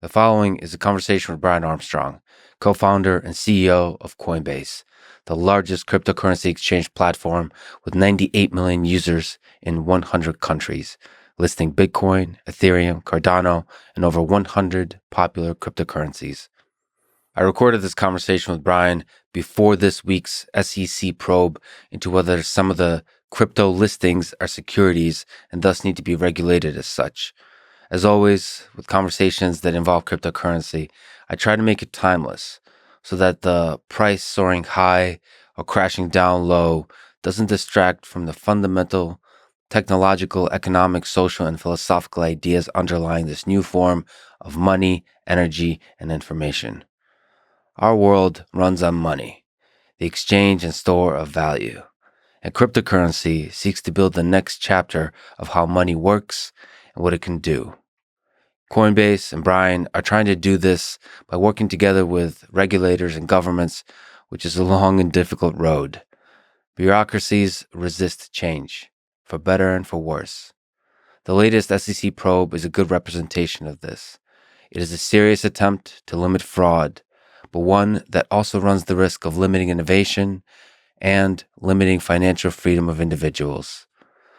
The following is a conversation with Brian Armstrong, co-founder and CEO of Coinbase, the largest cryptocurrency exchange platform with 98 million users in 100 countries, listing Bitcoin, Ethereum, Cardano, and over 100 popular cryptocurrencies. I recorded this conversation with Brian before this week's SEC probe into whether some of the crypto listings are securities and thus need to be regulated as such. As always, with conversations that involve cryptocurrency, I try to make it timeless so that the price soaring high or crashing down low doesn't distract from the fundamental technological, economic, social, and philosophical ideas underlying this new form of money, energy, and information. Our world runs on money, the exchange and store of value, and cryptocurrency seeks to build the next chapter of how money works and what it can do. Coinbase and Brian are trying to do this by working together with regulators and governments, which is a long and difficult road. Bureaucracies resist change, for better and for worse. The latest SEC probe is a good representation of this. It is a serious attempt to limit fraud, but one that also runs the risk of limiting innovation and limiting financial freedom of individuals.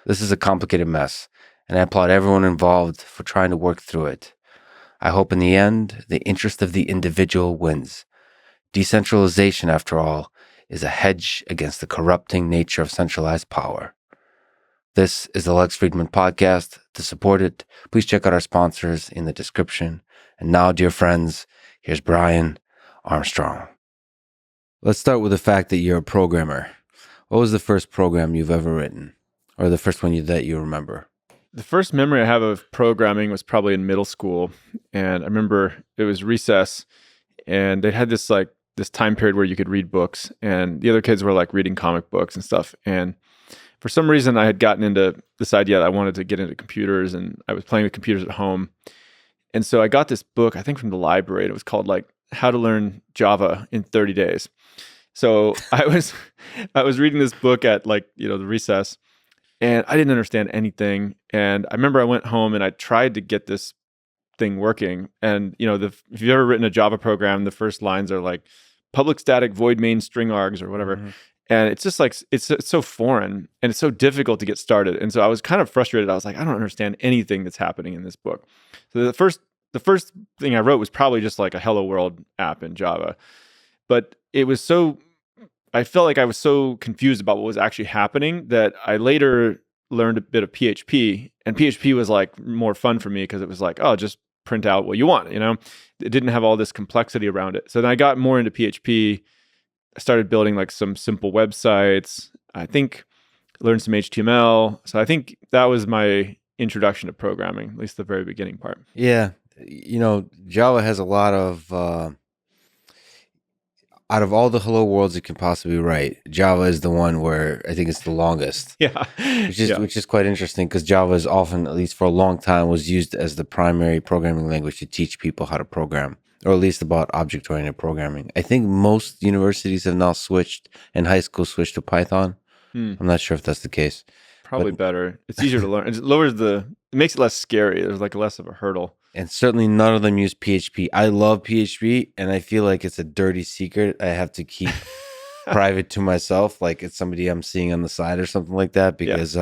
This is a complicated mess, and I applaud everyone involved for trying to work through it. I hope in the end, the interest of the individual wins. Decentralization, after all, is a hedge against the corrupting nature of centralized power. This is the Lex Fridman Podcast. To support it, please check out our sponsors in the description. And now, dear friends, here's Brian Armstrong. Let's start with the fact that you're a programmer. What was the first program you've ever written? Or the first one that you remember? The first memory I have of programming was probably in middle school. And I remember it was recess and they had this time period where you could read books and the other kids were like reading comic books and stuff. And for some reason I had gotten into this idea that I wanted to get into computers and I was playing with computers at home. And so I got this book, I think from the library. It was called like How to Learn Java in 30 Days. So I was reading this book at the recess. And I didn't understand anything. And I remember I went home and I tried to get this thing working. And, if you've ever written a Java program, the first lines are like public static void main string args or whatever. Mm-hmm. And it's just like, it's so foreign and it's so difficult to get started. And so I was kind of frustrated. I was like, I don't understand anything that's happening in this book. So the first thing I wrote was probably just like a Hello World app in Java. But I felt like I was so confused about what was actually happening that I later learned a bit of PHP, and PHP was like more fun for me because it was like, oh, just print out what you want, It didn't have all this complexity around it. So then I got more into PHP. I started building like some simple websites. I think learned some HTML. So I think that was my introduction to programming, at least the very beginning part. Yeah. Java has a lot of... out of all the Hello Worlds you can possibly write, Java is the one where I think it's the longest. Yeah. Which is quite interesting because Java is often, at least for a long time, was used as the primary programming language to teach people how to program, or at least about object-oriented programming. I think most universities have now switched, and high school switched to Python. I'm not sure if that's the case. Probably better. It's easier to learn. It makes it less scary. There's like less of a hurdle. And certainly none of them use PHP. I love PHP, and I feel like it's a dirty secret I have to keep private to myself, like it's somebody I'm seeing on the side or something like that, because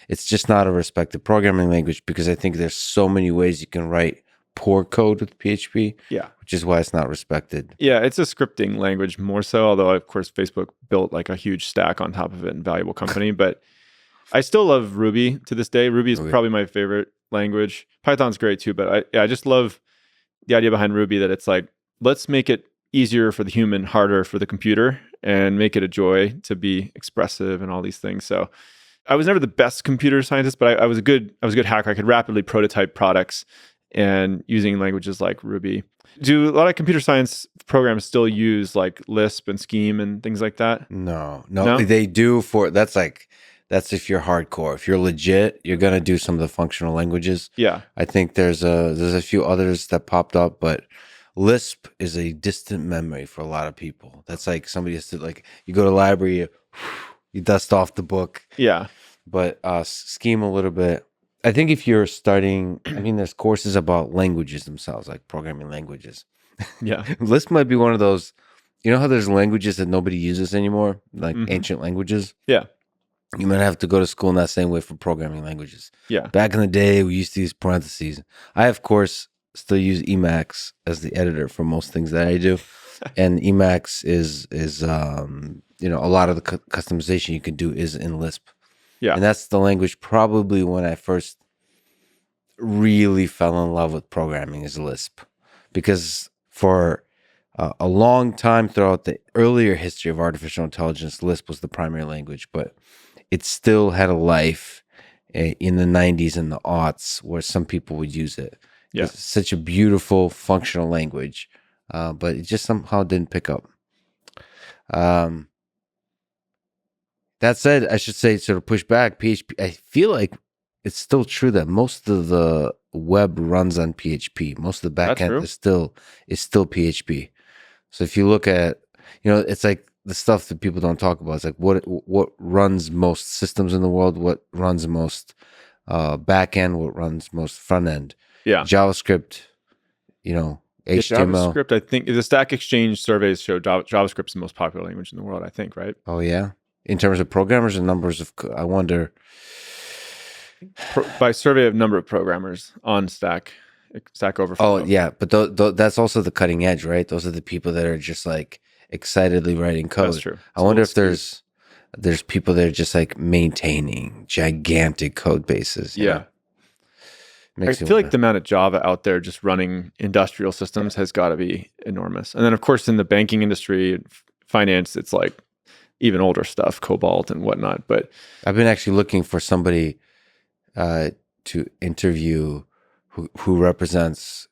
it's just not a respected programming language, because I think there's so many ways you can write poor code with PHP, which is why it's not respected. Yeah, it's a scripting language more so, although, of course, Facebook built like a huge stack on top of it and valuable company, but I still love Ruby to this day. Ruby is probably my favorite language. Python's great too, but I just love the idea behind Ruby that it's like, let's make it easier for the human, harder for the computer, and make it a joy to be expressive and all these things. So I was never the best computer scientist, but I was a good hacker. I could rapidly prototype products and using languages like Ruby. Do a lot of computer science programs still use like Lisp and Scheme and things like that? No, they do that's if you're hardcore. If you're legit, you're going to do some of the functional languages. Yeah. I think there's a few others that popped up, but Lisp is a distant memory for a lot of people. That's like somebody has to, like, you go to the library, you dust off the book. Yeah. But Scheme a little bit. I think if you're studying, I mean, there's courses about languages themselves, like programming languages. Yeah. Lisp might be one of those. You know how there's languages that nobody uses anymore, like Hmm. ancient languages? Yeah. You might have to go to school in that same way for programming languages. Yeah. Back in the day, we used to use parentheses. I, of course, still use Emacs as the editor for most things that I do. And Emacs is a lot of the customization you can do is in Lisp. Yeah. And that's the language probably when I first really fell in love with programming is Lisp. Because for a long time throughout the earlier history of artificial intelligence, Lisp was the primary language, but it still had a life in the 90s and the aughts where some people would use it. Yeah. It's such a beautiful, functional language, but it just somehow didn't pick up. That said, I should say, sort of push back, PHP. I feel like it's still true that most of the web runs on PHP. Most of the That's true. backend is still PHP. So if you look at, it's like the stuff that people don't talk about. It's like what runs most systems in the world, what runs most backend, what runs most front end. Yeah. JavaScript, HTML. JavaScript, I think the Stack Exchange surveys show JavaScript's the most popular language in the world, I think, right? Oh, yeah. In terms of programmers and numbers of, I wonder. By survey of number of programmers on Stack Overflow. Oh, yeah. But that's also the cutting edge, right? Those are the people that are just like excitedly writing code. That's true. I wonder if there's people that are just like maintaining gigantic code bases. Yeah. I feel like the amount of Java out there just running industrial systems has got to be enormous. And then, of course, in the banking industry, finance, it's like even older stuff, Cobalt and whatnot. But I've been actually looking for somebody to interview who represents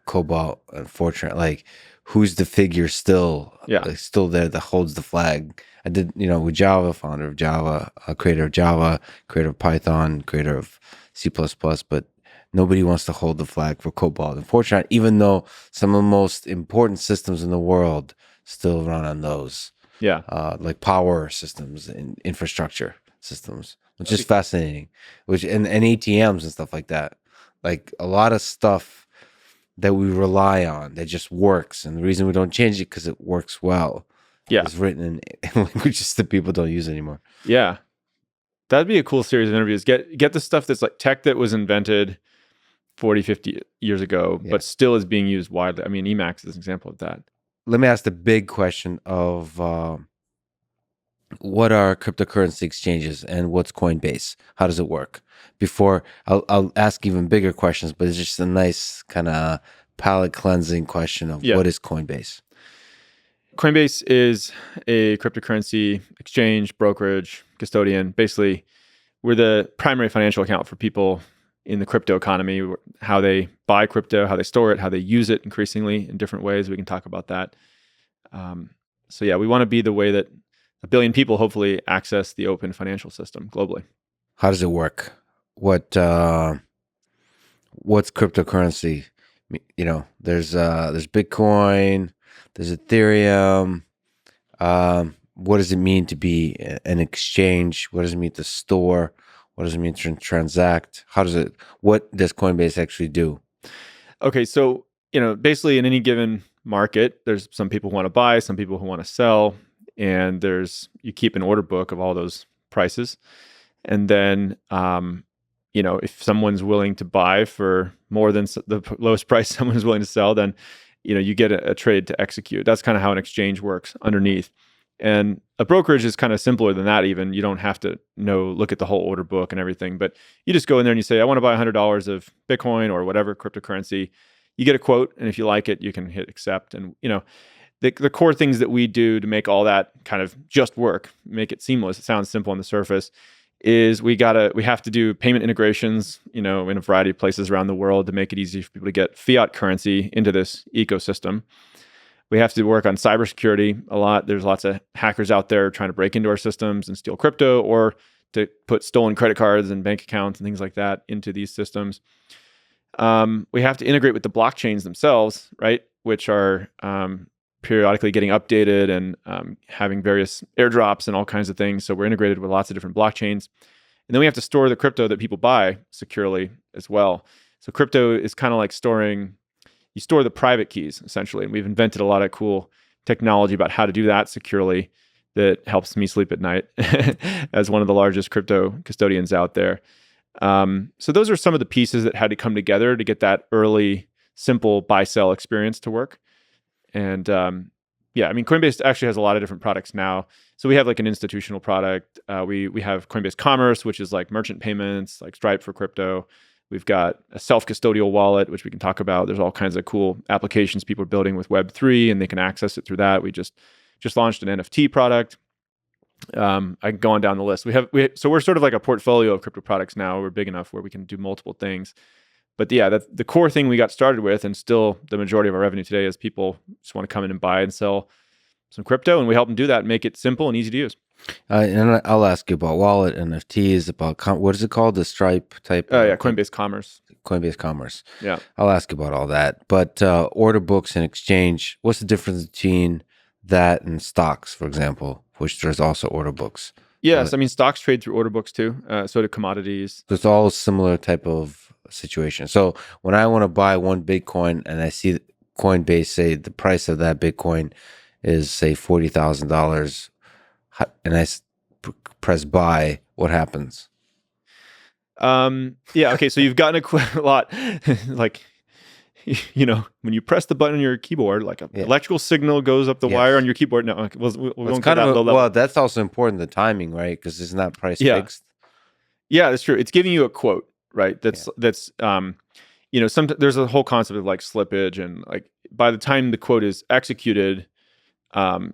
Cobalt and Fortran. Like, who's the figure still there that holds the flag? I did, with Java, founder of Java, creator of Java, creator of Python, creator of C++, but nobody wants to hold the flag for Cobalt and Fortran, even though some of the most important systems in the world still run on those. Yeah. Like power systems and infrastructure systems, which is fascinating, and ATMs and stuff like that. Like a lot of stuff that we rely on that just works. And the reason we don't change it because it works well. Yeah. It's written in languages that people don't use anymore. Yeah. That'd be a cool series of interviews. Get the stuff that's like tech that was invented 40, 50 years ago, but still is being used widely. I mean, Emacs is an example of that. Let me ask the big question of what are cryptocurrency exchanges and what's Coinbase? How does it work? Before I'll ask even bigger questions, but it's just a nice kind of palate cleansing question of what is Coinbase? Coinbase is a cryptocurrency exchange, brokerage, custodian. Basically, we're the primary financial account for people in the crypto economy, how they buy crypto, how they store it, how they use it increasingly in different ways. We can talk about that. So yeah, we want to be the way that 1 billion people hopefully access the open financial system globally. How does it work? What's cryptocurrency? There's Bitcoin, there's Ethereum. What does it mean to be an exchange? What does it mean to store? What does it mean to transact? What does Coinbase actually do? Okay, so, basically in any given market, there's some people who want to buy, some people who want to sell, and you keep an order book of all those prices. And then, if someone's willing to buy for more than the lowest price someone's willing to sell, then, you get a trade to execute. That's kind of how an exchange works underneath. And a brokerage is kind of simpler than that even. You don't have to look at the whole order book and everything, but you just go in there and you say, I want to buy $100 of Bitcoin or whatever cryptocurrency. You get a quote, and if you like it, you can hit accept. And, the core things that we do to make all that kind of just work, make it seamless, it sounds simple on the surface, is we have to do payment integrations, in a variety of places around the world to make it easy for people to get fiat currency into this ecosystem. We have to work on cybersecurity a lot. There's lots of hackers out there trying to break into our systems and steal crypto, or to put stolen credit cards and bank accounts and things like that into these systems. We have to integrate with the blockchains themselves, right? Which are periodically getting updated and having various airdrops and all kinds of things. So we're integrated with lots of different blockchains. And then we have to store the crypto that people buy securely as well. So crypto is kind of like you store the private keys essentially. And we've invented a lot of cool technology about how to do that securely that helps me sleep at night as one of the largest crypto custodians out there. So those are some of the pieces that had to come together to get that early, simple buy-sell experience to work. And yeah, I mean, Coinbase actually has a lot of different products now. So we have like an institutional product. We have Coinbase Commerce, which is like merchant payments, like Stripe for crypto. We've got a self-custodial wallet, which we can talk about. There's all kinds of cool applications people are building with Web3, and they can access it through that. We just launched an NFT product. I can go on down the list. So we're sort of like a portfolio of crypto products now. We're big enough where we can do multiple things. But yeah, the core thing we got started with, and still the majority of our revenue today, is people just want to come in and buy and sell some crypto, and we help them do that and make it simple and easy to use. And I'll ask you about wallet, NFTs, about what is it called? The Stripe type? Yeah, Coinbase Commerce. Coinbase Commerce. Yeah. I'll ask you about all that. But order books and exchange, what's the difference between that and stocks, for example, which there's also order books? Yes, I mean, stocks trade through order books too. So do commodities. So it's all similar type of situation. So when I want to buy one Bitcoin and I see Coinbase say the price of that Bitcoin is, say, $40,000, and I press buy, what happens? Yeah, okay, so you've gotten a lot, like, when you press the button on your keyboard, like an electrical signal goes up the wire on your keyboard. No, we won't get that low level. Well, that's also important, the timing, right? Because it's not price fixed. Yeah, that's true. It's giving you a quote, right? That's there's a whole concept of like slippage, and like by the time the quote is executed,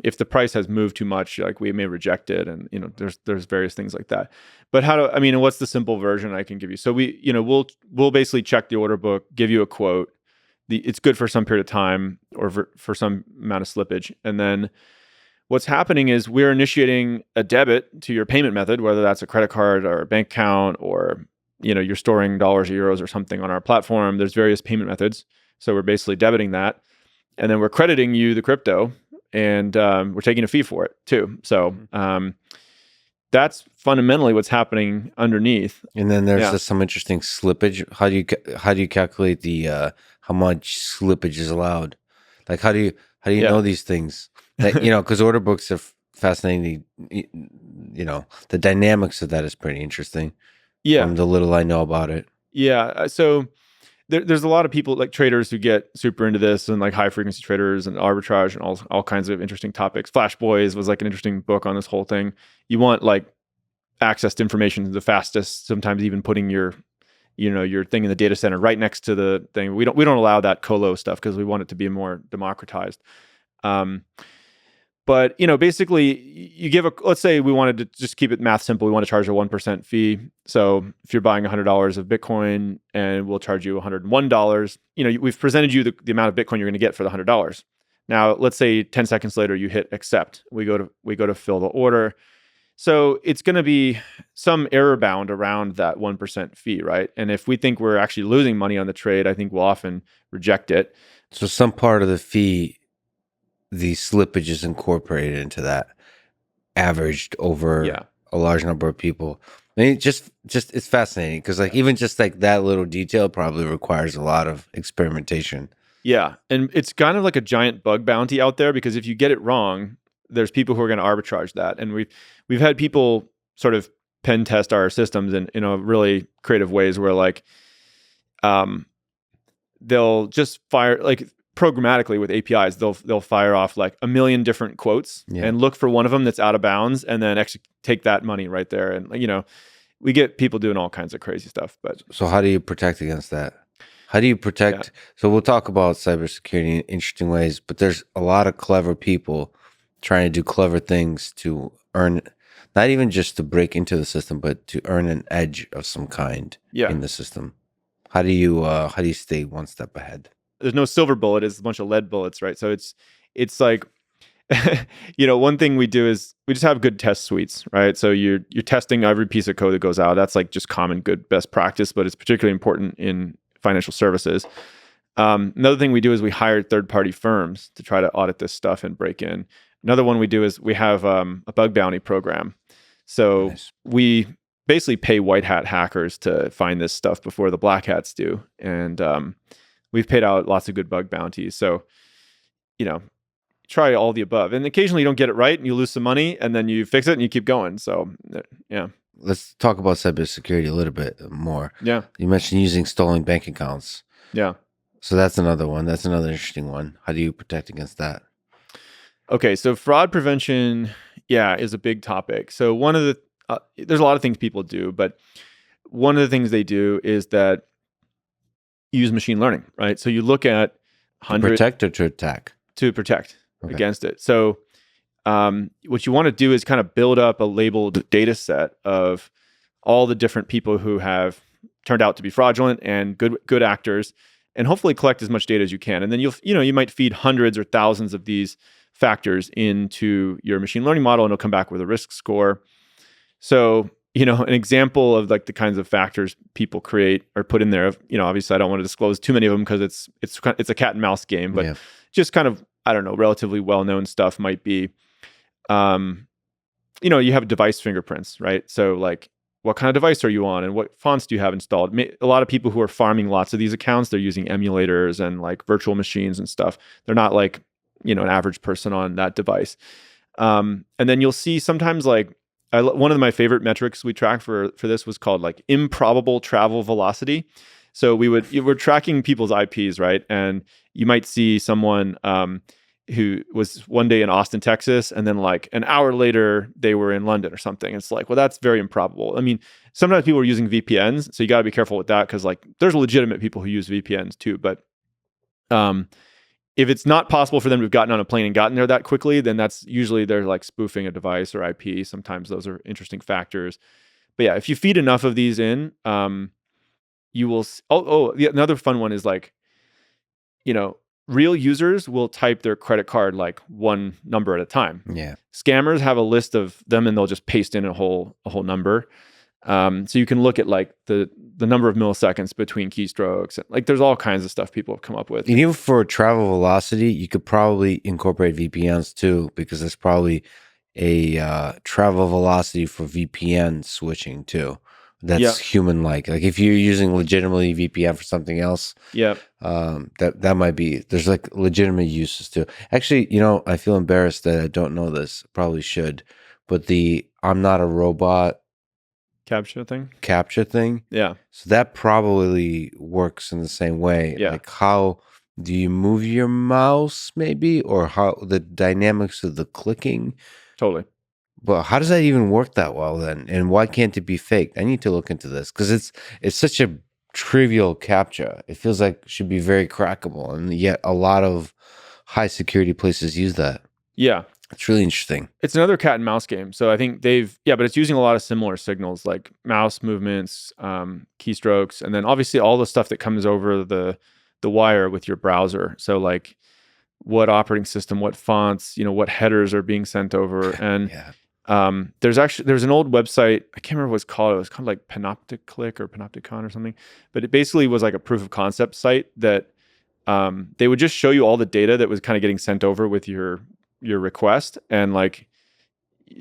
if the price has moved too much, like we may reject it, and there's various things like that. But what's the simple version I can give you? So we'll basically check the order book, give you a quote. It's good for some period of time or for some amount of slippage, and then what's happening is we're initiating a debit to your payment method, whether that's a credit card or a bank account, or you're storing dollars or euros or something on our platform. There's various payment methods, so we're basically debiting that, and then we're crediting you the crypto, and we're taking a fee for it too. So that's fundamentally what's happening underneath. And then there's some interesting slippage. How do you calculate the how much slippage is allowed? Like how do you know these things? Because order books are fascinating. The dynamics of that is pretty interesting. Yeah, from the little I know about it. Yeah, so there's a lot of people, like traders, who get super into this, and like high frequency traders and arbitrage and all kinds of interesting topics. Flash Boys was like an interesting book on this whole thing. You want like access to information the fastest, sometimes even putting your thing in the data center right next to the thing. We don't allow that colo stuff because we want it to be more democratized. But basically, you give let's say we wanted to just keep it math simple. We want to charge a 1% fee. So if you're buying $100 of Bitcoin, and we'll charge you $101, we've presented you the amount of Bitcoin you're going to get for the $100. Now, let's say 10 seconds later you hit accept. We go to fill the order. So it's going to be some error bound around that 1% fee, right? And if we think we're actually losing money on the trade, I think we'll often reject it. So some part of the fee, the slippage is incorporated into that, averaged over a large number of people. I mean, just it's fascinating because like even just like that little detail probably requires a lot of experimentation. Yeah, and it's kind of like a giant bug bounty out there, because if you get it wrong, there's people who are going to arbitrage that, and we've had people sort of pen test our systems in really creative ways where like they'll just fire like programmatically with APIs, they'll fire off like a million different quotes and look for one of them that's out of bounds, and then take that money right there. And we get people doing all kinds of crazy stuff. But so how do you protect against that? How do you protect? Yeah. So we'll talk about cybersecurity in interesting ways, but there's a lot of clever people trying to do clever things to earn, not even just to break into the system, but to earn an edge of some kind in the system. How do you stay one step ahead? There's no silver bullet. It's a bunch of lead bullets, right? So it's like, one thing we do is we just have good test suites, right? So you're testing every piece of code that goes out. That's like just common good best practice, but it's particularly important in financial services. Another thing we do is we hire third-party firms to try to audit this stuff and break in. Another one we do is we have a bug bounty program. So we basically pay white hat hackers to find this stuff before the black hats do. And we've paid out lots of good bug bounties. So, try all the above. And occasionally you don't get it right and you lose some money, and then you fix it and you keep going. So, yeah. Let's talk about cybersecurity a little bit more. Yeah. You mentioned using stolen bank accounts. Yeah. So that's another one. That's another interesting one. How do you protect against that? Okay, so fraud prevention, is a big topic. So one of the there's a lot of things people do, but one of the things they do is that use machine learning, right? So you look at To protect or to attack? To protect against it. So what you want to do is kind of build up a labeled data set of all the different people who have turned out to be fraudulent and good actors, and hopefully collect as much data as you can. And then you might feed hundreds or thousands of these factors into your machine learning model, and it'll come back with a risk score. So, an example of like the kinds of factors people create or put in there, obviously I don't want to disclose too many of them because it's a cat and mouse game, but just kind of, I don't know, relatively well-known stuff might be, you have device fingerprints, right? So like, what kind of device are you on and what fonts do you have installed? A lot of people who are farming lots of these accounts, they're using emulators and like virtual machines and stuff. They're not like, an average person on that device. And then you'll see sometimes like, one of my favorite metrics we track for this was called like improbable travel velocity. So we're tracking people's IPs, right? And you might see someone who was one day in Austin, Texas, and then like an hour later they were in London or something. It's like, well, that's very improbable. I mean, sometimes people are using VPNs, so you got to be careful with that because like there's legitimate people who use VPNs too. But if it's not possible for them to have gotten on a plane and gotten there that quickly, then that's usually they're like spoofing a device or IP. Sometimes those are interesting factors. But yeah, if you feed enough of these in, you will. Another fun one is like, real users will type their credit card like one number at a time. Yeah. Scammers have a list of them and they'll just paste in a whole number. So you can look at like the number of milliseconds between keystrokes. Like there's all kinds of stuff people have come up with. And even for travel velocity, you could probably incorporate VPNs too, because there's probably a travel velocity for VPN switching too. That's human-like. Like if you're using legitimately VPN for something else, that might be. There's like legitimate uses too. Actually, I feel embarrassed that I don't know this. Probably should, but the "I'm not a robot" captcha thing. Yeah. So that probably works in the same way. Yeah. Like how do you move your mouse, maybe, or how the dynamics of the clicking. Totally. But how does that even work that well then? And why can't it be faked? I need to look into this because it's such a trivial captcha. It feels like it should be very crackable, and yet a lot of high security places use that. Yeah. It's really interesting. It's another cat and mouse game. So I think but it's using a lot of similar signals like mouse movements, keystrokes, and then obviously all the stuff that comes over the wire with your browser. So like what operating system, what fonts, what headers are being sent over. And there's an old website, I can't remember what it's called. It was called like Panopticlick or Panopticon or something. But it basically was like a proof of concept site that they would just show you all the data that was kind of getting sent over with your request, and like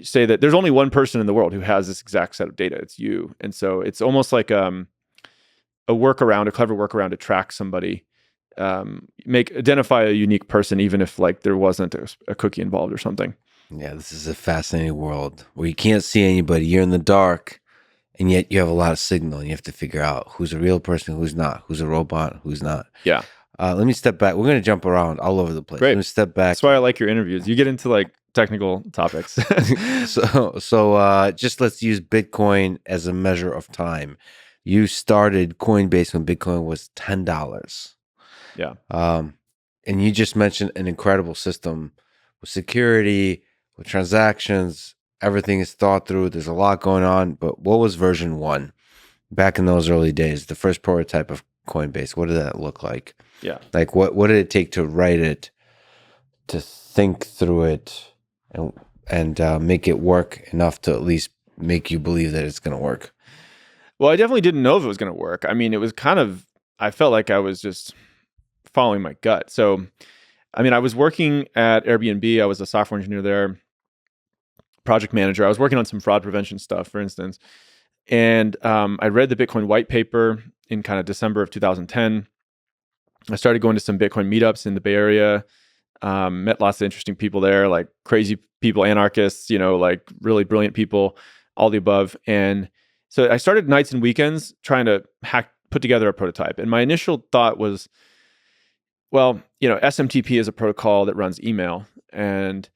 say that there's only one person in the world who has this exact set of data. It's you. And so it's almost like a clever workaround to track somebody, identify a unique person, even if like there wasn't a cookie involved or something. Yeah, this is a fascinating world where you can't see anybody. You're in the dark, and yet you have a lot of signal, and you have to figure out who's a real person, who's not, who's a robot, who's not. Yeah. Let me step back. We're going to jump around all over the place. Great. Let me step back. That's why I like your interviews. You get into like technical topics. So just let's use Bitcoin as a measure of time. You started Coinbase when Bitcoin was $10. Yeah. And you just mentioned an incredible system with security, with transactions. Everything is thought through. There's a lot going on. But what was version 1 back in those early days? The first prototype of Coinbase. What did that look like? Yeah. Like what did it take to write it, to think through it, and make it work enough to at least make you believe that it's going to work? Well, I definitely didn't know if it was going to work. I mean, it was I felt like I was just following my gut. So, I mean, I was working at Airbnb. I was a software engineer there, project manager. I was working on some fraud prevention stuff, for instance. And I read the Bitcoin white paper in kind of December of 2010. I started going to some Bitcoin meetups in the Bay Area. Met lots of interesting people there, like crazy people, anarchists, like really brilliant people, all the above. And so I started nights and weekends trying to put together a prototype. And my initial thought was, well, SMTP is a protocol that runs email, and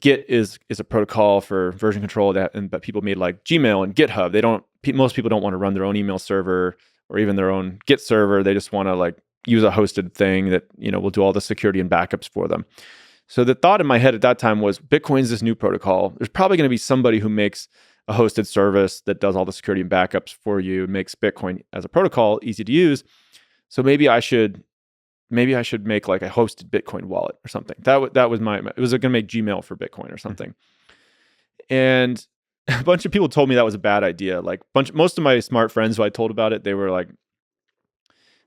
Git is a protocol for version control but people made like Gmail and GitHub. Most people don't want to run their own email server or even their own Git server. They just want to like use a hosted thing that will do all the security and backups for them. So the thought in my head at that time was, Bitcoin's this new protocol. There's probably going to be somebody who makes a hosted service that does all the security and backups for you, makes Bitcoin as a protocol easy to use. So maybe I should make like a hosted Bitcoin wallet or something. That was it was going to make Gmail for Bitcoin or something. And a bunch of people told me that was a bad idea. Like most of my smart friends who I told about it, they were like,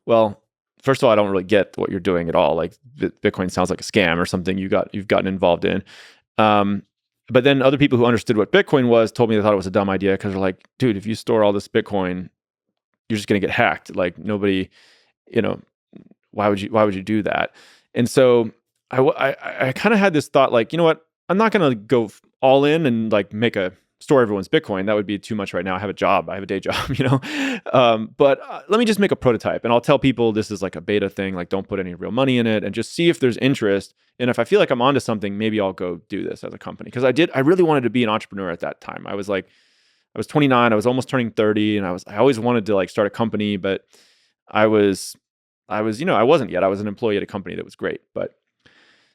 well, first of all, I don't really get what you're doing at all. Like Bitcoin sounds like a scam or something you've gotten involved in. But then other people who understood what Bitcoin was told me they thought it was a dumb idea, because they're like, dude, if you store all this Bitcoin, you're just going to get hacked. Like nobody, why would you do that? And so I kind of had this thought, like, you know what? I'm not going to go all in and like store everyone's Bitcoin. That would be too much right now. I have a job. I have a day job, but let me just make a prototype, and I'll tell people this is like a beta thing. Like, don't put any real money in it, and just see if there's interest. And if I feel like I'm onto something, maybe I'll go do this as a company. Because I really wanted to be an entrepreneur at that time. I was 29. I was almost turning 30, and I always wanted to like start a company, but I wasn't yet. I was an employee at a company that was great. But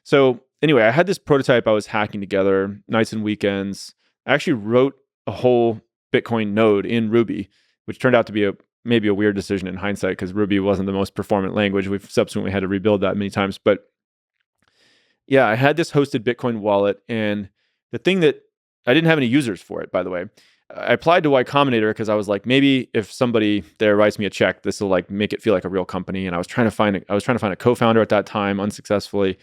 so anyway, I had this prototype I was hacking together nights and weekends. I actually wrote a whole Bitcoin node in Ruby, which turned out to be maybe a weird decision in hindsight, because Ruby wasn't the most performant language. We've subsequently had to rebuild that many times. But yeah, I had this hosted Bitcoin wallet, and the thing that I didn't have any users for it, by the way. I applied to Y Combinator because I was like, maybe if somebody there writes me a check, this will like make it feel like a real company. And I was trying to find a co-founder at that time, unsuccessfully.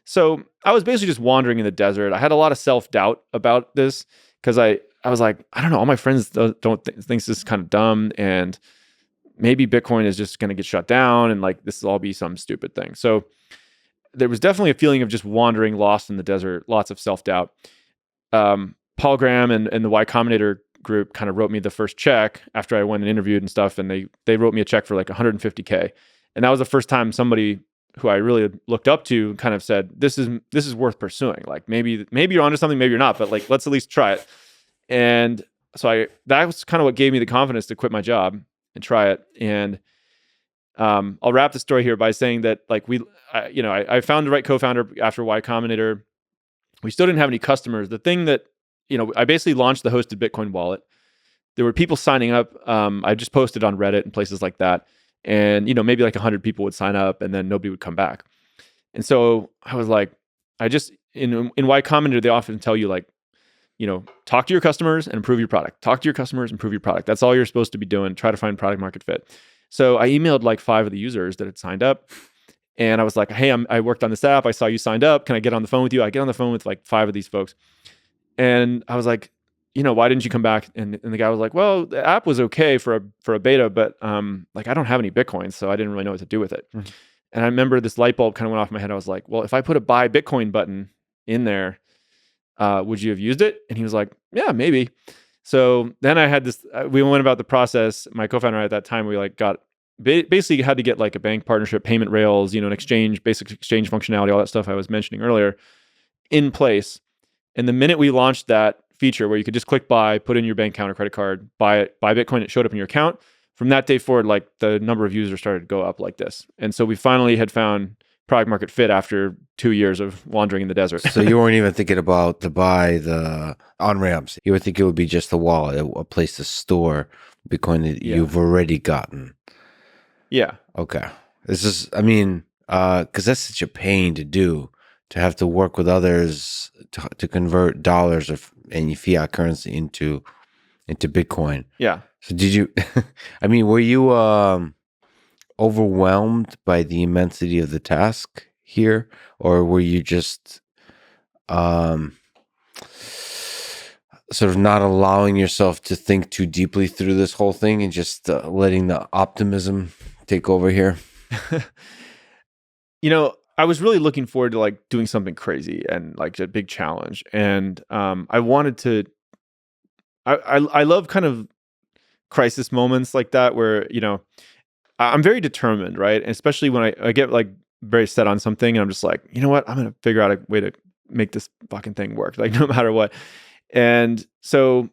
So I was basically just wandering in the desert. I had a lot of self-doubt about this, because I was like, I don't know, all my friends don't think this is kind of dumb, and maybe Bitcoin is just going to get shut down, and like this will all be some stupid thing. So there was definitely a feeling of just wandering, lost in the desert, lots of self-doubt. Paul Graham and the Y Combinator group kind of wrote me the first check after I went and interviewed and stuff, and they wrote me a check for like $150K, and that was the first time somebody who I really looked up to kind of said, this is worth pursuing. Like maybe you're onto something, maybe you're not, but like let's at least try it. And so that was kind of what gave me the confidence to quit my job and try it. And I'll wrap the story here by saying that like I found the right co-founder after Y Combinator. We still didn't have any customers. The thing that I basically launched the hosted Bitcoin wallet. There were people signing up. I just posted on Reddit and places like that. And, maybe like 100 people would sign up, and then nobody would come back. And so I was like, in Y Combinator, they often tell you like, talk to your customers and improve your product. Talk to your customers, improve your product. That's all you're supposed to be doing. Try to find product market fit. So I emailed like 5 of the users that had signed up. And I was like, hey, I worked on this app. I saw you signed up. Can I get on the phone with you? I get on the phone with like 5 of these folks. And I was like, why didn't you come back? And the guy was like, well, the app was okay for a beta, but like I don't have any Bitcoin, so I didn't really know what to do with it. Mm-hmm. And I remember this light bulb kind of went off in my head. I was like, well, if I put a buy Bitcoin button in there, would you have used it? And he was like, yeah, maybe. So then I had this, we went about the process. My co-founder at that time, we like basically had to get like a bank partnership, payment rails, an exchange, basic exchange functionality, all that stuff I was mentioning earlier in place. And the minute we launched that feature where you could just click buy, put in your bank account or credit card, buy Bitcoin, it showed up in your account. From that day forward, like the number of users started to go up like this. And so we finally had found product market fit after 2 years of wandering in the desert. So you weren't even thinking about the on-ramps. You were thinking it would be just the wallet, a place to store Bitcoin that you've already gotten. Yeah. Okay. This is, because that's such a pain to do, to have to work with others to convert dollars of any fiat currency into Bitcoin. Yeah. So did you, were you overwhelmed by the immensity of the task here, or were you just, sort of not allowing yourself to think too deeply through this whole thing and just letting the optimism take over here? I was really looking forward to like doing something crazy and like a big challenge. And I wanted to, I love kind of crisis moments like that where, I'm very determined, right? And especially when I get like very set on something and I'm just like, you know what? I'm going to figure out a way to make this fucking thing work, like no matter what. And so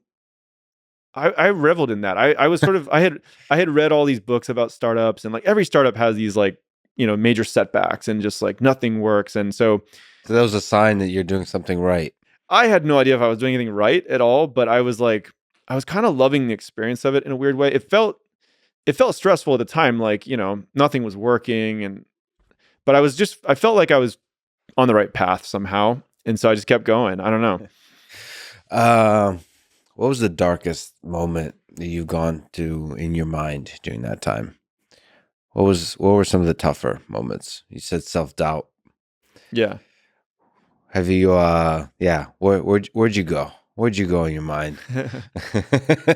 I reveled in that. I was sort of I had read all these books about startups and like every startup has these like, major setbacks and just like nothing works. And so So that was a sign that you're doing something right. I had no idea if I was doing anything right at all, but I was like, I was kind of loving the experience of it in a weird way. It felt stressful at the time, like, nothing was working but I felt like I was on the right path somehow. And so I just kept going. I don't know. Um, what was the darkest moment that you've gone to in your mind during that time? What were some of the tougher moments? You said self-doubt. Yeah. Have you yeah, where'd you go? Where'd you go in your mind?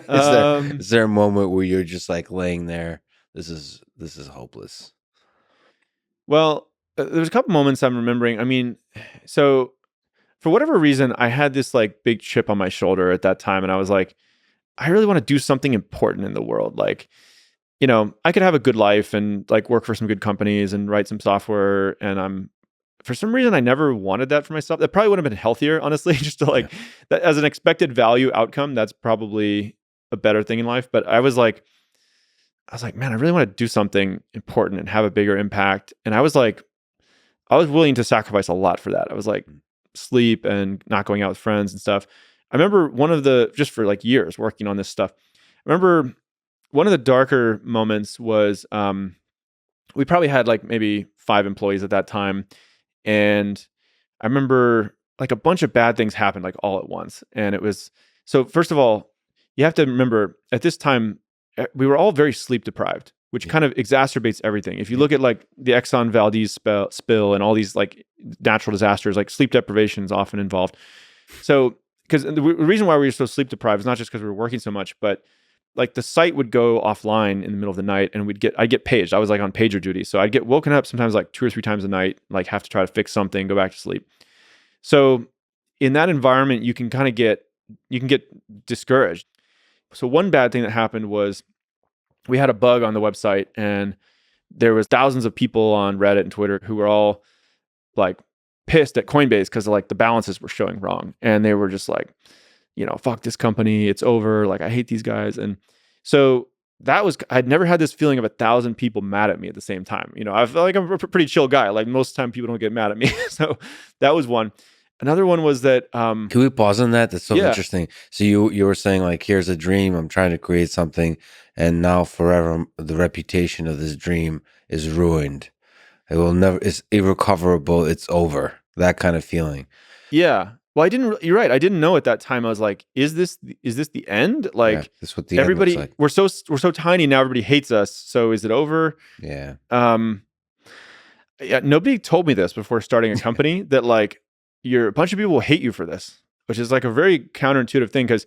Um, Is there a moment where you're just like laying there, this is hopeless? well, there's a couple moments I'm remembering. I mean, so for whatever reason, I had this like big chip on my shoulder at that time. And I was like, I really want to do something important in the world. Like, I could have a good life and like work for some good companies and write some software. And for some reason, I never wanted that for myself. That probably would have been healthier, honestly, just to Yeah. like, that as an expected value outcome, that's probably a better thing in life. But I was like, man, I really want to do something important and have a bigger impact. And I was willing to sacrifice a lot for that. I was like, sleep and not going out with friends and stuff. I remember just for like years working on this stuff. I remember one of the darker moments was we probably had like maybe 5 employees at that time. And I remember like a bunch of bad things happened like all at once. And it was so, first of all, you have to remember at this time, we were all very sleep deprived, which Yeah. kind of exacerbates everything. If you look at like the Exxon Valdez spill and all these like natural disasters, like sleep deprivation is often involved. So, because the reason why we were so sleep deprived is not just because we were working so much, but like the site would go offline in the middle of the night and I'd get paged. I was like on pager duty. So I'd get woken up sometimes like 2 or 3 times a night, like have to try to fix something, go back to sleep. So in that environment, you can get discouraged. So one bad thing that happened was we had a bug on the website and there was thousands of people on Reddit and Twitter who were all like pissed at Coinbase because like the balances were showing wrong. And they were just like, fuck this company, it's over. Like, I hate these guys. And so I'd never had this feeling of 1,000 people mad at me at the same time. I feel like I'm a pretty chill guy. Like most of the time people don't get mad at me. So that was one. Another one was that, Can we pause on that? That's so yeah, interesting. So you were saying like, here's a dream. I'm trying to create something, and now forever the reputation of this dream is ruined. It will never. It's irrecoverable. It's over. That kind of feeling. yeah. Well, you're right. I didn't know at that time. I was like, is this the end? Yeah, Like that's what the end looks everybody, like. we're so tiny now, everybody hates us. So is it over? Yeah. Um, yeah, nobody told me this before starting a company that like a bunch of people will hate you for this, which is like a very counterintuitive thing because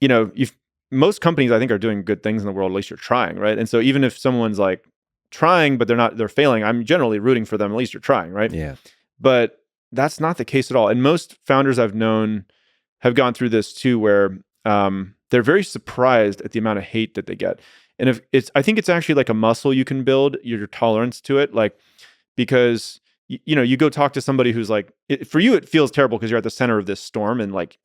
if most companies I think are doing good things in the world, at least you're trying, right? And so even if someone's like trying but they're failing, I'm generally rooting for them. At least you're trying, right? Yeah. But that's not the case at all. And most founders I've known have gone through this too, where they're very surprised at the amount of hate that they get. And I think it's actually like a muscle you can build your tolerance to it, like because you go talk to somebody who's like, for you it feels terrible because you're at the center of this storm, and like,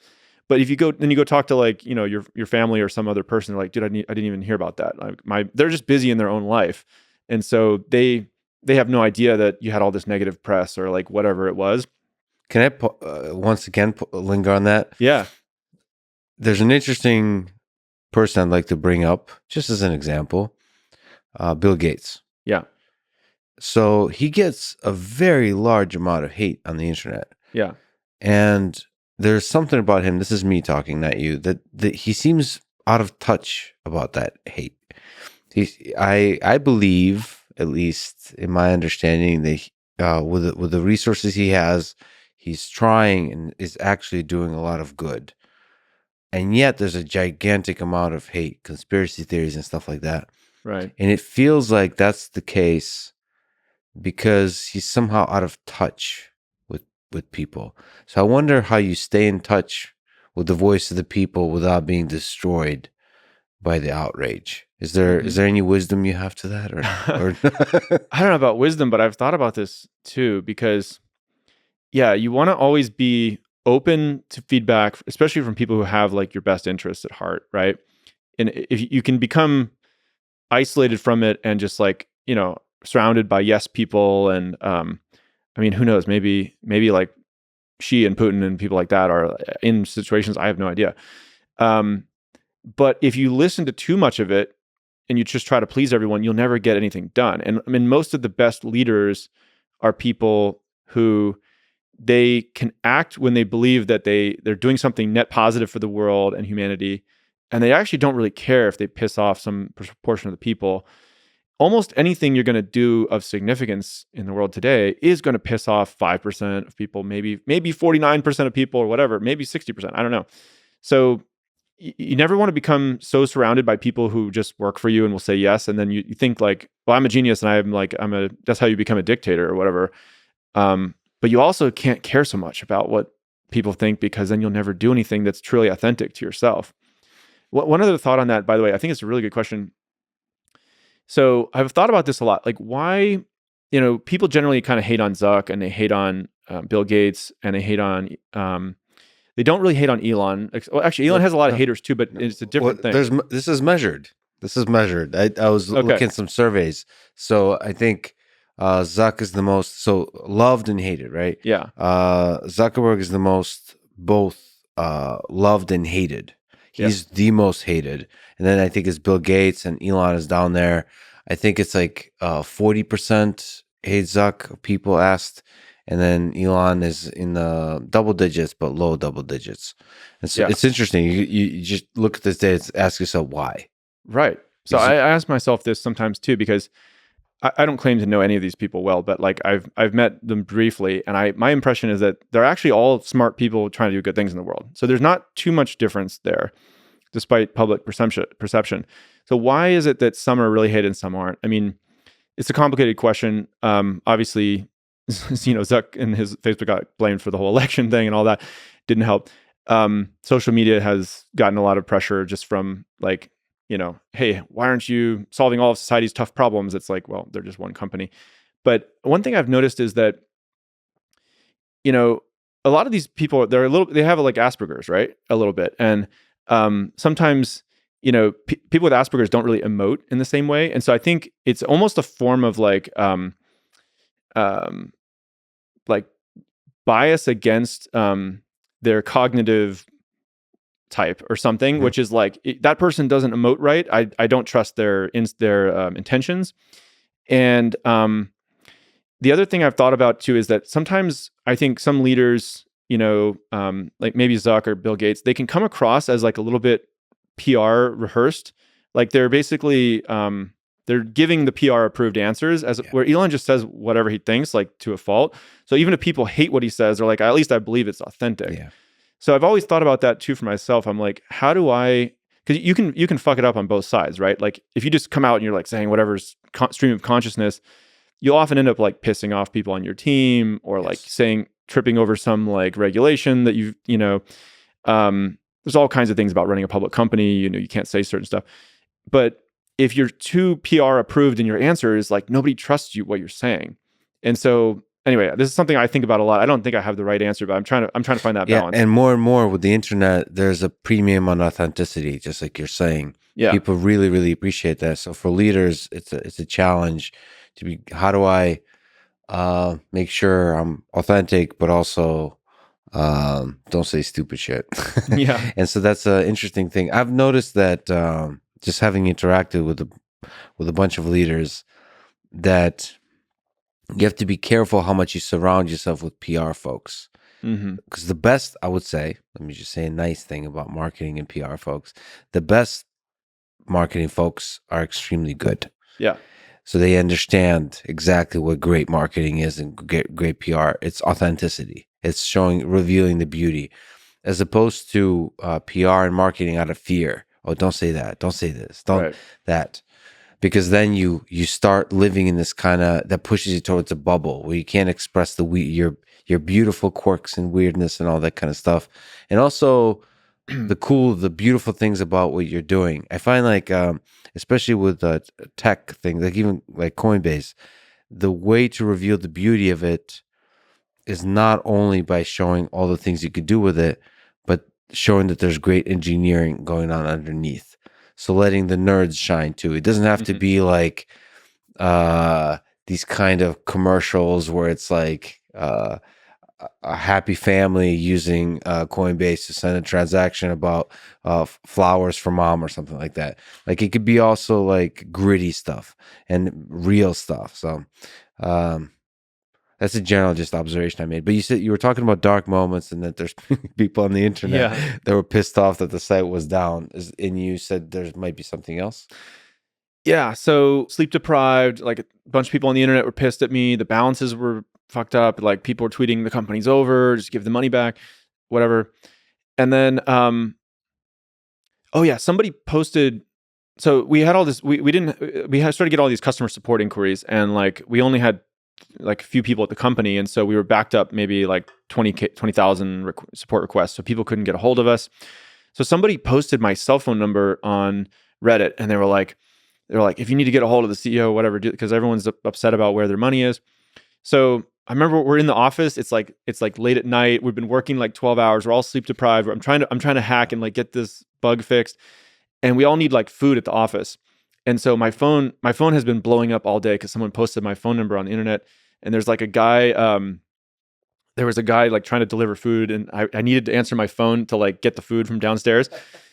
but if you go talk to like your family or some other person, like, dude, I didn't even hear about that. Like they're just busy in their own life, and so they have no idea that you had all this negative press or like whatever it was. Can I once again linger on that? Yeah. There's an interesting person I'd like to bring up, just as an example. Bill Gates. Yeah. So he gets a very large amount of hate on the internet. Yeah. And there's something about him, this is me talking, not you, that he seems out of touch about that hate. I believe, at least in my understanding, that with the resources he has, he's trying and is actually doing a lot of good. and yet there's a gigantic amount of hate, conspiracy theories, and stuff like that. Right. And it feels like that's the case because he's somehow out of touch with people. So I wonder how you stay in touch with the voice of the people without being destroyed by the outrage. Is there any wisdom you have to that, or I don't know about wisdom, but I've thought about this too, because you want to always be open to feedback, especially from people who have like your best interests at heart, right? And if you can become isolated from it and just like, surrounded by yes people, and I mean, who knows, maybe like Xi and Putin and people like that are in situations, I have no idea. But if you listen to too much of it and you just try to please everyone, you'll never get anything done. And I mean, most of the best leaders are people who they can act when they believe that they're doing something net positive for the world and humanity, and they actually don't really care if they piss off some portion of the people. Almost anything you're going to do of significance in the world today is going to piss off 5% of people, maybe 49% of people, or whatever, maybe 60%. I don't know. So you never want to become so surrounded by people who just work for you and will say yes, and then you think like, well, I'm a genius, and that's how you become a dictator or whatever. But you also can't care so much about what people think, because then you'll never do anything that's truly authentic to yourself. One other thought on that, by the way, I think it's a really good question. So I've thought about this a lot. Like, why, people generally kind of hate on Zuck, and they hate on Bill Gates, and they hate on, they don't really hate on Elon. Well, actually, Elon has a lot of haters too, but it's a different thing. This is measured. I was looking at some surveys. So I think Zuck is the most loved and hated, right? Yeah. Zuckerberg is the most both loved and hated. He's the most hated. And then I think it's Bill Gates, and Elon is down there. I think it's like 40% hate Zuck, people asked. And then Elon is in the double digits, but low double digits. And so it's interesting. You just look at this data and ask yourself why. Right. So I ask myself this sometimes too, because I don't claim to know any of these people well, but like I've met them briefly, and my impression is that they're actually all smart people trying to do good things in the world. So there's not too much difference there, despite public perception. So why is it that some are really hated and some aren't? I mean, it's a complicated question. Obviously, Zuck and his Facebook got blamed for the whole election thing and all that. Didn't help. Social media has gotten a lot of pressure just from like, hey, why aren't you solving all of society's tough problems? It's like, well, they're just one company. But one thing I've noticed is that, a lot of these people, they have like Asperger's, right? A little bit. And sometimes, people with Asperger's don't really emote in the same way. And so I think it's almost a form of like bias against their cognitive type or something, which is like, that person doesn't emote right. I don't trust their intentions. And the other thing I've thought about too is that sometimes I think some leaders, like maybe Zuck or Bill Gates, they can come across as like a little bit PR rehearsed. Like they're basically they're giving the PR approved answers, where Elon just says whatever he thinks, like to a fault. So even if people hate what he says, they're like, at least I believe it's authentic. Yeah. So I've always thought about that too for myself. I'm like, how do I? Because you can fuck it up on both sides, right? Like if you just come out and you're like saying whatever's stream of consciousness, you'll often end up like pissing off people on your team, or like tripping over some like regulation that there's all kinds of things about running a public company. You can't say certain stuff. But if you're too PR approved in your answers, like nobody trusts you what you're saying. And so anyway, this is something I think about a lot. I don't think I have the right answer, but I'm trying to find that balance. And more with the internet, there's a premium on authenticity, just like you're saying. Yeah. People really, really appreciate that. So for leaders, it's a challenge to be, how do I make sure I'm authentic, but also don't say stupid shit. Yeah. And so that's an interesting thing. I've noticed that just having interacted with a bunch of leaders, that you have to be careful how much you surround yourself with PR folks. Because the best, I would say, let me just say a nice thing about marketing and PR folks, the best marketing folks are extremely good. Yeah. So they understand exactly what great marketing is and great PR. It's authenticity. It's revealing the beauty. as opposed to PR and marketing out of fear. Oh, don't say that. Don't say this. Don't Right. that. Because then you start living in this kind of that pushes you towards a bubble where you can't express your beautiful quirks and weirdness and all that kind of stuff. And also the beautiful things about what you're doing. I find like especially with tech things, like even like Coinbase, the way to reveal the beauty of it is not only by showing all the things you could do with it, but showing that there's great engineering going on underneath. So letting the nerds shine too. It doesn't have to Mhm. be like these kind of commercials where it's like a happy family using Coinbase to send a transaction about flowers for mom or something like that. Like it could be also like gritty stuff and real stuff. So um, that's a general just observation I made. But you said you were talking about dark moments and that there's people on the internet Yeah. that were pissed off that the site was down. And you said there might be something else. Yeah. So sleep deprived, like a bunch of people on the internet were pissed at me. The balances were fucked up. Like people were tweeting the company's over, just give the money back, whatever. And then, oh yeah, somebody posted. So we had all this. We didn't. We had started to get all these customer support inquiries, and like we only had like a few people at the company, and so we were backed up maybe like 20,000 support requests, so people couldn't get a hold of us. So somebody posted my cell phone number on Reddit, and they were like, if you need to get a hold of the CEO, whatever, because everyone's upset about where their money is. So I remember we're in the office. It's like late at night. We've been working like 12 hours. We're all sleep deprived. I'm trying to hack and like get this bug fixed, and we all need like food at the office. And so my phone has been blowing up all day because someone posted my phone number on the internet. And there's like a guy. There was a guy like trying to deliver food, and I needed to answer my phone to like get the food from downstairs.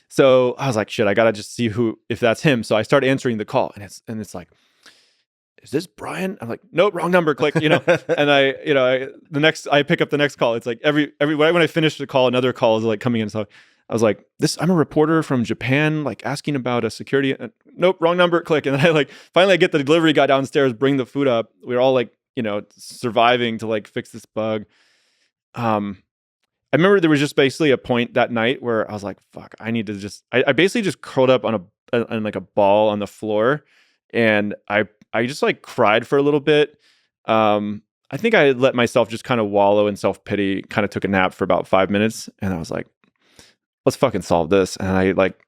So I was like, shit, I gotta just see if that's him. So I start answering the call, and it's like, is this Brian? I'm like, nope, wrong number. Click, And I pick up the next call. It's like every right when I finish the call, another call is like coming in. So I was like, I'm a reporter from Japan, like asking about a security. Nope, wrong number. Click, and then I like finally I get the delivery guy downstairs, bring the food up. We're all like, surviving to like fix this bug. I remember there was just basically a point that night where I was like, fuck, I need to I basically just curled up on like a ball on the floor, and I just like cried for a little bit. I think I let myself just kind of wallow in self-pity, kind of took a nap for about 5 minutes, and I was like, let's fucking solve this. And I like,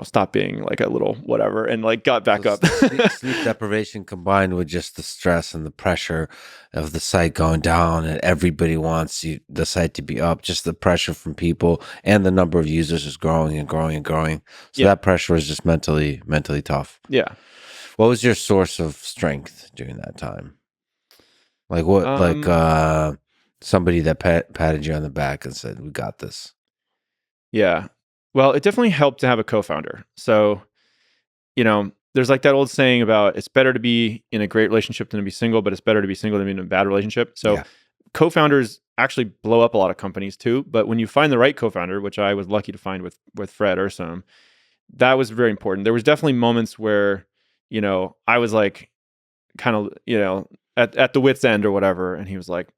stopped being like a little whatever and like got back So up. sleep deprivation combined with just the stress and the pressure of the site going down, and everybody wants the site to be up. Just the pressure from people and the number of users is growing and growing and growing. So Yeah. that pressure was just mentally tough. Yeah. What was your source of strength during that time? Like what? Like somebody that patted you on the back and said, "We got this." Yeah. Well, it definitely helped to have a co-founder. So, there's like that old saying about it's better to be in a great relationship than to be single, but it's better to be single than to be in a bad relationship. So Yeah. co-founders actually blow up a lot of companies too. But when you find the right co-founder, which I was lucky to find with Fred Ursom, that was very important. There was definitely moments where, I was like kind of, at the wit's end or whatever. And he's like,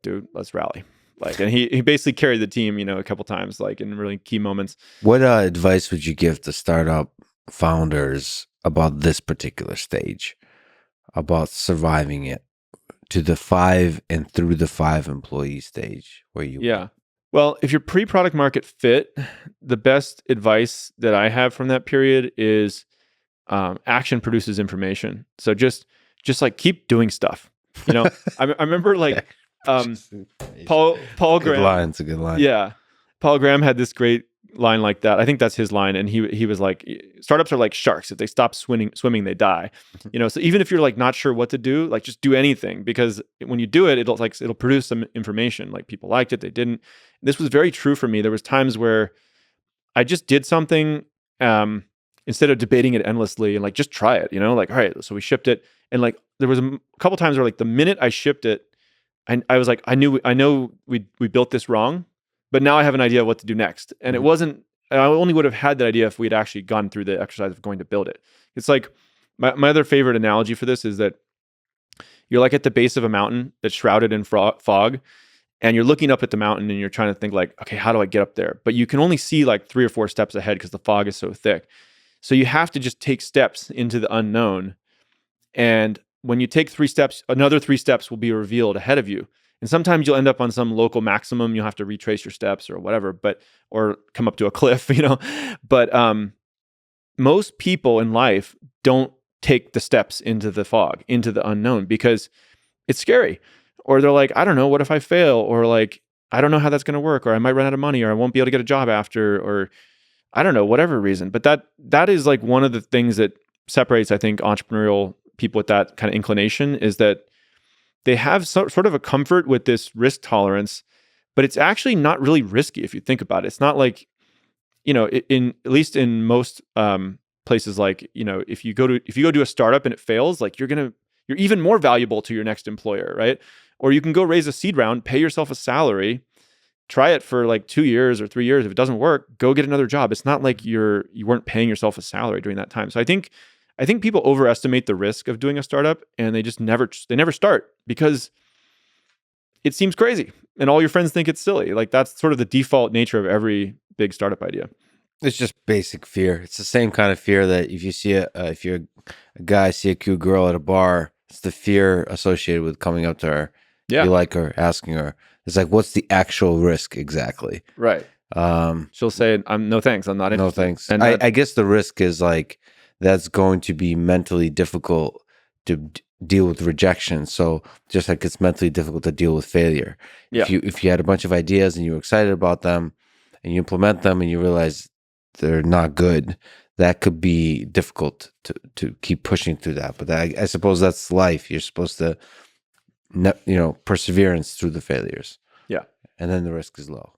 dude, let's rally. Like, and he basically carried the team, a couple times, like in really key moments. What advice would you give to startup founders about this particular stage, about surviving it to the 5 and through the 5 employee stage where you? Yeah. Well, if you're pre-product market fit, the best advice that I have from that period is action produces information. So just like keep doing stuff. I remember like Paul Good Graham. line. It's a good line. Yeah. Paul Graham had this great line like that. I think that's his line. And he was like, startups are like sharks. If they stop swimming, they die. So even if you're like not sure what to do, like just do anything, because when you do it, it'll produce some information. Like people liked it, they didn't. This was very true for me. There was times where I just did something instead of debating it endlessly and like just try it, like, all right, so we shipped it. And like there was a couple times where like the minute I shipped it, I was like, I know we built this wrong, but now I have an idea of what to do next. And it wasn't, I only would have had that idea if we'd actually gone through the exercise of going to build it. It's like my other favorite analogy for this is that you're like at the base of a mountain that's shrouded in fog, and you're looking up at the mountain and you're trying to think like, okay, how do I get up there? But you can only see like 3 or 4 steps ahead because the fog is so thick. So you have to just take steps into the unknown. And when you take 3 steps, another 3 steps will be revealed ahead of you. And sometimes you'll end up on some local maximum. You'll have to retrace your steps or whatever, or come up to a cliff, But most people in life don't take the steps into the fog, into the unknown, because it's scary. Or they're like, I don't know, what if I fail? Or like, I don't know how that's going to work, or I might run out of money, or I won't be able to get a job after, or I don't know, whatever reason. But that is like one of the things that separates, I think, entrepreneurial people with that kind of inclination, is that they have sort of a comfort with this risk tolerance, but it's actually not really risky if you think about it. It's not like, at least in most places, like, if you go do a startup and it fails, like you're even more valuable to your next employer, right? Or you can go raise a seed round, pay yourself a salary, try it for like 2 years or 3 years. If it doesn't work, go get another job. It's not like you weren't paying yourself a salary during that time. So I think people overestimate the risk of doing a startup, and they just never start because it seems crazy and all your friends think it's silly. Like that's sort of the default nature of every big startup idea. It's just basic fear. It's the same kind of fear that if you see if you're a guy, see a cute girl at a bar, it's the fear associated with coming up to her. Yeah. You like her, asking her. It's like, what's the actual risk exactly? Right. She'll say, no thanks, I'm not interested. No thanks. And I guess the risk is like, that's going to be mentally difficult to deal with rejection. So just like it's mentally difficult to deal with failure. Yeah. If you had a bunch of ideas and you were excited about them and you implement them and you realize they're not good, that could be difficult to keep pushing through that. But I suppose that's life. You're supposed to, perseverance through the failures. Yeah. And then the risk is low.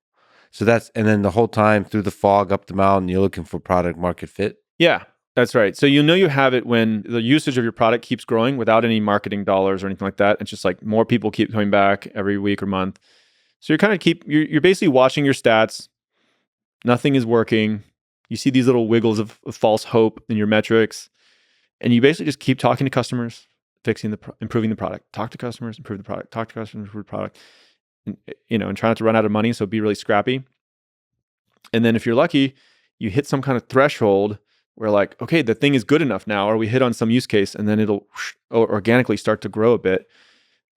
So and then the whole time through the fog up the mountain, you're looking for product market fit. Yeah, that's right. So you have it when the usage of your product keeps growing without any marketing dollars or anything like that. It's just like more people keep coming back every week or month. So you're basically watching your stats. Nothing is working. You see these little wiggles of false hope in your metrics, and you basically just keep talking to customers, improving the product. Talk to customers, improve the product. Talk to customers, improve the product. And try not to run out of money. So be really scrappy. And then if you're lucky, you hit some kind of threshold where like, okay, the thing is good enough now, or we hit on some use case, and then it'll organically start to grow a bit.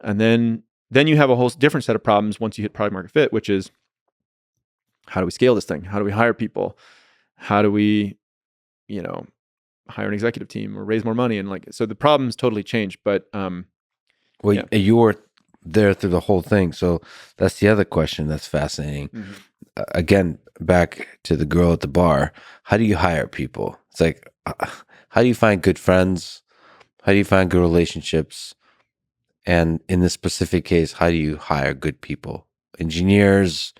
And then you have a whole different set of problems once you hit product market fit, which is, how do we scale this thing? How do we hire people? How do we, hire an executive team or raise more money? And so the problems totally change. But you were there through the whole thing. So that's the other question that's fascinating. Mm-hmm. Again, back to the girl at the bar. How do you hire people? It's like, how do you find good friends? How do you find good relationships? And in this specific case, how do you hire good people? Engineers,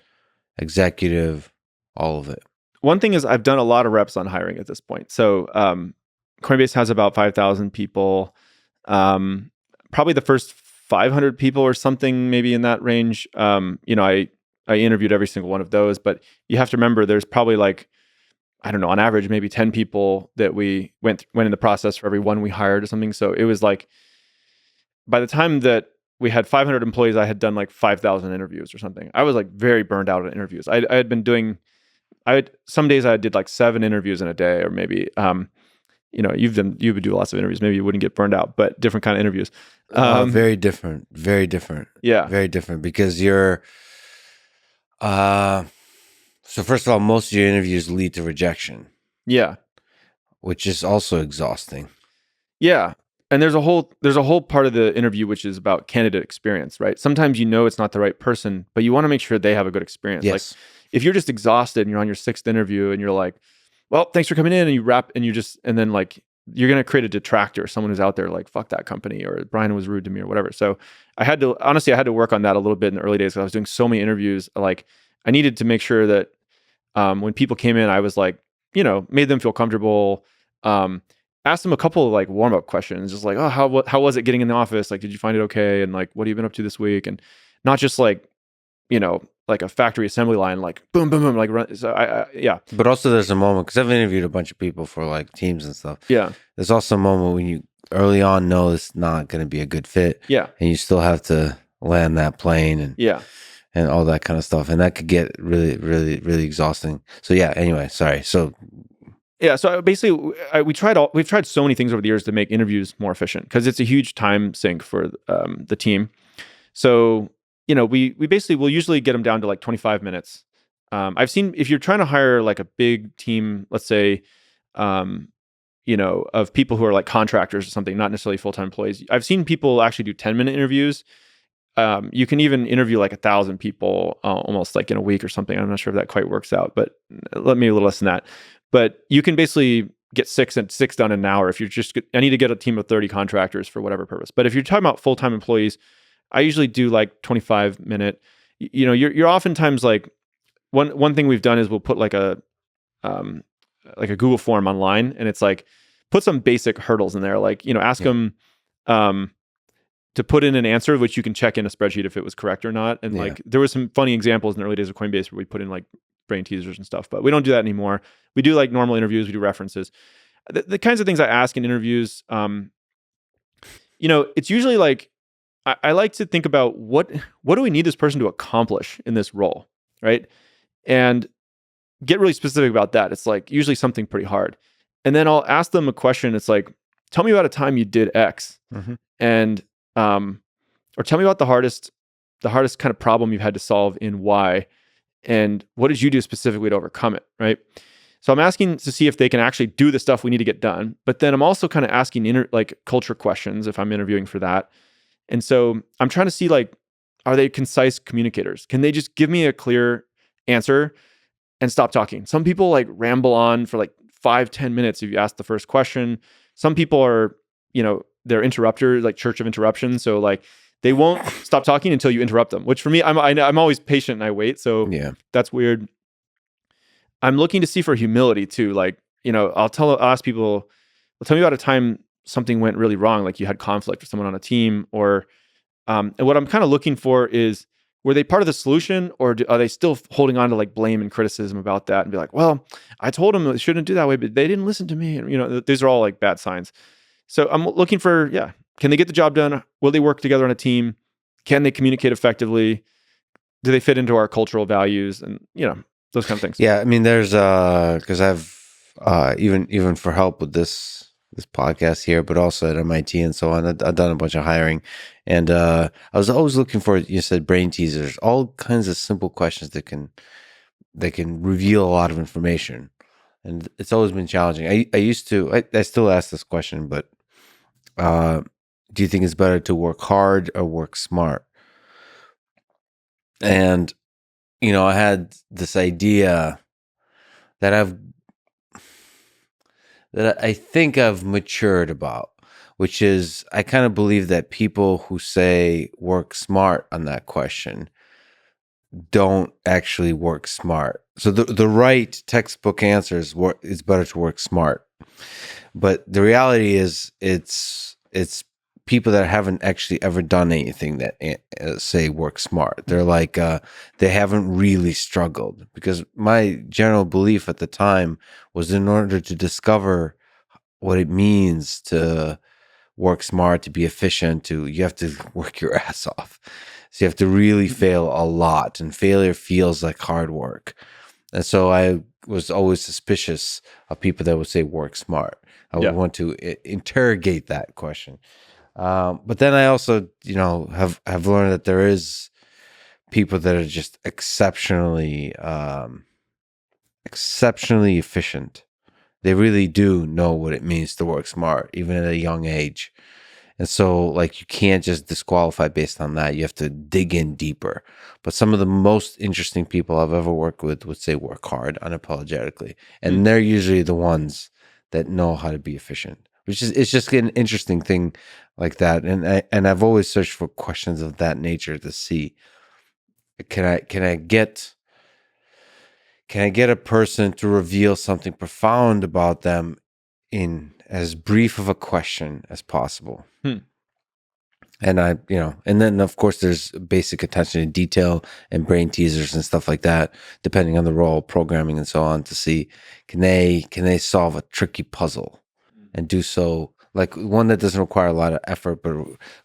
executive, all of it. One thing is I've done a lot of reps on hiring at this point. So Coinbase has about 5,000 people. Probably the first 500 people or something, maybe in that range. I interviewed every single one of those, but you have to remember there's probably like, I don't know, on average, maybe 10 people that we went in the process for every one we hired or something. So it was like, by the time that we had 500 employees, I had done like 5,000 interviews or something. I was like very burned out on interviews. I had been doing, some days I did like 7 interviews in a day, or maybe, you would do lots of interviews. Maybe you wouldn't get burned out, but different kind of interviews. Very different. Yeah. Very different, because you're, so first of all, most of your interviews lead to rejection. Yeah. Which is also exhausting. Yeah. And there's a whole part of the interview which is about candidate experience, right? Sometimes it's not the right person, but you want to make sure they have a good experience. Yes. Like if you're just exhausted and you're on your 6th interview and you're like, well, thanks for coming in, and you wrap and then like you're going to create a detractor, someone who's out there like, fuck that company, or Brian was rude to me or whatever. So I had to work on that a little bit in the early days, because I was doing so many interviews. Like I needed to make sure that when people came in, I was like, made them feel comfortable. Asked them a couple of like warm-up questions, just like, oh, how was it getting in the office? Like, did you find it okay? And like, what have you been up to this week? And not just like, like a factory assembly line, like boom, boom, boom, like run. So yeah. But also there's a moment, because I've interviewed a bunch of people for like teams and stuff. Yeah. There's also a moment when you early on know it's not going to be a good fit. Yeah. And you still have to land that plane and and all that kind of stuff, and that could get really, really, really exhausting. So yeah. Anyway, sorry. So Yeah, so basically, we've tried so many things over the years to make interviews more efficient because it's a huge time sink for the team. So we basically will usually get them down to like 25 minutes. I've seen if you're trying to hire like a big team, let's say, of people who are like contractors or something, not necessarily full-time employees. I've seen people actually do 10-minute interviews. You can even interview like 1,000 people almost like in a week or something. I'm not sure if that quite works out, but let me a little less than that. But you can basically get six done in an hour if you're I need to get a team of 30 contractors for whatever purpose. But if you're talking about full-time employees, I usually do like 25-minute. You're oftentimes like one thing we've done is we'll put like a Google form online, and it's like put some basic hurdles in there, like ask them to put in an answer which you can check in a spreadsheet if it was correct or not. And like there was some funny examples in the early days of Coinbase where we put in like brain teasers and stuff, but we don't do that anymore. We do like normal interviews, we do references. The kinds of things I ask in interviews, it's usually like I like to think about what do we need this person to accomplish in this role, right? And get really specific about that. It's like usually something pretty hard. And then I'll ask them a question. It's like, tell me about a time you did X. Mm-hmm. And or tell me about the hardest kind of problem you've had to solve in Y, and what did you do specifically to overcome it, right? So I'm asking to see if they can actually do the stuff we need to get done, but then I'm also kind of asking like culture questions if I'm interviewing for that. And so I'm trying to see like, are they concise communicators? Can they just give me a clear answer and stop talking? Some people like ramble on for like 5-10 minutes if you ask the first question. Some people are, they're interrupters, like Church of Interruption. So like they won't stop talking until you interrupt them, which for me, I'm always patient and I wait. So yeah, that's weird. I'm looking to see for humility too. Like, I'll ask people, well, tell me about a time something went really wrong, like you had conflict with someone on a team, or and what I'm kind of looking for is, were they part of the solution, or are they still holding on to like blame and criticism about that and be like, well, I told them they shouldn't do that way, but they didn't listen to me. And, these are all like bad signs. So I'm looking for, can they get the job done? Will they work together on a team? Can they communicate effectively? Do they fit into our cultural values? And, those kind of things. Yeah. I mean, there's, cause I've, even for help with this podcast here, but also at MIT and so on, I've done a bunch of hiring, and I was always looking for, you said brain teasers, all kinds of simple questions that can reveal a lot of information, and it's always been challenging. I still ask this question, but do you think it's better to work hard or work smart? And I had this idea that I think I've matured about, which is I kind of believe that people who say work smart on that question don't actually work smart. So the right textbook answer is it's better to work smart. But the reality is it's people that haven't actually ever done anything that say work smart. They're like, they haven't really struggled, because my general belief at the time was, in order to discover what it means to work smart, to be efficient, you have to work your ass off. So you have to really fail a lot, and failure feels like hard work. And so I was always suspicious of people that would say work smart. I would want to interrogate that question. But then I also, have learned that there is people that are just exceptionally efficient. They really do know what it means to work smart, even at a young age. And so, like, you can't just disqualify based on that. You have to dig in deeper. But some of the most interesting people I've ever worked with would say work hard unapologetically. And they're usually the ones that know how to be efficient, it's just an interesting thing like that. And I've always searched for questions of that nature to see, can I get a person to reveal something profound about them in as brief of a question as possible. And and then of course there's basic attention to detail and brain teasers and stuff like that, depending on the role, programming and so on, to see, can they solve a tricky puzzle and do so, like one that doesn't require a lot of effort, but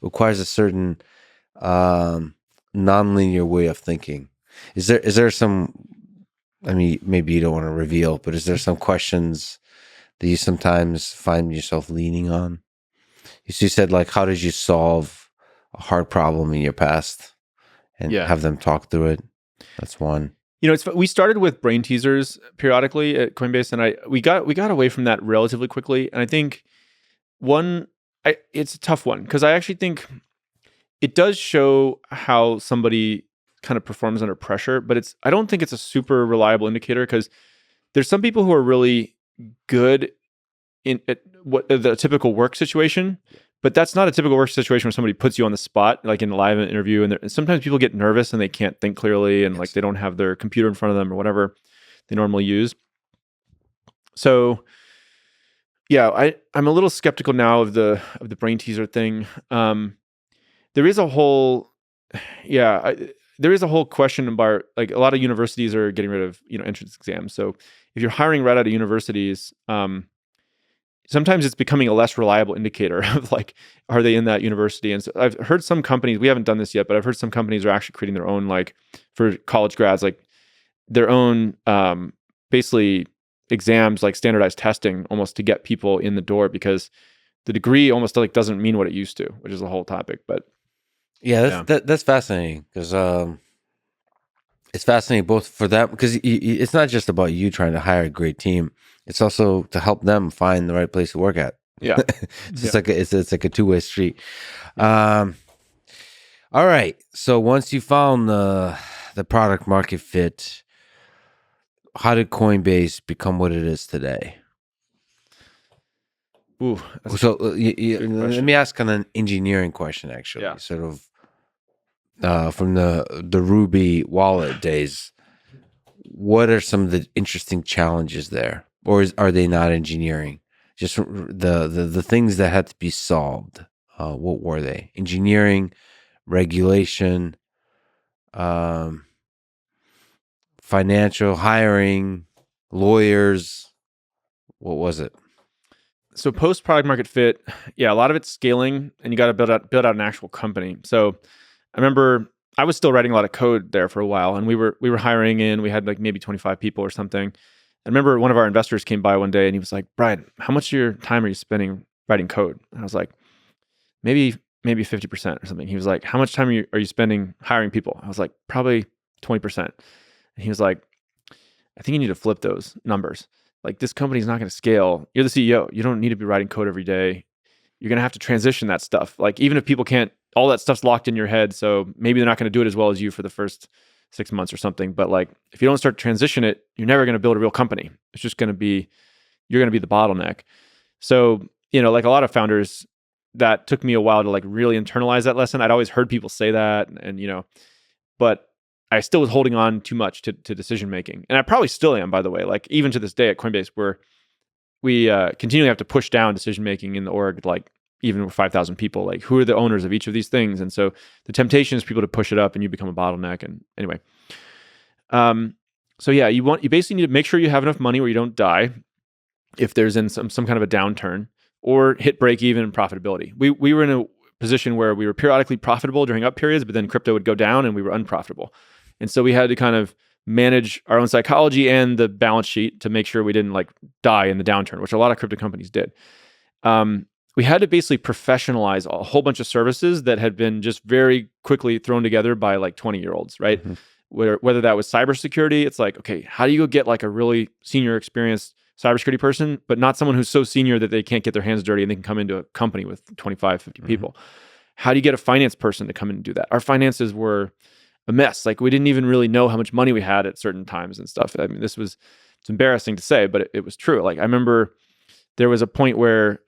requires a certain nonlinear way of thinking. Is there some? I mean, maybe you don't want to reveal, but is there some questions that you sometimes find yourself leaning on? You said like, how did you solve a hard problem in your past, and Yeah. have them talk through it? That's one. We started with brain teasers periodically at Coinbase, and we got away from that relatively quickly. And I think it's a tough one because I actually think it does show how somebody kind of performs under pressure, but I don't think it's a super reliable indicator because there's some people who are really good at what the typical work situation, but that's not a typical work situation where somebody puts you on the spot, like in a live interview. And sometimes people get nervous and they can't think clearly, and like they don't have their computer in front of them or whatever they normally use. So yeah, I'm a little skeptical now of the brain teaser thing. There is a whole, there is a whole question about, like, a lot of universities are getting rid of entrance exams. So if you're hiring right out of universities, sometimes it's becoming a less reliable indicator of like, are they in that university? And so I've heard some companies, we haven't done this yet, but I've heard some companies are actually creating their own, like for college grads, like their own basically exams, like standardized testing almost to get people in the door, because the degree almost like doesn't mean what it used to, which is a whole topic. But Yeah, that's fascinating because it's fascinating both for them, because it's not just about you trying to hire a great team; it's also to help them find the right place to work at. yeah, It's like it's like a two-way street. All right, so once you found the product market fit, how did Coinbase become what it is today? Ooh, that's So good let question. me ask an engineering question, actually. Yeah. Sort of from the Ruby wallet days. What are some of the interesting challenges there, or are they not engineering? Just the things that had to be solved. What were they? Engineering, regulation, um, financial, hiring, lawyers. What was it? So post product market fit, yeah, a lot of it's scaling, and you got to build out an actual company. So I remember I was still writing a lot of code there for a while, and we were hiring in. We had like maybe 25 people or something. I remember one of our investors came by one day and he was like, "Brian, how much of your time are you spending writing code?" And I was like, maybe 50% or something. He was like, "How much time are you spending hiring people?" I was like, "Probably 20%." And he was like, "I think you need to flip those numbers. Like, this company's not going to scale. You're the CEO. You don't need to be writing code every day. You're going to have to transition that stuff. Like, even if people can't, all that stuff's locked in your head. So maybe they're not going to do it as well as you for the first 6 months or something. But like, if you don't start to transition it, you're never going to build a real company. It's just going to be, you're going to be the bottleneck." So, like a lot of founders, that took me a while to like really internalize that lesson. I'd always heard people say that, and but I still was holding on too much to decision making, and I probably still am, by the way. Like, even to this day at Coinbase, where we continually have to push down decision making in the org, like even with 5,000 people, like who are the owners of each of these things? And so the temptation is for people to push it up, and you become a bottleneck. And anyway, so yeah, you basically need to make sure you have enough money where you don't die if there's in some kind of a downturn, or hit break even profitability. We were in a position where we were periodically profitable during up periods, but then crypto would go down and we were unprofitable. And so we had to kind of manage our own psychology and the balance sheet to make sure we didn't like die in the downturn, which a lot of crypto companies did. We had to basically professionalize a whole bunch of services that had been just very quickly thrown together by like 20-year-olds, right? Mm-hmm. Whether that was cybersecurity, it's like, okay, how do you go get like a really senior, experienced cybersecurity person, but not someone who's so senior that they can't get their hands dirty and they can come into a company with 25, 50 people? How do you get a finance person to come in and do that? Our finances were a mess. Like, we didn't even really know how much money we had at certain times and stuff. I mean, it's embarrassing to say, but it was true. Like, I remember there was a point where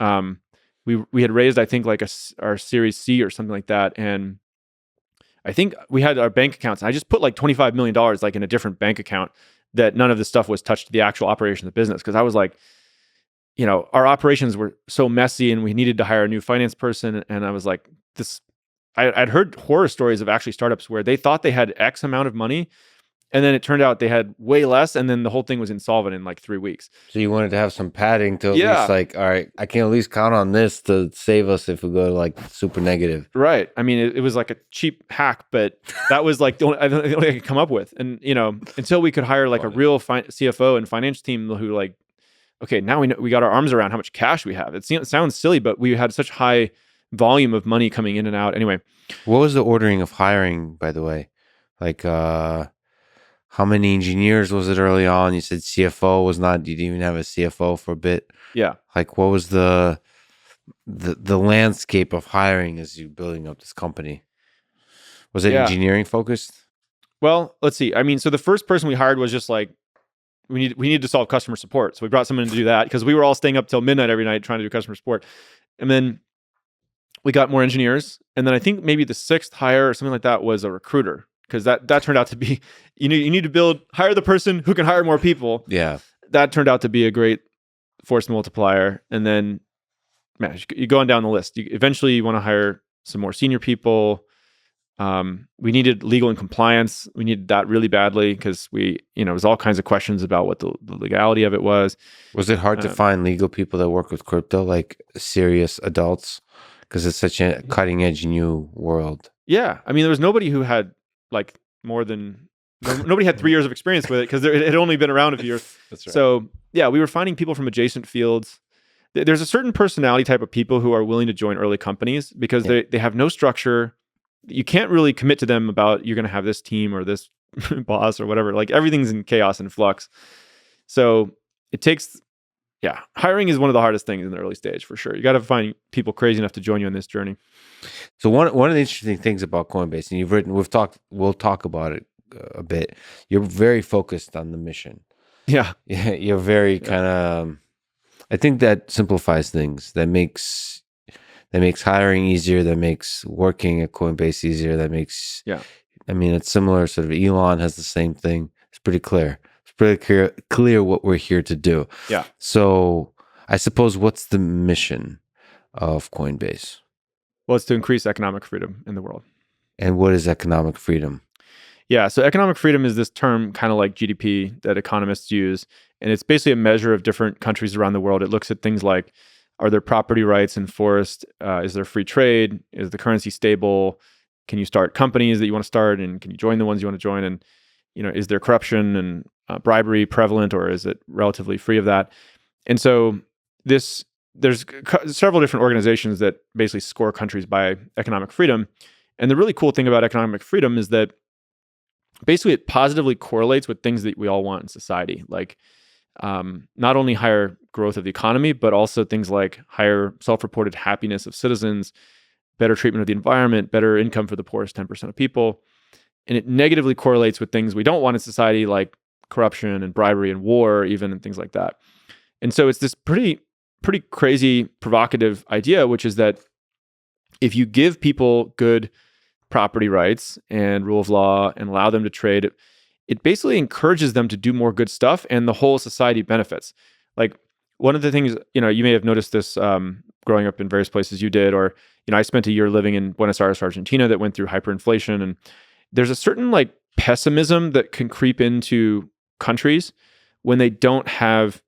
we had raised, I think, like our Series C or something like that, and I think we had our bank accounts. And I just put like $25 million like in a different bank account, that none of the stuff was touched to the actual operation of the business. Because I was like, our operations were so messy, and we needed to hire a new finance person. And I was like, I'd heard horror stories of actually startups where they thought they had X amount of money, And then it turned out they had way less, and then the whole thing was insolvent in like 3 weeks. So you wanted to have some padding to at Yeah. least like, all right, I can at least count on this to save us if we go like super negative. Right. I mean, it was like a cheap hack, but that was like the only I could come up with. And, until we could hire like a real CFO and finance team who like, okay, now we got our arms around how much cash we have. It sounds silly, but we had such high volume of money coming in and out. Anyway. What was the ordering of hiring, by the way? Like, how many engineers was it early on? You said CFO was not, you didn't even have a CFO for a bit. Yeah. Like, what was the landscape of hiring as you building up this company? Was it engineering focused? Well, let's see. I mean, so the first person we hired was just like, we need to solve customer support. So we brought someone in to do that because we were all staying up till midnight every night trying to do customer support. And then we got more engineers. And then I think maybe the sixth hire or something like that was a recruiter, because that turned out to be, you need to hire the person who can hire more people. Yeah. That turned out to be a great force multiplier. And then, man, you go on down the list. Eventually you want to hire some more senior people. We needed legal and compliance. We needed that really badly because it was all kinds of questions about what the legality of it was. Was it hard to find legal people that work with crypto, like serious adults? Because it's such a cutting edge new world. Yeah. I mean, there was nobody who had like nobody had 3 years of experience with it because it had only been around a few years. That's right. So yeah, we were finding people from adjacent fields. There's a certain personality type of people who are willing to join early companies because they have no structure. You can't really commit to them about you're going to have this team or this boss or whatever. Like everything's in chaos and flux. So it takes, hiring is one of the hardest things in the early stage for sure. You got to find people crazy enough to join you on this journey. So one of the interesting things about Coinbase, and we'll talk about it a bit. You're very focused on the mission. Yeah. You're very kind of, I think that simplifies things. That makes hiring easier. That makes working at Coinbase easier. That makes, I mean, it's similar. Sort of Elon has the same thing. It's pretty clear. It's pretty clear what we're here to do. Yeah. So I suppose what's the mission of Coinbase? Well, it's to increase economic freedom in the world. And what is economic freedom? Yeah, so economic freedom is this term kind of like GDP that economists use. And it's basically a measure of different countries around the world. It looks at things like, are there property rights enforced? Is there free trade? Is the currency stable? Can you start companies that you want to start? And can you join the ones you want to join? And, is there corruption and bribery prevalent, or is it relatively free of that? And so there's several different organizations that basically score countries by economic freedom. And the really cool thing about economic freedom is that basically it positively correlates with things that we all want in society, like not only higher growth of the economy, but also things like higher self-reported happiness of citizens, better treatment of the environment, better income for the poorest 10% of people. And it negatively correlates with things we don't want in society, like corruption and bribery and war, even, and things like that. And so it's this pretty crazy, provocative idea, which is that if you give people good property rights and rule of law and allow them to trade, it basically encourages them to do more good stuff, and the whole society benefits. Like one of the things, you may have noticed this growing up in various places you did, or, I spent a year living in Buenos Aires, Argentina, that went through hyperinflation. And there's a certain like pessimism that can creep into countries when they don't have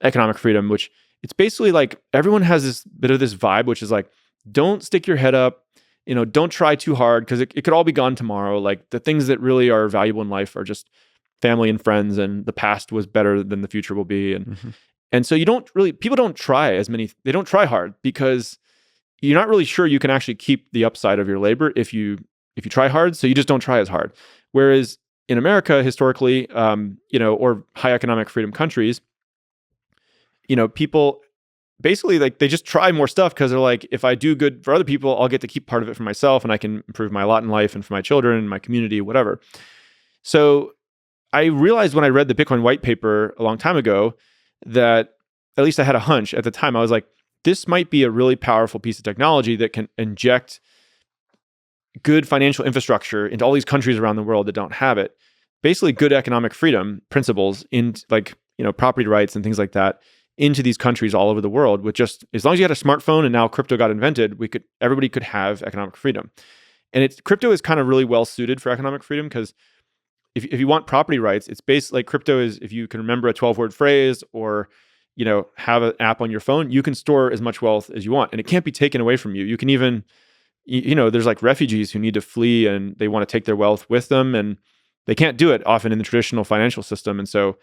economic freedom, which it's basically like everyone has this bit of this vibe, which is like, don't stick your head up, don't try too hard because it could all be gone tomorrow. Like the things that really are valuable in life are just family and friends, and the past was better than the future will be. And so people don't try they don't try hard because you're not really sure you can actually keep the upside of your labor if you try hard. So you just don't try as hard. Whereas in America, historically, or high economic freedom countries, people basically like they just try more stuff because they're like, if I do good for other people, I'll get to keep part of it for myself, and I can improve my lot in life and for my children and my community, whatever. So I realized when I read the Bitcoin white paper a long time ago that, at least I had a hunch at the time, I was like, this might be a really powerful piece of technology that can inject good financial infrastructure into all these countries around the world that don't have it. Basically good economic freedom principles in like, property rights and things like that into these countries all over the world, with just, as long as you had a smartphone and now crypto got invented, everybody could have economic freedom. And crypto is kind of really well suited for economic freedom because if you want property rights, it's based like crypto is, if you can remember a 12-word phrase or, have an app on your phone, you can store as much wealth as you want and it can't be taken away from you. You can even, there's like refugees who need to flee and they want to take their wealth with them and they can't do it often in the traditional financial system. And so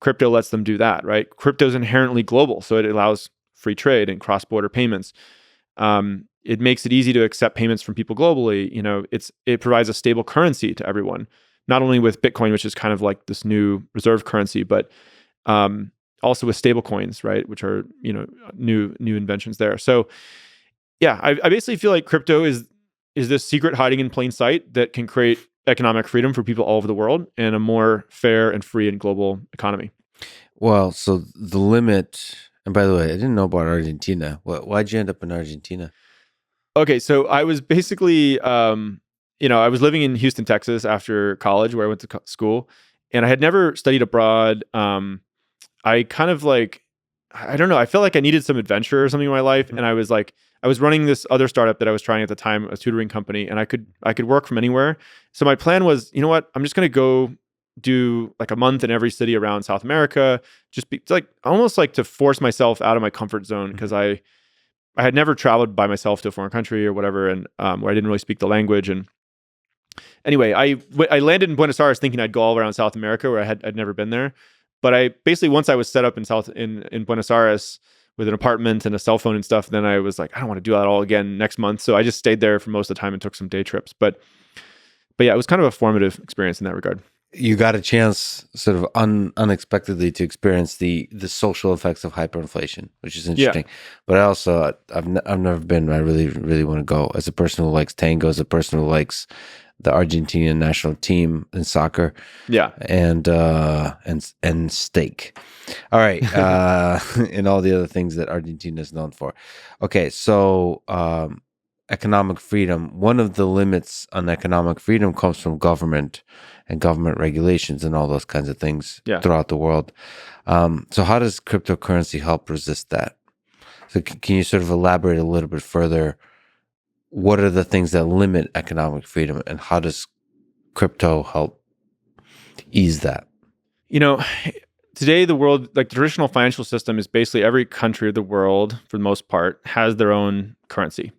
crypto lets them do that, right? Crypto is inherently global. So it allows free trade and cross-border payments. It makes it easy to accept payments from people globally. It provides a stable currency to everyone, not only with Bitcoin, which is kind of like this new reserve currency, but also with stable coins, right? Which are, new inventions there. So yeah, I basically feel like crypto is this secret hiding in plain sight that can create economic freedom for people all over the world and a more fair and free and global economy. Well, so the limit, and by the way, I didn't know about Argentina. Why'd you end up in Argentina? Okay, so I was basically, I was living in Houston, Texas after college where I went to school and I had never studied abroad. I kind of like, I don't know, I felt like I needed some adventure or something in my life. And I was running this other startup that I was trying at the time, a tutoring company, and I could work from anywhere. So my plan was, you know what, I'm just going to go do like a month in every city around South America, just be like almost like to force myself out of my comfort zone because I had never traveled by myself to a foreign country or whatever, and where I didn't really speak the language. And anyway, I landed in Buenos Aires thinking I'd go all around South America where I'd never been there. But I basically, once I was set up in Buenos Aires with an apartment and a cell phone and stuff, then I was like, I don't want to do that all again next month. So I just stayed there for most of the time and took some day trips. But yeah, it was kind of a formative experience in that regard. You got a chance sort of unexpectedly to experience the social effects of hyperinflation, which is interesting. Yeah. But I also, I've never been, I really, really want to go. As a person who likes tango, as a person who likes the Argentinian national team in soccer. Yeah. And steak. All right. And all the other things that Argentina is known for. Okay. So, economic freedom. One of the limits on economic freedom comes from government and government regulations and all those kinds of things throughout the world. So how does cryptocurrency help resist that? So can you sort of elaborate a little bit further? What are the things that limit economic freedom and how does crypto help ease that? Today the world, like the traditional financial system is basically every country of the world, for the most part, has their own currency.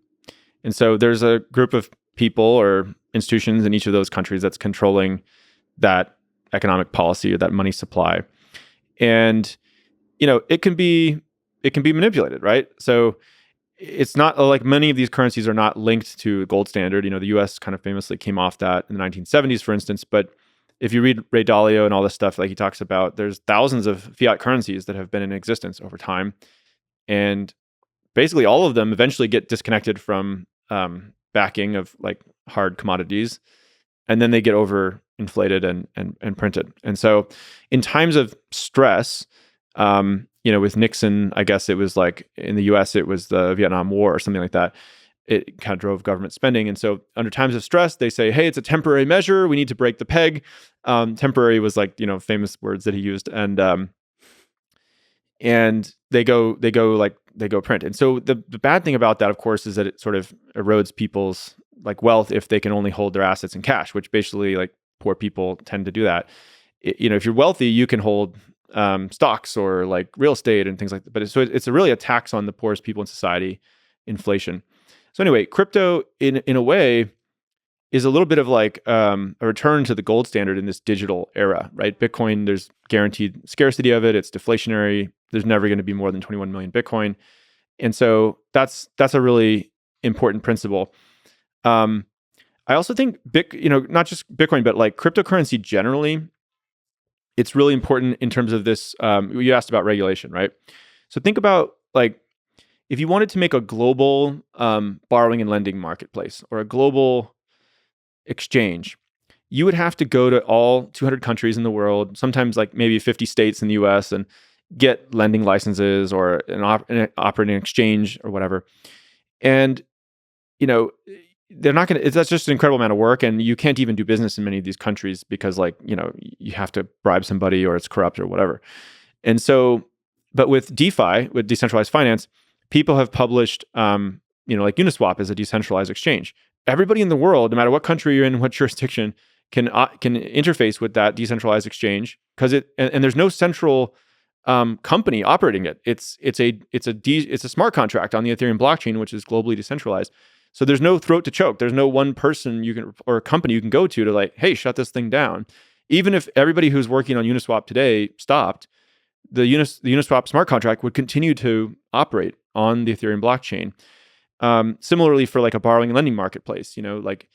And so there's a group of people or institutions in each of those countries that's controlling that economic policy or that money supply. And, it can be manipulated, right? So it's not like many of these currencies are not linked to gold standard. The US kind of famously came off that in the 1970s, for instance. But if you read Ray Dalio and all this stuff, like he talks about, there's thousands of fiat currencies that have been in existence over time. And basically all of them eventually get disconnected from backing of like hard commodities. And then they get overinflated and printed. And so in times of stress, with Nixon, I guess it was like in the US, it was the Vietnam War or something like that. It kind of drove government spending. And so under times of stress, they say, hey, it's a temporary measure. We need to break the peg. Temporary was like, famous words that he used. And they go print. And so the bad thing about that, of course, is that it sort of erodes people's like wealth if they can only hold their assets in cash, which basically like poor people tend to do that. If you're wealthy, you can hold stocks or like real estate and things like that. But it's really a tax on the poorest people in society, inflation. So anyway, crypto in a way is a little bit of like a return to the gold standard in this digital era, right? Bitcoin, there's guaranteed scarcity of it. It's deflationary. There's never going to be more than 21 million Bitcoin. And so that's a really important principle. I also think not just Bitcoin, but like cryptocurrency generally, it's really important in terms of this. You asked about regulation, right? So think about like, if you wanted to make a global borrowing and lending marketplace or a global exchange, you would have to go to all 200 countries in the world, sometimes like maybe 50 states in the US, and get lending licenses or an operating exchange or whatever. And, they're not going to, that's just an incredible amount of work. And you can't even do business in many of these countries because like, you have to bribe somebody or it's corrupt or whatever. And so, but with DeFi, with decentralized finance, people have published, like Uniswap is a decentralized exchange. Everybody in the world, no matter what country you're in, what jurisdiction, can interface with that decentralized exchange because and there's no central company operating it. It's a smart contract on the Ethereum blockchain, which is globally decentralized. So there's no throat to choke. There's no one person or a company you can go to like, hey, shut this thing down. Even if everybody who's working on Uniswap today stopped, the Uniswap smart contract would continue to operate on the Ethereum blockchain. Similarly, for like a borrowing and lending marketplace, like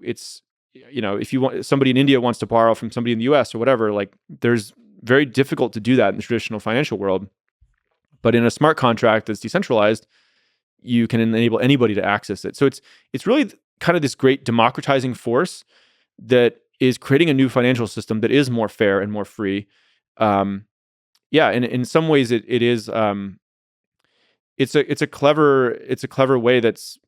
it's, if you want, somebody in India wants to borrow from somebody in the US or whatever, like there's very difficult to do that in the traditional financial world. But in a smart contract that's decentralized, you can enable anybody to access it. So it's really kind of this great democratizing force that is creating a new financial system that is more fair and more free. And in some ways it is it's a clever way that's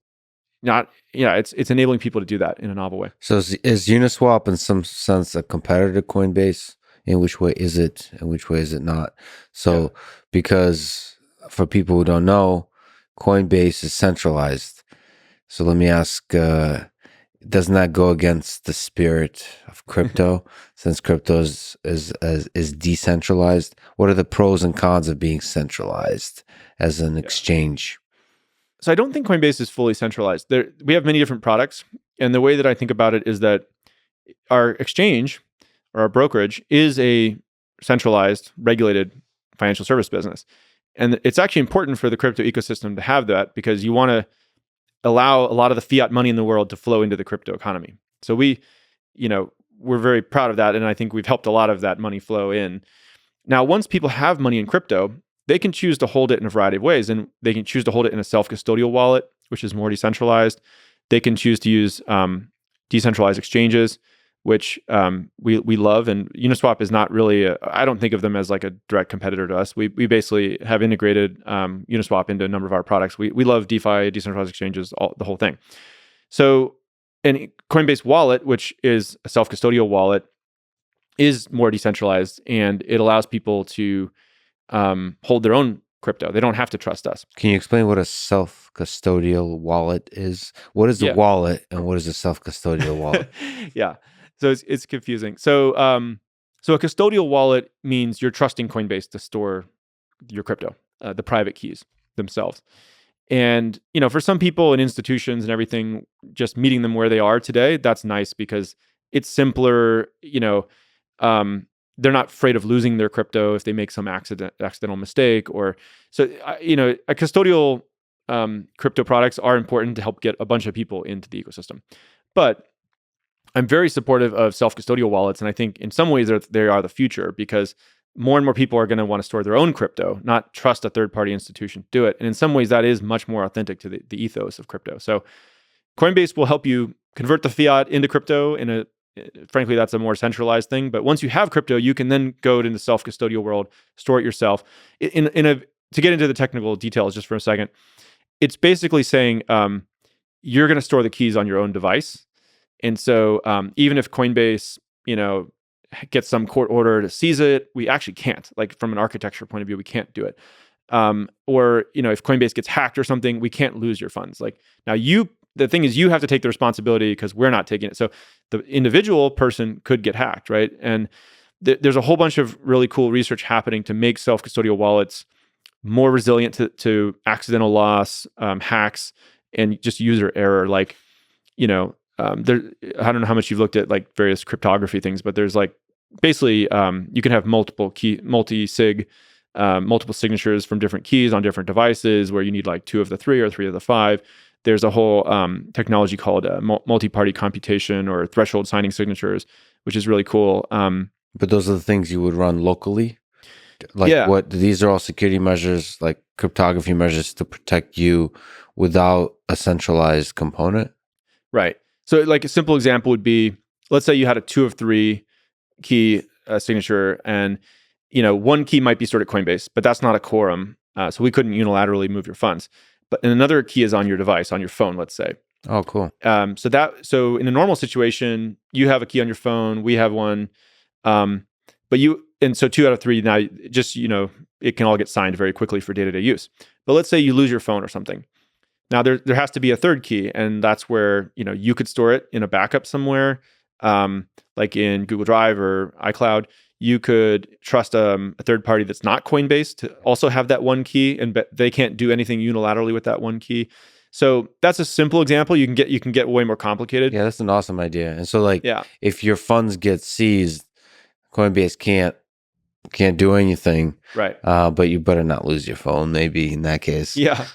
not it's enabling people to do that in a novel way. So is Uniswap in some sense a competitor to Coinbase? In which way is it? In which way is it not? So because for people who don't know, Coinbase is centralized. So let me ask, doesn't that go against the spirit of crypto since crypto is decentralized? What are the pros and cons of being centralized as an exchange? So I don't think Coinbase is fully centralized. We have many different products. And the way that I think about it is that our exchange or our brokerage is a centralized, regulated financial service business. And it's actually important for the crypto ecosystem to have that because you want to allow a lot of the fiat money in the world to flow into the crypto economy. So we're very proud of that. And I think we've helped a lot of that money flow in. Now, once people have money in crypto, they can choose to hold it in a variety of ways. And they can choose to hold it in a self-custodial wallet, which is more decentralized. They can choose to use decentralized exchanges, which we love. And Uniswap is not really, I don't think of them as like a direct competitor to us. We basically have integrated Uniswap into a number of our products. We love DeFi, decentralized exchanges, the whole thing. So, and Coinbase Wallet, which is a self-custodial wallet, is more decentralized and it allows people to hold their own crypto. They don't have to trust us. Can you explain what a self-custodial wallet is? What is a wallet and what is a self-custodial wallet? Yeah. So it's confusing. So so a custodial wallet means you're trusting Coinbase to store your crypto, the private keys themselves. And for some people and institutions and everything, just meeting them where they are today, that's nice because it's simpler. They're not afraid of losing their crypto if they make some accidental mistake or so. A custodial crypto products are important to help get a bunch of people into the ecosystem, but I'm very supportive of self-custodial wallets, and I think in some ways they are the future because more and more people are going to want to store their own crypto, not trust a third-party institution to do it. And in some ways, that is much more authentic to the ethos of crypto. So Coinbase will help you convert the fiat into crypto frankly, that's a more centralized thing. But once you have crypto, you can then go into the self-custodial world, store it yourself. To get into the technical details just for a second, it's basically saying you're going to store the keys on your own device. And so even if Coinbase, gets some court order to seize it, we actually can't. Like from an architecture point of view, we can't do it. Or if Coinbase gets hacked or something, we can't lose your funds. Like now the thing is you have to take the responsibility because we're not taking it. So the individual person could get hacked, right? And there's a whole bunch of really cool research happening to make self-custodial wallets more resilient to accidental loss, hacks, and just user error. Like, I don't know how much you've looked at like various cryptography things, but there's like basically you can have multi-sig, multiple signatures from different keys on different devices where you need like 2 of the 3 or 3 of the 5. There's a whole technology called multi-party computation or threshold signing signatures, which is really cool. But those are the things you would run locally? What these are all security measures, like cryptography measures to protect you without a centralized component? Right. So like a simple example would be, let's say you had a 2 of 3 key signature and, one key might be stored at Coinbase, but that's not a quorum. So we couldn't unilaterally move your funds. But another key is on your device, on your phone, let's say. Oh, cool. So in a normal situation, you have a key on your phone, we have one. So 2 out of 3 now, just, it can all get signed very quickly for day-to-day use. But let's say you lose your phone or something. Now there has to be a third key, and that's where, you could store it in a backup somewhere. like in Google Drive or iCloud, you could trust a third party that's not Coinbase to also have that one key, and they can't do anything unilaterally with that one key. So that's a simple example. You can get way more complicated. Yeah, that's an awesome idea. And so, like, Yeah. if your funds get seized, Coinbase can't do anything. Right. But you better not lose your phone. Maybe in that case. Yeah.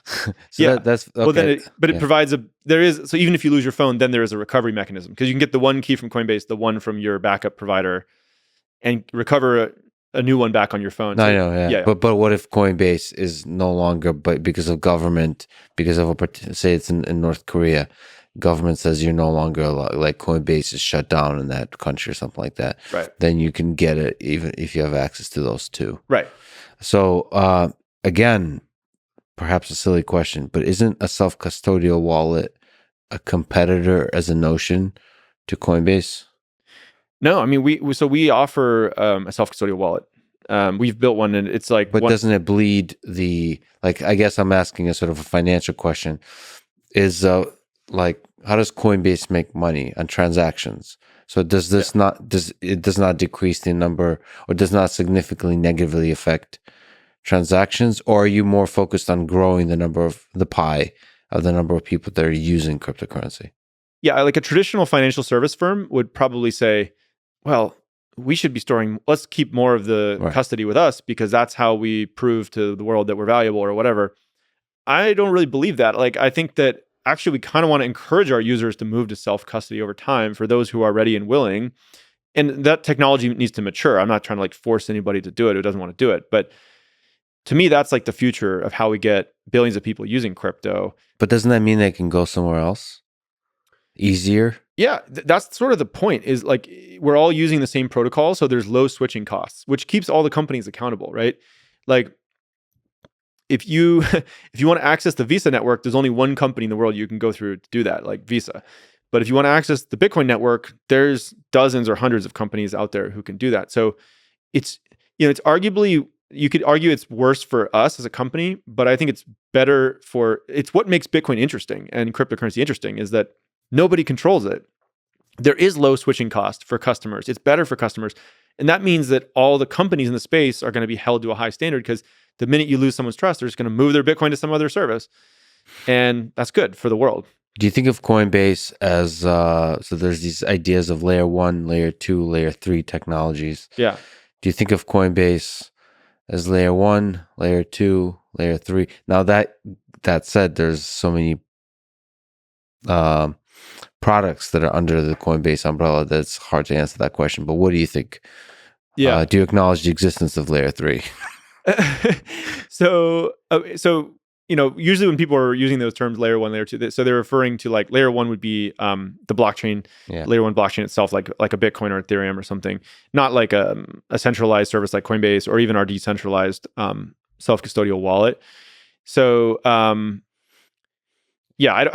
So Yeah. that's okay. Well, then it Yeah. provides so even if you lose your phone, then there is a recovery mechanism, because you can get the one key from Coinbase, the one from your backup provider, and recover a new one back on your phone. No, So, I know, yeah. But what if Coinbase is no longer, but because of government, because of say it's in North Korea, government says you're no longer like Coinbase is shut down in that country or something like that. Right. Then you can get it even if you have access to those two. Right. So again, perhaps a silly question, but isn't a self-custodial wallet a competitor as a notion to Coinbase? No, I mean we offer a self-custodial wallet. We've built one, and it's like. But doesn't it bleed I guess I'm asking a sort of a financial question. Is like, how does Coinbase make money on transactions? So does this does not decrease the number, or does not significantly negatively affect transactions? Or are you more focused on growing the number of the pie of the number of people that are using cryptocurrency? Yeah, like a traditional financial service firm would probably say, well, we should be let's keep more of the custody with us, because that's how we prove to the world that we're valuable or whatever. I don't really believe that. Like, I think that actually we kind of want to encourage our users to move to self-custody over time for those who are ready and willing. And that technology needs to mature. I'm not trying to like force anybody to do it who doesn't want to do it. But to me, that's like the future of how we get billions of people using crypto. But doesn't that mean they can go somewhere else easier? Yeah, that's sort of the point, is like we're all using the same protocol, so there's low switching costs, which keeps all the companies accountable, right? Like if you want to access the Visa network, there's only one company in the world you can go through to do that, like Visa. But if you want to access the Bitcoin network, there's dozens or hundreds of companies out there who can do that. So it's arguably, you could argue it's worse for us as a company, but I think it's better it's what makes Bitcoin interesting and cryptocurrency interesting, is that nobody controls it. There is low switching cost for customers. It's better for customers. And that means that all the companies in the space are going to be held to a high standard, because the minute you lose someone's trust, they're just going to move their Bitcoin to some other service. And that's good for the world. Do you think of Coinbase as, so there's these ideas of layer 1, layer 2, layer 3 technologies. Yeah. Do you think of Coinbase as layer 1, layer 2, layer 3? Now that said, there's so many products that are under the Coinbase umbrella that's hard to answer that question. But what do you think? Yeah. Do you acknowledge the existence of layer 3? So usually when people are using those terms, layer 1, layer 2, so they're referring to, like, layer 1 would be the blockchain, layer 1 blockchain itself, like a Bitcoin or Ethereum or something, not like a centralized service like Coinbase, or even our decentralized self-custodial wallet. So I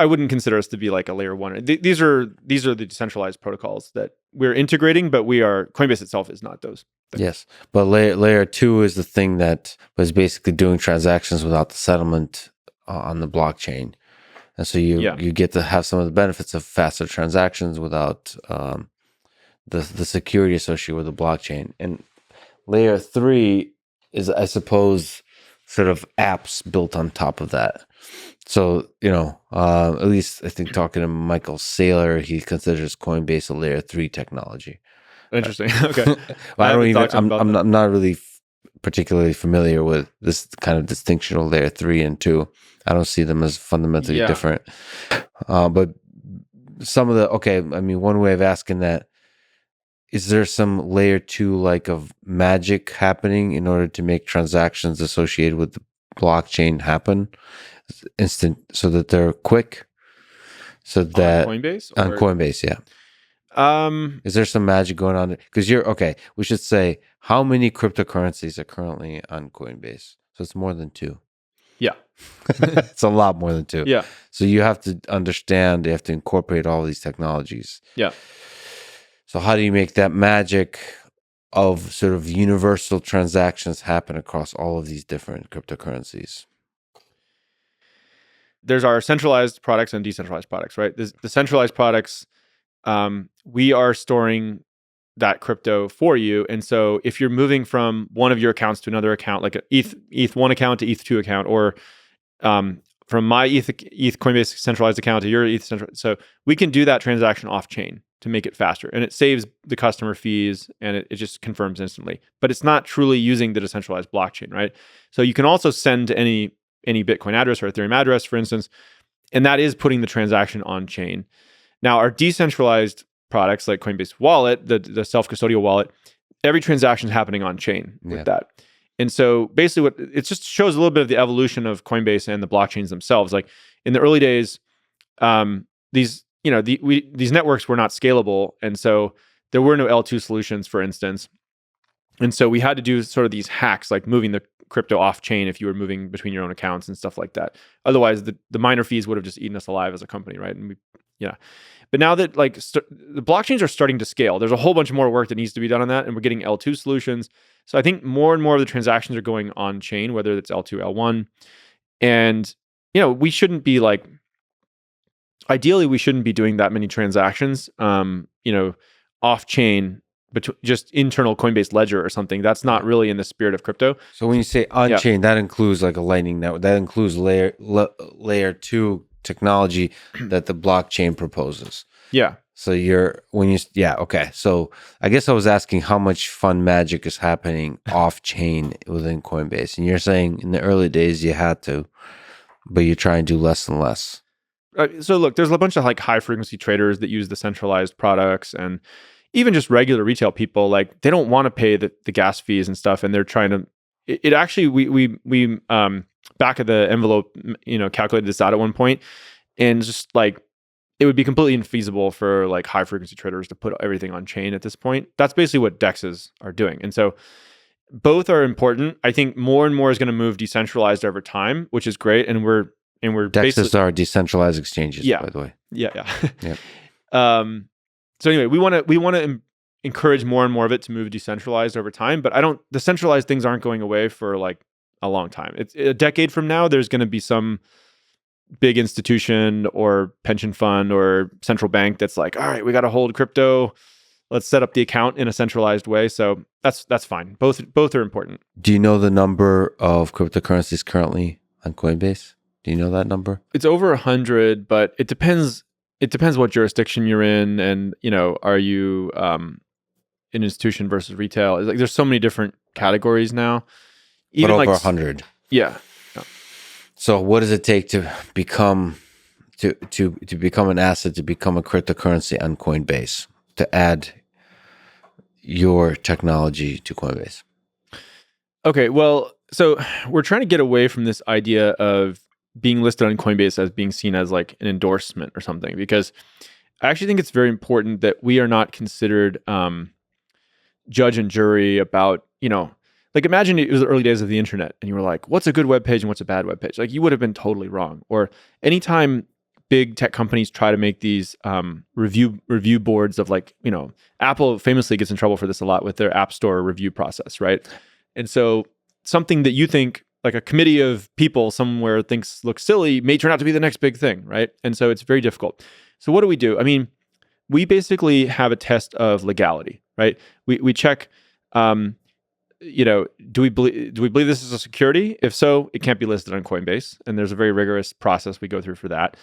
wouldn't consider us to be like a layer 1. These are the decentralized protocols that we're integrating, but Coinbase itself is not those things. Yes, but layer 2 is the thing that was basically doing transactions without the settlement on the blockchain, and so you get to have some of the benefits of faster transactions without the security associated with the blockchain. And layer 3 is, I suppose, sort of apps built on top of that. So, at least I think, talking to Michael Saylor, he considers Coinbase a layer 3 technology. Interesting. Okay. Well, I'm not really particularly familiar with this kind of distinction of layer 3 and 2. I don't see them as fundamentally different. But some of one way of asking that, is there some layer 2 like of magic happening in order to make transactions associated with the blockchain happen instant, so that they're quick, so that on Coinbase, is there some magic going on there? Because we should say, how many cryptocurrencies are currently on Coinbase? So it's more than 2. Yeah. It's a lot more than 2. Yeah. So you have to understand, you have to incorporate all these technologies. Yeah. So how do you make that magic of sort of universal transactions happen across all of these different cryptocurrencies? There's our centralized products and decentralized products, right? The centralized products we are storing that crypto for you. And so if you're moving from one of your accounts to another account, like an ETH1 account to ETH2 account, or from my ETH Coinbase centralized account to your ETH central, so we can do that transaction off chain to make it faster, and it saves the customer fees, and it just confirms instantly. But it's not truly using the decentralized blockchain, right? So you can also send to any Bitcoin address or Ethereum address, for instance, and that is putting the transaction on chain. Now, our decentralized products like Coinbase Wallet, the self-custodial wallet, every transaction is happening on chain with that. And so basically what it just shows a little bit of the evolution of Coinbase and the blockchains themselves. Like in the early days, these networks were not scalable. And so there were no L2 solutions, for instance. And so we had to do sort of these hacks, like moving the crypto off chain if you were moving between your own accounts and stuff like that. Otherwise, the miner fees would have just eaten us alive as a company, right? And but now that the blockchains are starting to scale, there's a whole bunch more work that needs to be done on that, and we're getting L2 solutions. So I think more and more of the transactions are going on chain, whether it's L2, L1, and we shouldn't be ideally we shouldn't be doing that many transactions, off chain, but just internal Coinbase ledger or something. That's not really in the spirit of crypto. So when you say on chain, that includes like a Lightning network. That includes layer 2 technology that the blockchain proposes. Yeah. So okay. So I guess I was asking how much fun magic is happening off chain within Coinbase, and you're saying in the early days you had to, but you try and do less and less. So look, there's a bunch of like high frequency traders that use the centralized products, and even just regular retail people, like they don't want to pay the gas fees and stuff, and they're trying to. It actually we back of the envelope, calculated this out at one point, and just like it would be completely infeasible for like high frequency traders to put everything on chain at this point. That's basically what DEXs are doing, and so both are important. I think more and more is going to move decentralized over time, which is great, and we're DEXs are decentralized exchanges, by the way. Yeah. So anyway, we want to encourage more and more of it to move decentralized over time, but the centralized things aren't going away for like a long time. It's a decade from now, there's going to be some big institution or pension fund or central bank that's like, all right, we got to hold crypto. Let's set up the account in a centralized way. So that's fine. Both are important. Do you know the number of cryptocurrencies currently on Coinbase? Do you know that number? It's over 100, but it depends. It depends what jurisdiction you're in, and are you an institution versus retail? It's like there's so many different categories now. Even but over 100. Yeah. So what does it take to become an asset, to become a cryptocurrency on Coinbase, to add your technology to Coinbase? Okay, well, so we're trying to get away from this idea of being listed on Coinbase as being seen as like an endorsement or something, because I actually think it's very important that we are not considered judge and jury about, like imagine it was the early days of the internet and you were like, what's a good web page and what's a bad web page? Like you would have been totally wrong. Or anytime big tech companies try to make these review boards of like, Apple famously gets in trouble for this a lot with their App Store review process, right? And so something that you think like a committee of people somewhere thinks looks silly may turn out to be the next big thing, right? And so it's very difficult. So what do? I mean, we basically have a test of legality, right? We check, do we believe this is a security? If so, it can't be listed on Coinbase, and there's a very rigorous process we go through for that.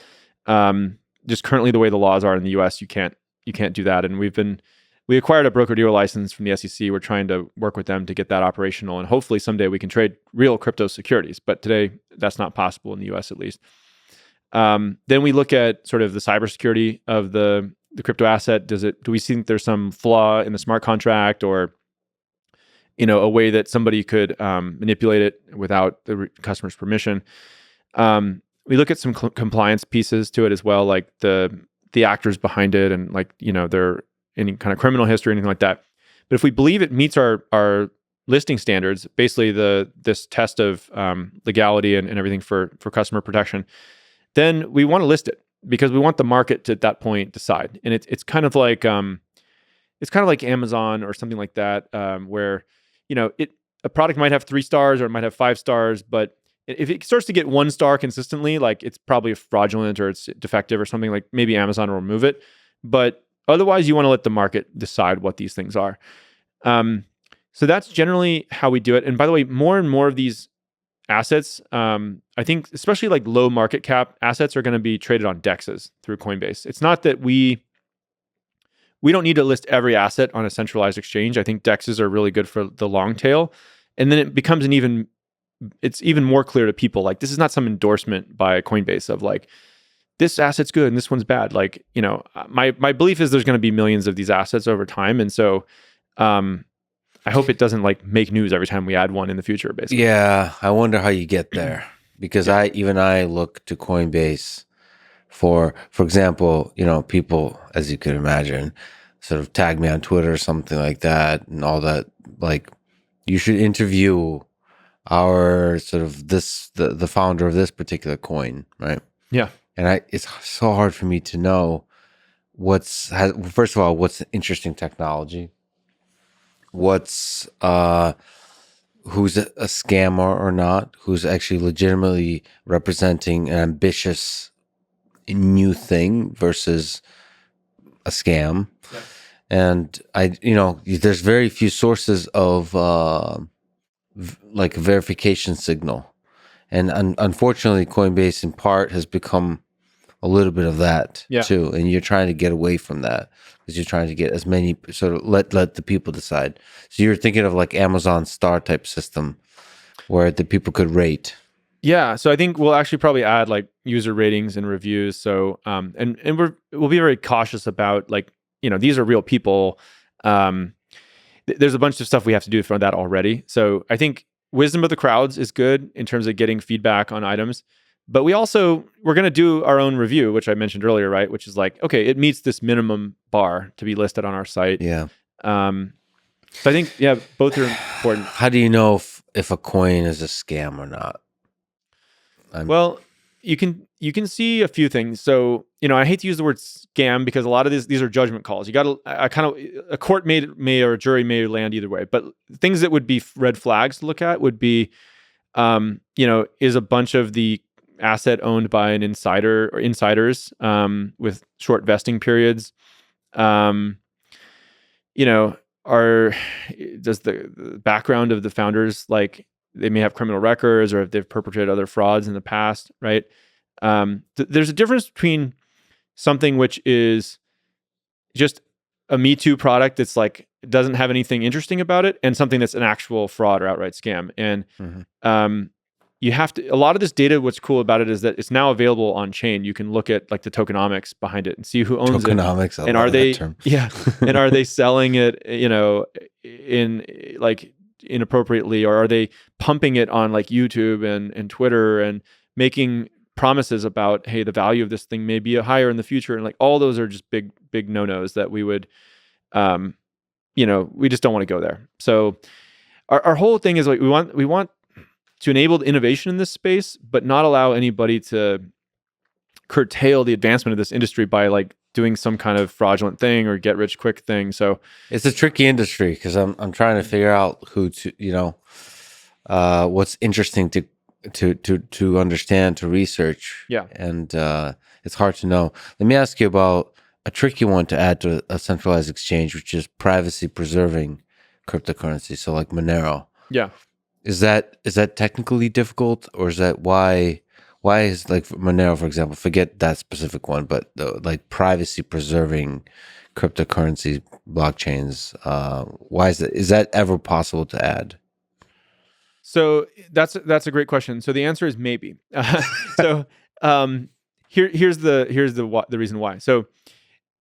Just currently, the way the laws are in the U.S., you can't do that, and we acquired a broker-dealer license from the SEC. We're trying to work with them to get that operational, and hopefully someday we can trade real crypto securities. But today, that's not possible in the U.S. at least. Then we look at sort of the cybersecurity of the crypto asset. Do we think there's some flaw in the smart contract, or a way that somebody could manipulate it without the customer's permission? We look at some compliance pieces to it as well, like the actors behind it, and like their any kind of criminal history, anything like that. But if we believe it meets our listing standards, basically this test of legality and everything for customer protection, then we want to list it, because we want the market to at that point decide. And it's kind of like Amazon or something like that, where a product might have 3 stars or it might have 5 stars, but if it starts to get 1 star consistently, like it's probably fraudulent or it's defective or something, like maybe Amazon will remove it. But Otherwise, you want to let the market decide what these things are. So that's generally how we do it. And by the way, more and more of these assets, I think especially like low market cap assets are going to be traded on DEXs through Coinbase. It's not that we don't need to list every asset on a centralized exchange. I think DEXs are really good for the long tail. And then it becomes it's even more clear to people, like this is not some endorsement by Coinbase of like, this asset's good and this one's bad. Like, my belief is there's going to be millions of these assets over time. And so I hope it doesn't like make news every time we add one in the future, basically. Yeah, I wonder how you get there, because I look to Coinbase for example, people, as you could imagine, sort of tag me on Twitter or something like that, and all that. Like, you should interview our sort of the founder of this particular coin, right? Yeah. And it's so hard for me to know first of all, what's interesting technology, what's who's a scammer or not, who's actually legitimately representing an ambitious new thing versus a scam. Yeah. And there's very few sources of like verification signal, and unfortunately Coinbase in part has become a little bit of that too, and you're trying to get away from that because you're trying to get as many sort of let the people decide. So you're thinking of like Amazon star type system where the people could rate. Yeah, so I think we'll actually probably add like user ratings and reviews. So and we'll be very cautious about like, these are real people. There's a bunch of stuff we have to do for that already. So I think wisdom of the crowds is good in terms of getting feedback on items. But we're going to do our own review, which I mentioned earlier, right? Which is like, okay, it meets this minimum bar to be listed on our site. Yeah. So I think, both are important. How do you know if a coin is a scam or not? Well, you can see a few things. So, I hate to use the word scam because a lot of these are judgment calls. You got to a court may or a jury may land either way. But things that would be red flags to look at would be, is a bunch of the asset owned by an insider or insiders with short vesting periods. Does the background of the founders, like they may have criminal records or if they've perpetrated other frauds in the past, right? There's a difference between something which is just a Me Too product that's like doesn't have anything interesting about it, and something that's an actual fraud or outright scam. And you have to, a lot of this data, what's cool about it is that it's now available on chain. You can look at like the tokenomics behind it and see who owns tokenomics, it. And are they, and are they selling it, in like inappropriately, or are they pumping it on like YouTube and Twitter and making promises about, hey, the value of this thing may be higher in the future. And like all those are just big no-nos that we would, we just don't want to go there. So our whole thing is like, we want to enable innovation in this space, but not allow anybody to curtail the advancement of this industry by like doing some kind of fraudulent thing or get rich quick thing. So it's a tricky industry because I'm trying to figure out who to, what's interesting to understand, to research. Yeah. And it's hard to know. Let me ask you about a tricky one to add to a centralized exchange, which is privacy preserving cryptocurrency. So like Monero. Yeah. Is that technically difficult, or is that why is like Monero, for example, forget that specific one, but like privacy preserving cryptocurrency blockchains, why is that ever possible to add? So that's a great question. So the answer is maybe. So here's the reason why. So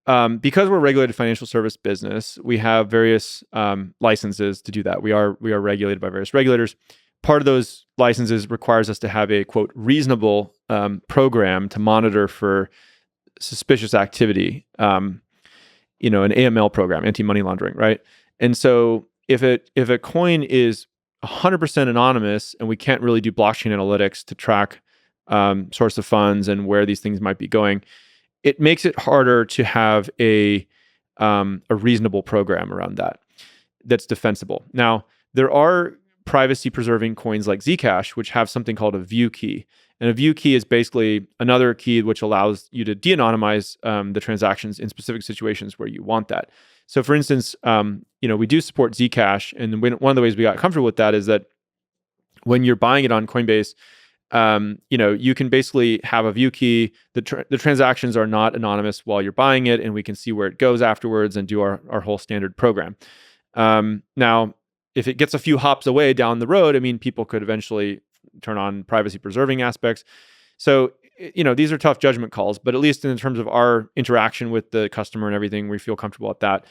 because we're a regulated financial service business, we have various licenses to do that. We are regulated by various regulators. Part of those licenses requires us to have a, quote, reasonable program to monitor for suspicious activity. An AML program, anti-money laundering, right? And so if a coin is 100% anonymous and we can't really do blockchain analytics to track source of funds and where these things might be going, it makes it harder to have a reasonable program around that that's defensible. Now, there are privacy preserving coins like Zcash, which have something called a view key. And a view key is basically another key which allows you to de-anonymize the transactions in specific situations where you want that. So for instance, we do support Zcash. And one of the ways we got comfortable with that is that when you're buying it on Coinbase, you can basically have a view key. The transactions are not anonymous while you're buying it, and we can see where it goes afterwards and do our whole standard program. Now, if it gets a few hops away down the road, I mean, people could eventually turn on privacy preserving aspects. So, these are tough judgment calls, but at least in terms of our interaction with the customer and everything, we feel comfortable at that.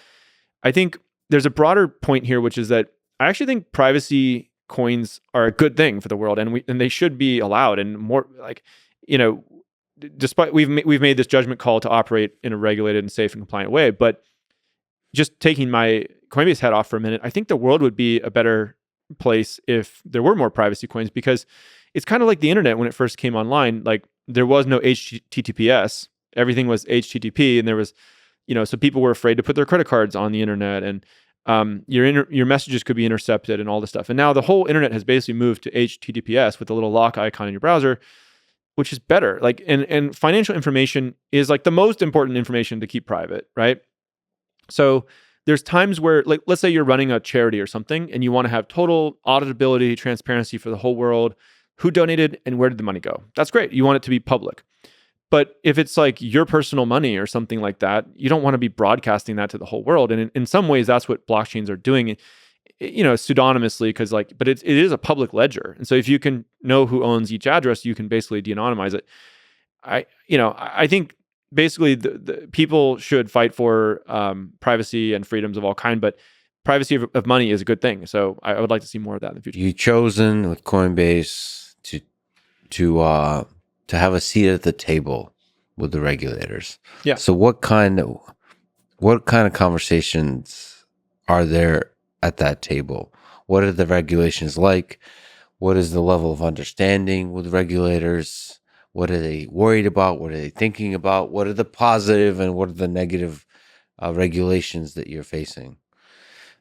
I think there's a broader point here, which is that I actually think privacy coins are a good thing for the world, and they should be allowed. And more despite we've made this judgment call to operate in a regulated and safe and compliant way, but just taking my Coinbase hat off for a minute, I think the world would be a better place if there were more privacy coins, because it's kind of like the internet when it first came online. Like, there was no HTTPS, everything was HTTP, and there was, so people were afraid to put their credit cards on the internet, and your messages could be intercepted and all this stuff. And now the whole internet has basically moved to HTTPS with a little lock icon in your browser, which is better. Like, and financial information is like the most important information to keep private, right? So there's times where, like, let's say you're running a charity or something and you want to have total auditability, transparency for the whole world, who donated and where did the money go. That's great. You want it to be public. But if it's like your personal money or something like that, you don't want to be broadcasting that to the whole world. And in some ways, that's what blockchains are doing, pseudonymously, but it is a public ledger. And so if you can know who owns each address, you can basically de-anonymize it. I think basically the people should fight for privacy and freedoms of all kind, but privacy of money is a good thing. So I would like to see more of that in the future. You've chosen with Coinbase to have a seat at the table with the regulators. Yeah. So what kind of conversations are there at that table? What are the regulations like? What is the level of understanding with regulators? What are they worried about? What are they thinking about? What are the positive and what are the negative regulations that you're facing,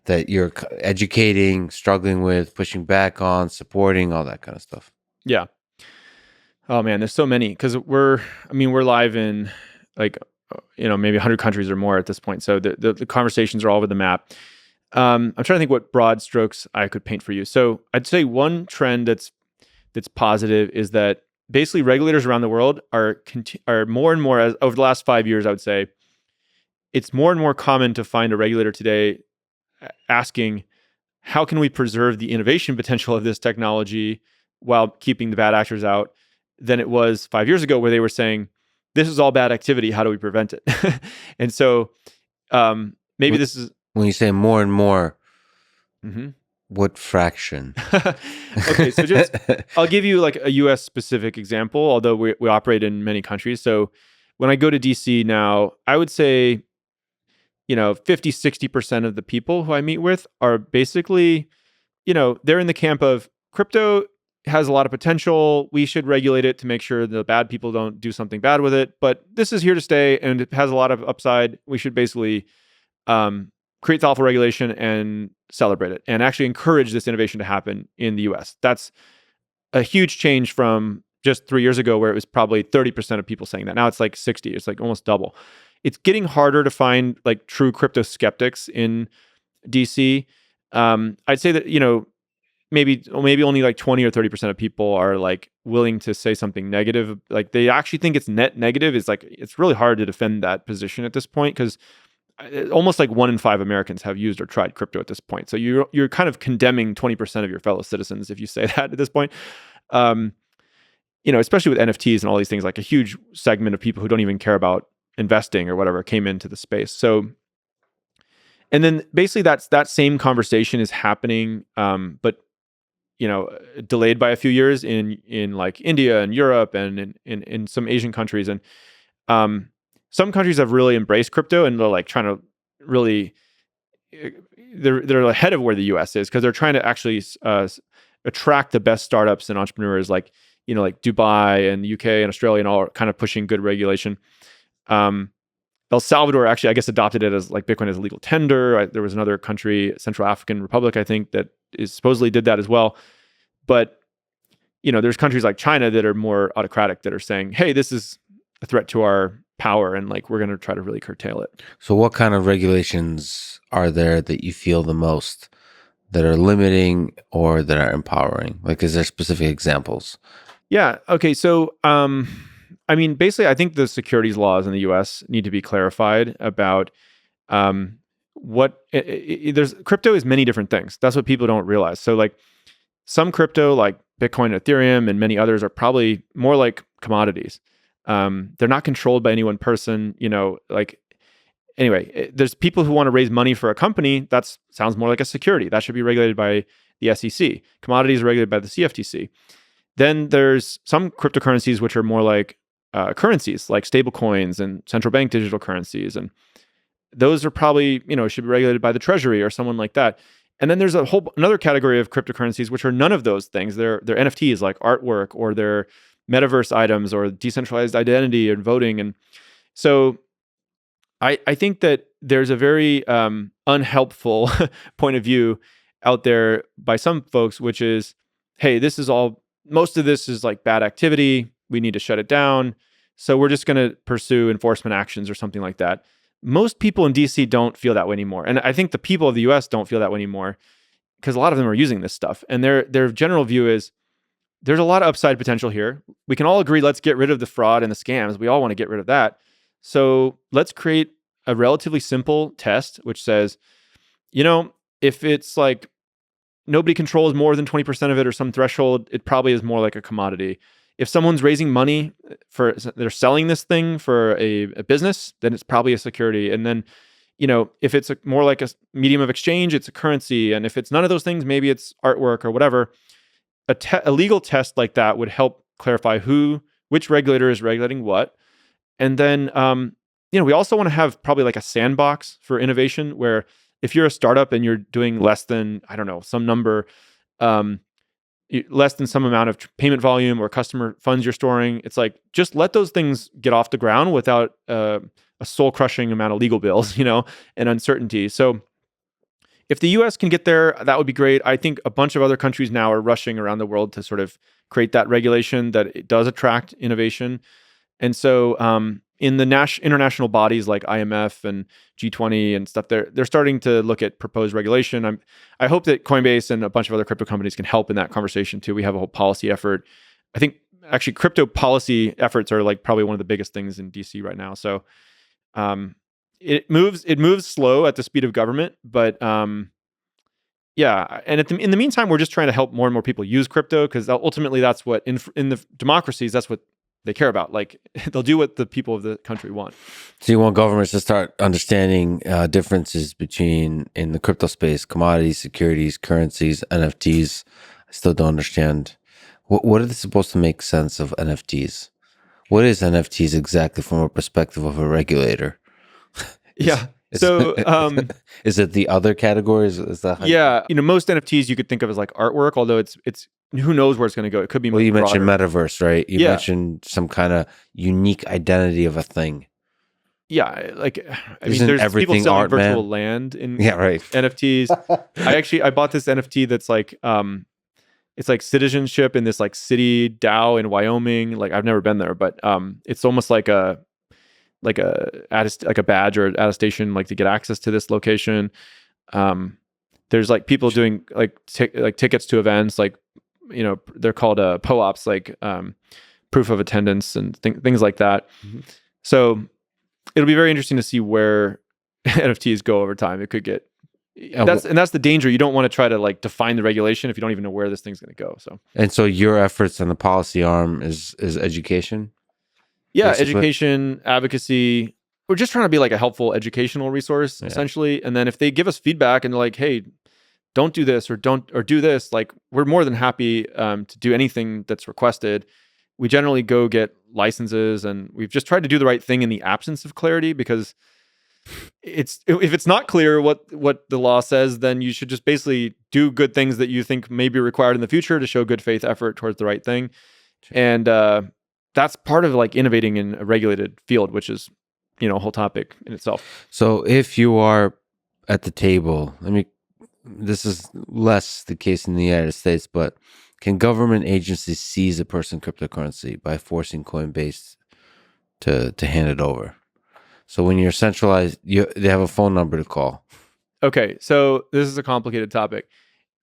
that you're educating, struggling with, pushing back on, supporting, all that kind of stuff? Yeah. Oh man, there's so many, because we're live in like, maybe 100 countries or more at this point. So the conversations are all over the map. I'm trying to think what broad strokes I could paint for you. So I'd say one trend that's positive is that basically regulators around the world are more and more, as over the last 5 years, I would say, it's more and more common to find a regulator today asking, how can we preserve the innovation potential of this technology while keeping the bad actors out, than it was 5 years ago, where they were saying, this is all bad activity, how do we prevent it? And so maybe this is... When you say more and more, mm-hmm. What fraction? Okay, so I'll give you like a US specific example, although we operate in many countries. So when I go to DC now, I would say, 50-60% of the people who I meet with are basically, they're in the camp of crypto has a lot of potential. We should regulate it to make sure the bad people don't do something bad with it. But this is here to stay and it has a lot of upside. We should basically create thoughtful regulation and celebrate it and actually encourage this innovation to happen in the US. That's a huge change from just 3 years ago, where it was probably 30% of people saying that. Now it's like 60. It's like almost double. It's getting harder to find like true crypto skeptics in DC. I'd say that, maybe only like 20 or 30% of people are like willing to say something negative. Like they actually think it's net negative. It's really hard to defend that position at this point, because almost like 1 in 5 Americans have used or tried crypto at this point. So you're kind of condemning 20% of your fellow citizens if you say that at this point. Especially with NFTs and all these things, like a huge segment of people who don't even care about investing or whatever came into the space. So, and then basically that same conversation is happening, but delayed by a few years in like India and Europe and in some Asian countries. And some countries have really embraced crypto, and they're like trying to really, they're ahead of where the US is, because they're trying to actually attract the best startups and entrepreneurs, like Dubai and the UK and Australia, and all are kind of pushing good regulation. A El Salvador actually, I guess, adopted it as like Bitcoin as a legal tender. There was another country, Central African Republic, I think, that is supposedly did that as well. But there's countries like China that are more autocratic that are saying, hey, this is a threat to our power, and like we're going to try to really curtail it. So what kind of regulations are there that you feel the most that are limiting or that are empowering? Like, is there specific examples? Yeah. Okay. So, basically, I think the securities laws in the U.S. need to be clarified about there's crypto is many different things. That's what people don't realize. So, like some crypto, like Bitcoin, Ethereum, and many others, are probably more like commodities. They're not controlled by any one person. Anyway, there's people who want to raise money for a company. That sounds more like a security. That should be regulated by the SEC. Commodities are regulated by the CFTC. Then there's some cryptocurrencies which are more like currencies, like stable coins and central bank digital currencies. And those are probably, should be regulated by the Treasury or someone like that. And then there's another category of cryptocurrencies which are none of those things. They're NFTs, like artwork, or they're metaverse items, or decentralized identity and voting. And so I think that there's a very unhelpful point of view out there by some folks, which is, hey, most of this is like bad activity. We need to shut it down. So we're just going to pursue enforcement actions or something like that. Most people in DC don't feel that way anymore. And I think the people of the US don't feel that way anymore because a lot of them are using this stuff. And their general view is there's a lot of upside potential here. We can all agree, let's get rid of the fraud and the scams. We all want to get rid of that. So let's create a relatively simple test, which says, if it's like nobody controls more than 20% of it or some threshold, it probably is more like a commodity. If someone's raising money they're selling this thing for a business, then it's probably a security. And then, if it's more like a medium of exchange, it's a currency. And if it's none of those things, maybe it's artwork or whatever. A legal test like that would help clarify which regulator is regulating what. And then, we also want to have probably like a sandbox for innovation where if you're a startup and you're doing less than, I don't know, some number, less than some amount of payment volume or customer funds you're storing, it's like, just let those things get off the ground without a soul crushing amount of legal bills, and uncertainty. So if the US can get there, that would be great. I think a bunch of other countries now are rushing around the world to sort of create that regulation that it does attract innovation. And so in the international bodies like IMF and G20 and stuff, they're starting to look at proposed regulation. I hope that Coinbase and a bunch of other crypto companies can help in that conversation too. We have a whole policy effort. I think actually crypto policy efforts are like probably one of the biggest things in DC right now. So it moves slow at the speed of government, but yeah. And in the meantime, we're just trying to help more and more people use crypto because ultimately that's what in the democracies, that's what they care about. Like they'll do what the people of the country want. So you want governments to start understanding differences between, in the crypto space, commodities, securities, currencies, NFTs. I still don't understand. What are they supposed to make sense of NFTs? What is NFTs exactly from a perspective of a regulator? Is it the other categories? Is that yeah? Most NFTs you could think of as like artwork, although it's who knows where it's going to go. It could be. Well, you mentioned metaverse, right? You Yeah. mentioned some kind of unique identity of a thing. Yeah, like Isn't there's everything people selling art, virtual man? land in Yeah, right. NFTs. I bought this NFT that's like it's like citizenship in this like city DAO in Wyoming. Like I've never been there, but it's almost like a badge or attestation, like to get access to this location. There's like people doing like tickets to events, like they're called POAPs, like proof of attendance and things like that. Mm-hmm. So it'll be very interesting to see where NFTs go over time. It could get that's the danger. You don't want to try to like define the regulation if you don't even know where this thing's going to go. So your efforts on the policy arm is education. Yeah, basically. Education, advocacy. We're just trying to be like a helpful educational resource, essentially. And then if they give us feedback and they're like, hey, don't do this or do this, like we're more than happy to do anything that's requested. We generally go get licenses, and we've just tried to do the right thing in the absence of clarity, because if it's not clear what the law says, then you should just basically do good things that you think may be required in the future to show good faith effort towards the right thing. Sure. And that's part of like innovating in a regulated field, which is a whole topic in itself. So if you are at the table, this is less the case in the United States, but can government agencies seize a person's cryptocurrency by forcing Coinbase to hand it over? So when you're centralized, they have a phone number to call. Okay, so this is a complicated topic.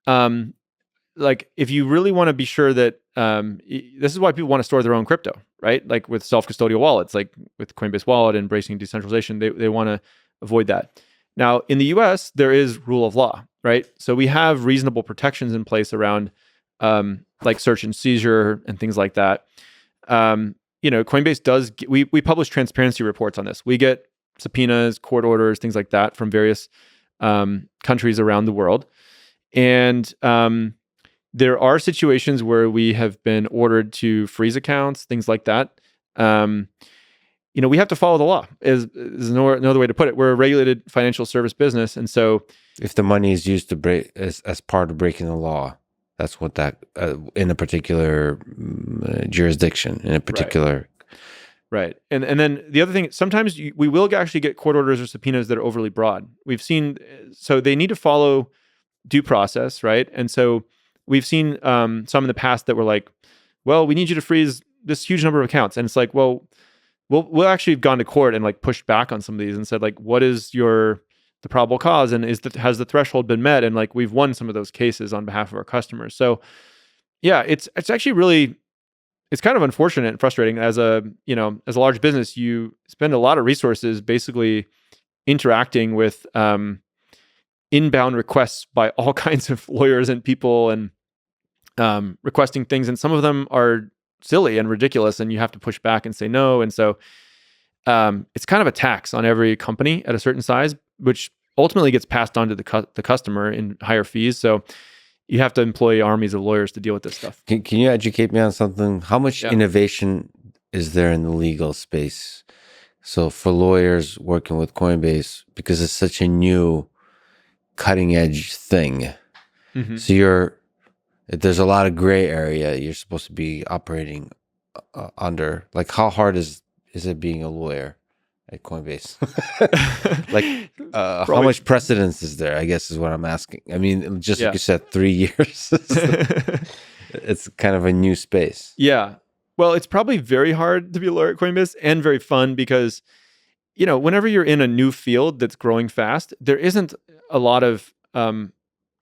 Like if you really want to be sure that this is why people want to store their own crypto, right? Like with self-custodial wallets, like with Coinbase Wallet, embracing decentralization, they want to avoid that. Now, in the US, there is rule of law, right? So we have reasonable protections in place around like search and seizure and things like that. Coinbase does, we publish transparency reports on this. We get subpoenas, court orders, things like that from various countries around the world. And there are situations where we have been ordered to freeze accounts, things like that. We have to follow the law. Is another way to put it. We're a regulated financial service business, and so if the money is used to break as part of breaking the law, that's what that in a particular jurisdiction, in a particular. Right. And then the other thing, sometimes we will actually get court orders or subpoenas that are overly broad. We've seen, so they need to follow due process, right? And so we've seen some in the past that were like, well, we need you to freeze this huge number of accounts. And it's like, well, we'll actually have gone to court and like pushed back on some of these and said like, what is the probable cause? And has the threshold been met? And like, we've won some of those cases on behalf of our customers. So yeah, it's actually really, it's kind of unfortunate and frustrating. As a large business, you spend a lot of resources basically interacting with inbound requests by all kinds of lawyers and people and requesting things. And some of them are silly and ridiculous, and you have to push back and say no. And so it's kind of a tax on every company at a certain size, which ultimately gets passed on to the customer in higher fees. So you have to employ armies of lawyers to deal with this stuff. Can you educate me on something? How much innovation is there in the legal space? So for lawyers working with Coinbase, because it's such a new cutting edge thing. Mm-hmm. So there's a lot of gray area you're supposed to be operating under. Like how hard is it being a lawyer at Coinbase? Like how much precedence is there, I guess is what I'm asking. I mean, just like you said, 3 years. It's kind of a new space. Yeah. Well, it's probably very hard to be a lawyer at Coinbase and very fun because, whenever you're in a new field that's growing fast, there isn't a lot of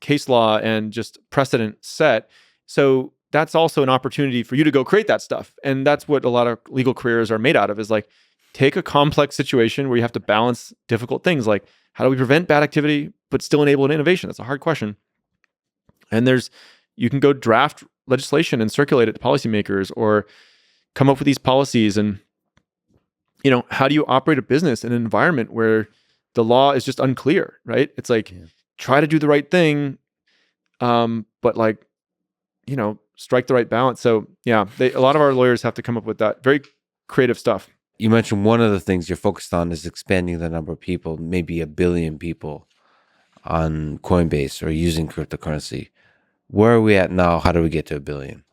case law and just precedent set. So that's also an opportunity for you to go create that stuff. And that's what a lot of legal careers are made out of, is like, take a complex situation where you have to balance difficult things like, how do we prevent bad activity but still enable an innovation? That's a hard question. And you can go draft legislation and circulate it to policymakers or come up with these policies. And, how do you operate a business in an environment where the law is just unclear, right? It's like, try to do the right thing, but like, strike the right balance. So yeah, a lot of our lawyers have to come up with that very creative stuff. You mentioned one of the things you're focused on is expanding the number of people, maybe 1 billion people on Coinbase or using cryptocurrency. Where are we at now? How do we get to 1 billion?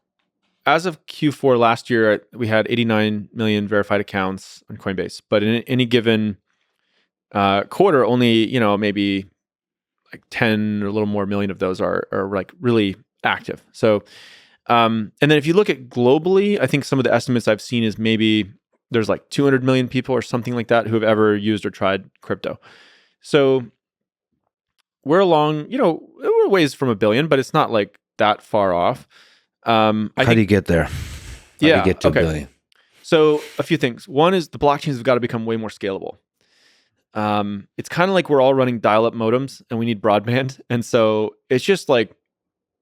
As of Q4 last year, we had 89 million verified accounts on Coinbase. But in any given quarter, only, maybe like 10 or a little more million of those are like really active. So, and then if you look at globally, I think some of the estimates I've seen is maybe there's like 200 million people or something like that who have ever used or tried crypto. So we're along, we're ways from 1 billion, but it's not like that far off. How do you get there? How do you get to 1 billion? So a few things. One is the blockchains have got to become way more scalable. It's kind of like we're all running dial-up modems and we need broadband. And so it's just like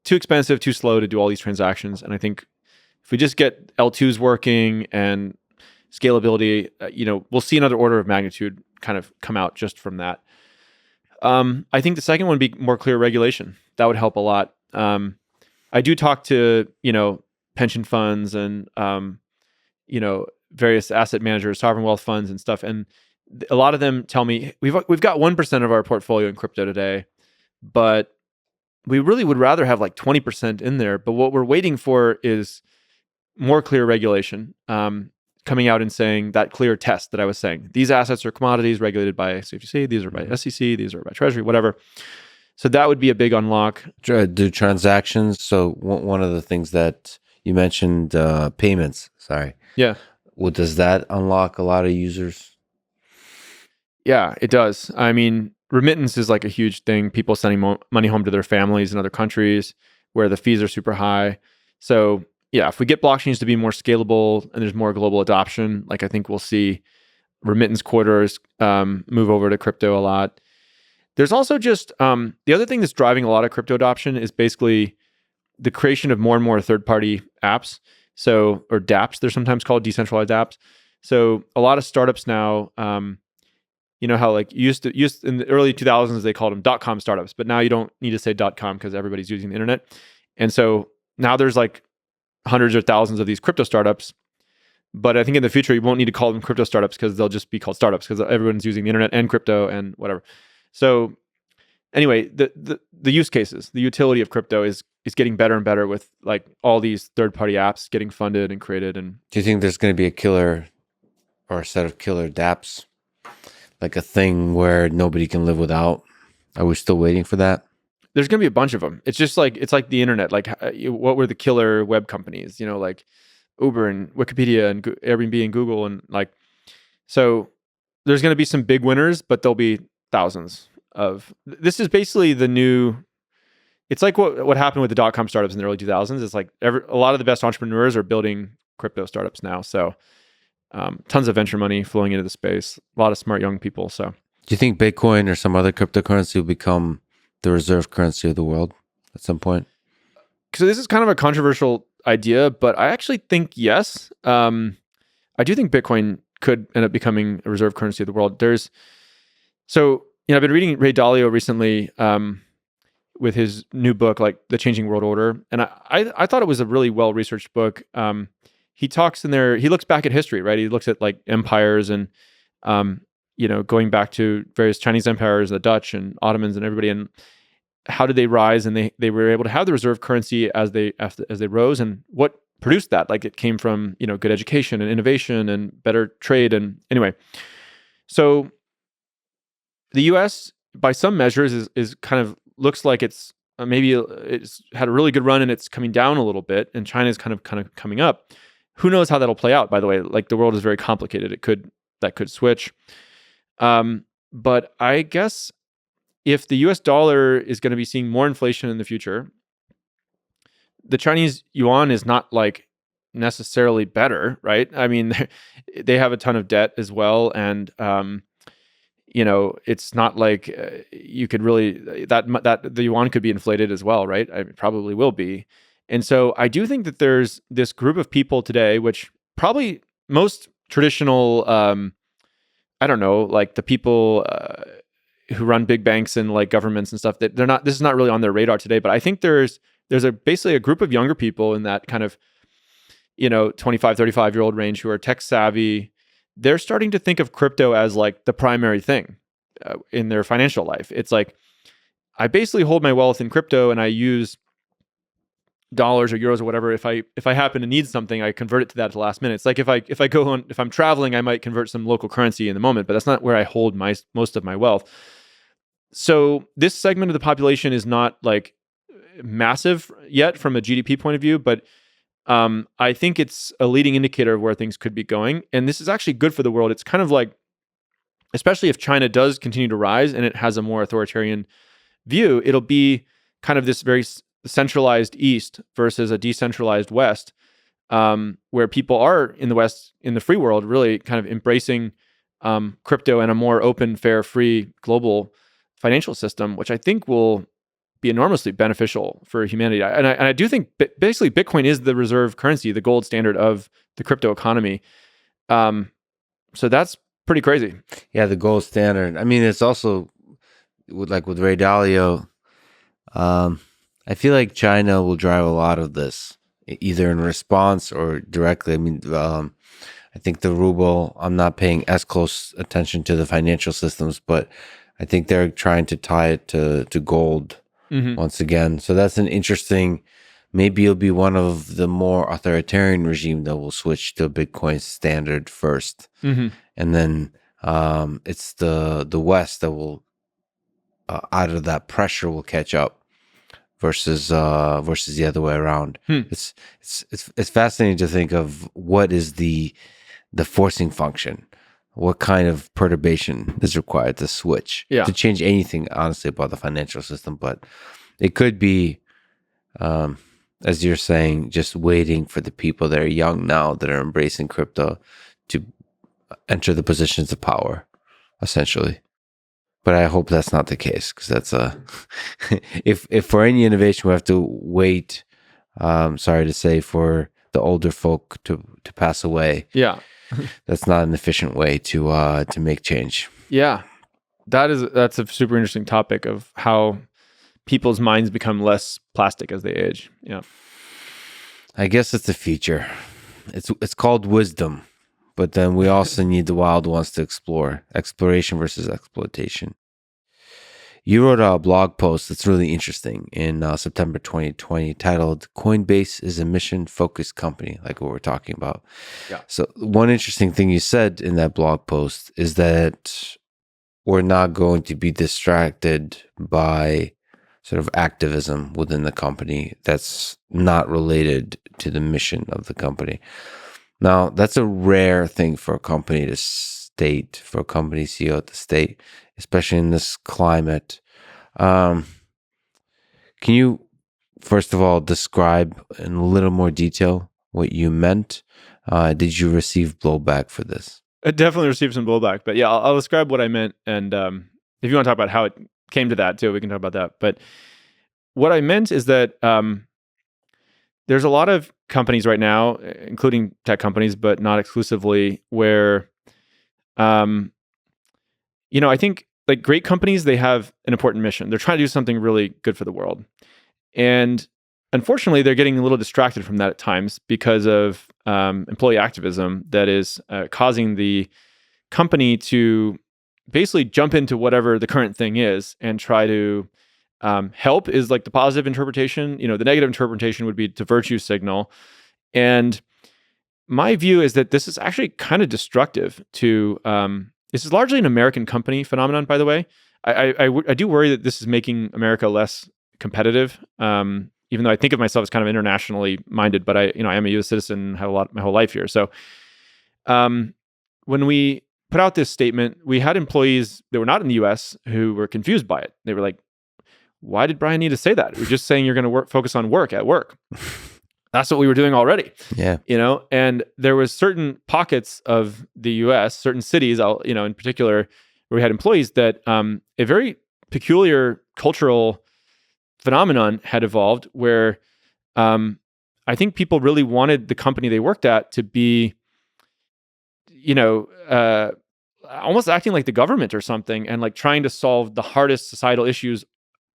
too expensive, too slow to do all these transactions. And I think if we just get L2s working and scalability, we'll see another order of magnitude kind of come out just from that. I think the second one would be more clear regulation. That would help a lot. I do talk to, pension funds and, various asset managers, sovereign wealth funds and stuff. And a lot of them tell me we've got 1% of our portfolio in crypto today, but we really would rather have like 20% in there. But what we're waiting for is more clear regulation. coming out and saying that clear test that I was saying. These assets are commodities regulated by CFTC. These are by SEC. These are by Treasury, whatever. So that would be a big unlock. Do transactions. So one of the things that you mentioned, payments. Sorry. Yeah. Well, does that unlock a lot of users? Yeah, it does. I mean, remittance is like a huge thing. People sending money home to their families in other countries where the fees are super high. So yeah, if we get blockchains to be more scalable and there's more global adoption, like I think we'll see remittance corridors move over to crypto a lot. There's also just the other thing that's driving a lot of crypto adoption is basically the creation of more and more third-party apps. So, or dApps, they're sometimes called, decentralized apps. So a lot of startups now, you know how like used in the early 2000s, they called them .com startups, but now you don't need to say .com because everybody's using the internet. And so now there's like hundreds or thousands of these crypto startups. But I think in the future, you won't need to call them crypto startups because they'll just be called startups because everyone's using the internet and crypto and whatever. So anyway, the use cases, the utility of crypto is getting better and better with like all these third-party apps getting funded and created. And do you think there's going to be a killer or a set of killer dApps, like a thing where nobody can live without? Are we still waiting for that? There's going to be a bunch of them. It's just like, it's like the internet. Like what were the killer web companies, you know, like Uber and Wikipedia and Airbnb and Google. And like, so there's going to be some big winners, but there'll be thousands of, this is basically the new, it's like what happened with the .com startups in the early 2000s. It's like a lot of the best entrepreneurs are building crypto startups now. So tons of venture money flowing into the space, a lot of smart young people. So do you think Bitcoin or some other cryptocurrency will become the reserve currency of the world at some point? So this is kind of a controversial idea, but I actually think yes. I do think Bitcoin could end up becoming a reserve currency of the world. I've been reading Ray Dalio recently with his new book, like The Changing World Order. And I thought it was a really well-researched book. He talks in there, he looks back at history, right? He looks at like empires and, going back to various Chinese empires, the Dutch and Ottomans and everybody, and how did they rise? And they were able to have the reserve currency as they rose, and what produced that? Like it came from, good education and innovation and better trade. And anyway, so the US, by some measures, is kind of looks like it's had a really good run and it's coming down a little bit, and China's kind of coming up. Who knows how that'll play out? By the way, like the world is very complicated. That could switch. But I guess if the US dollar is going to be seeing more inflation in the future, the Chinese yuan is not like necessarily better, right? I mean, they have a ton of debt as well, and it's not like you could really that the yuan could be inflated as well, right? It probably will be. And so I do think that there's this group of people today, which probably most traditional, I don't know, like the people who run big banks and like governments and stuff, that this is not really on their radar today. But I think there's basically a group of younger people in that kind of, 25, 35-year-old range who are tech savvy. They're starting to think of crypto as like the primary thing in their financial life. It's like, I basically hold my wealth in crypto and I use dollars or euros or whatever. If I happen to need something, I convert it to that at the last minute. It's like if I'm traveling, I might convert some local currency in the moment, but that's not where I hold most of my wealth. So this segment of the population is not like massive yet from a GDP point of view, but I think it's a leading indicator of where things could be going. And this is actually good for the world. It's kind of like, especially if China does continue to rise and it has a more authoritarian view, it'll be kind of this very centralized East versus a decentralized West, where people are in the West, in the free world, really kind of embracing crypto and a more open, fair, free global financial system, which I think will be enormously beneficial for humanity. And I do think basically Bitcoin is the reserve currency, the gold standard of the crypto economy. So that's pretty crazy. Yeah, the gold standard. I mean, it's also with Ray Dalio. I feel like China will drive a lot of this, either in response or directly. I mean, I think the ruble, I'm not paying as close attention to the financial systems, but I think they're trying to tie it to gold once again. So that's an interesting maybe you'll be one of the more authoritarian regime that will switch to Bitcoin standard first, Mm-hmm. and then it's the West that will, out of that pressure, will catch up versus the other way around. Hmm. It's fascinating to think of what is the forcing function. What kind of perturbation is required to switch, Yeah. to change anything, honestly, about the financial system? But it could be, as you're saying, just waiting for the people that are young now, that are embracing crypto, to enter the positions of power, essentially. But I hope that's not the case, because that's if for any innovation we have to wait, sorry to say, for the older folk to pass away. Yeah. That's not an efficient way to make change. Yeah. That's a super interesting topic of how people's minds become less plastic as they age. Yeah. I guess it's a feature. It's called wisdom, but then we also need the wild ones to explore. Exploration versus exploitation. You wrote a blog post that's really interesting in September 2020, titled "Coinbase is a mission-focused company," like what we're talking about. Yeah. So one interesting thing you said in that blog post is that we're not going to be distracted by sort of activism within the company that's not related to the mission of the company. Now, that's a rare thing for a company to state, for a company CEO to state, especially in this climate. Can you, first of all, describe in a little more detail what you meant? Did you receive blowback for this? I definitely received some blowback, but yeah, I'll describe what I meant. And if you want to talk about how it came to that too, we can talk about that. But what I meant is that there's a lot of companies right now, including tech companies, but not exclusively, where, I think like great companies, they have an important mission. They're trying to do something really good for the world. And unfortunately, they're getting a little distracted from that at times because of employee activism that is causing the company to basically jump into whatever the current thing is and try to help is like the positive interpretation. The negative interpretation would be to virtue signal. And my view is that this is actually kind of destructive to, this is largely an American company phenomenon, by the way. I do worry that this is making America less competitive, even though I think of myself as kind of internationally minded, but I am a U.S. citizen, have my whole life here. So when we put out this statement, we had employees that were not in the U.S. who were confused by it. They were like, why did Brian need to say that? We're just saying you're going to focus on work at work. That's what we were doing already. Yeah. And there was certain pockets of the US, certain cities, in particular, where we had employees that a very peculiar cultural phenomenon had evolved where I think people really wanted the company they worked at to be, almost acting like the government or something, and like trying to solve the hardest societal issues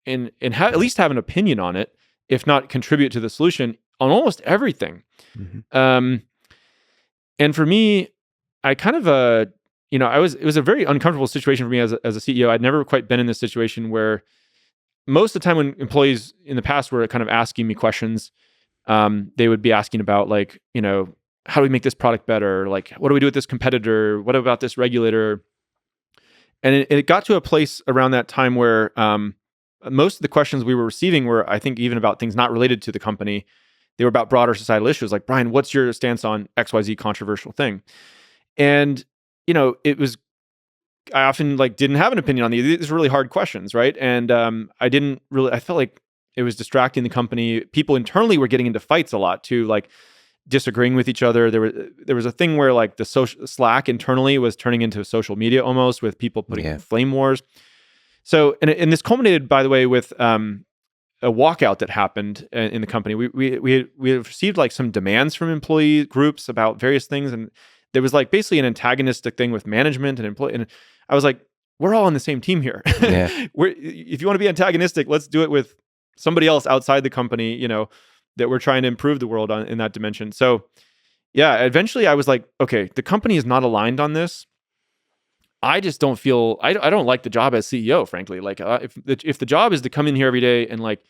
and at least have an opinion on it, if not contribute to the solution on almost everything. Mm-hmm. And for me, I kind of, it was a very uncomfortable situation for me as a CEO. I'd never quite been in this situation where most of the time when employees in the past were kind of asking me questions, they would be asking about like, how do we make this product better? Like, what do we do with this competitor? What about this regulator? And it got to a place around that time where most of the questions we were receiving were, I think, even about things not related to the company. They were about broader societal issues, like, Brian, what's your stance on XYZ controversial thing? And, I often didn't have an opinion on these really hard questions, right? And I felt like it was distracting the company. People internally were getting into fights a lot too, like disagreeing with each other. There was a thing where like the social Slack internally was turning into social media almost, with people putting flame wars. So, and this culminated, by the way, with a walkout that happened in the company. We had received like some demands from employee groups about various things, and there was like basically an antagonistic thing with management and employee. And I was like, we're all on the same team here. Yeah. If you want to be antagonistic, let's do it with somebody else outside the company, that we're trying to improve the world in that dimension. So yeah, eventually I was like, okay, the company is not aligned on this. I just don't feel, I don't like the job as CEO, frankly. Like if the job is to come in here every day and like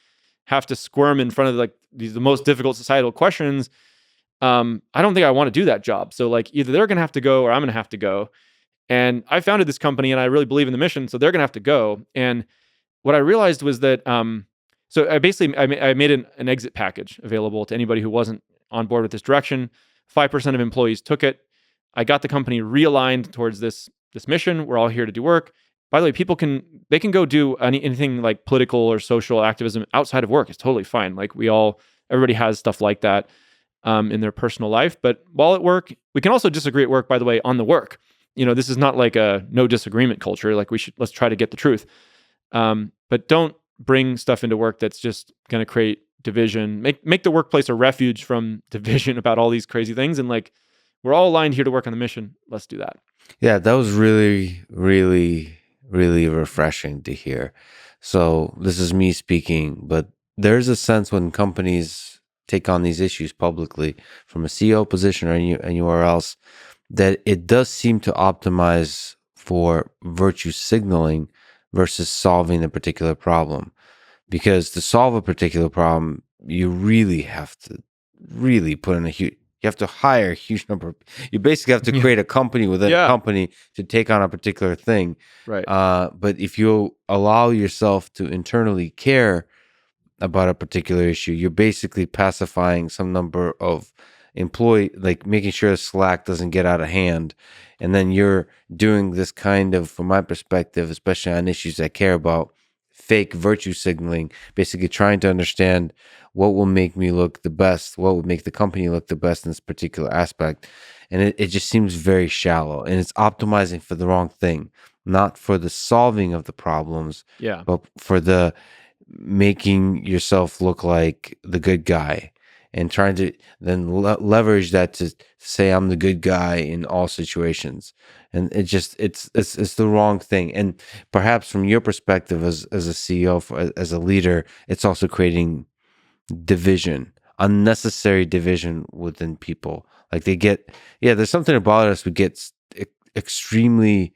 have to squirm in front of like the most difficult societal questions, I don't think I want to do that job. So like either they're going to have to go or I'm going to have to go. And I founded this company and I really believe in the mission, so they're going to have to go. And what I realized was that, so I made an exit package available to anybody who wasn't on board with this direction. 5% of employees took it. I got the company realigned towards this mission. We're all here to do work. By the way, people can go do anything like political or social activism outside of work. It's totally fine. Like everybody has stuff like that in their personal life. But while at work, we can also disagree at work, by the way, on the work. This is not like a no disagreement culture. Like let's try to get the truth. But don't bring stuff into work that's just going to create division. Make the workplace a refuge from division about all these crazy things. And like, we're all aligned here to work on the mission. Let's do that. Yeah, that was really, really, really refreshing to hear. So this is me speaking, but there's a sense when companies take on these issues publicly from a CEO position or anywhere else, that it does seem to optimize for virtue signaling versus solving a particular problem. Because to solve a particular problem, you really have to put in you have to hire a huge number. You basically have to create a company within a company to take on a particular thing. Right. But if you allow yourself to internally care about a particular issue, you're basically pacifying some number of like making sure Slack doesn't get out of hand. And then you're doing this kind of, from my perspective, especially on issues I care about, fake virtue signaling, basically trying to understand what will make me look the best, what would make the company look the best in this particular aspect. And it just seems very shallow, and it's optimizing for the wrong thing, not for the solving of the problems, but for the making yourself look like the good guy and trying to then leverage that to say I'm the good guy in all situations. And it's the wrong thing. And perhaps from your perspective as a CEO, as a leader, it's also creating division, unnecessary division within people. Like there's something about us. We get extremely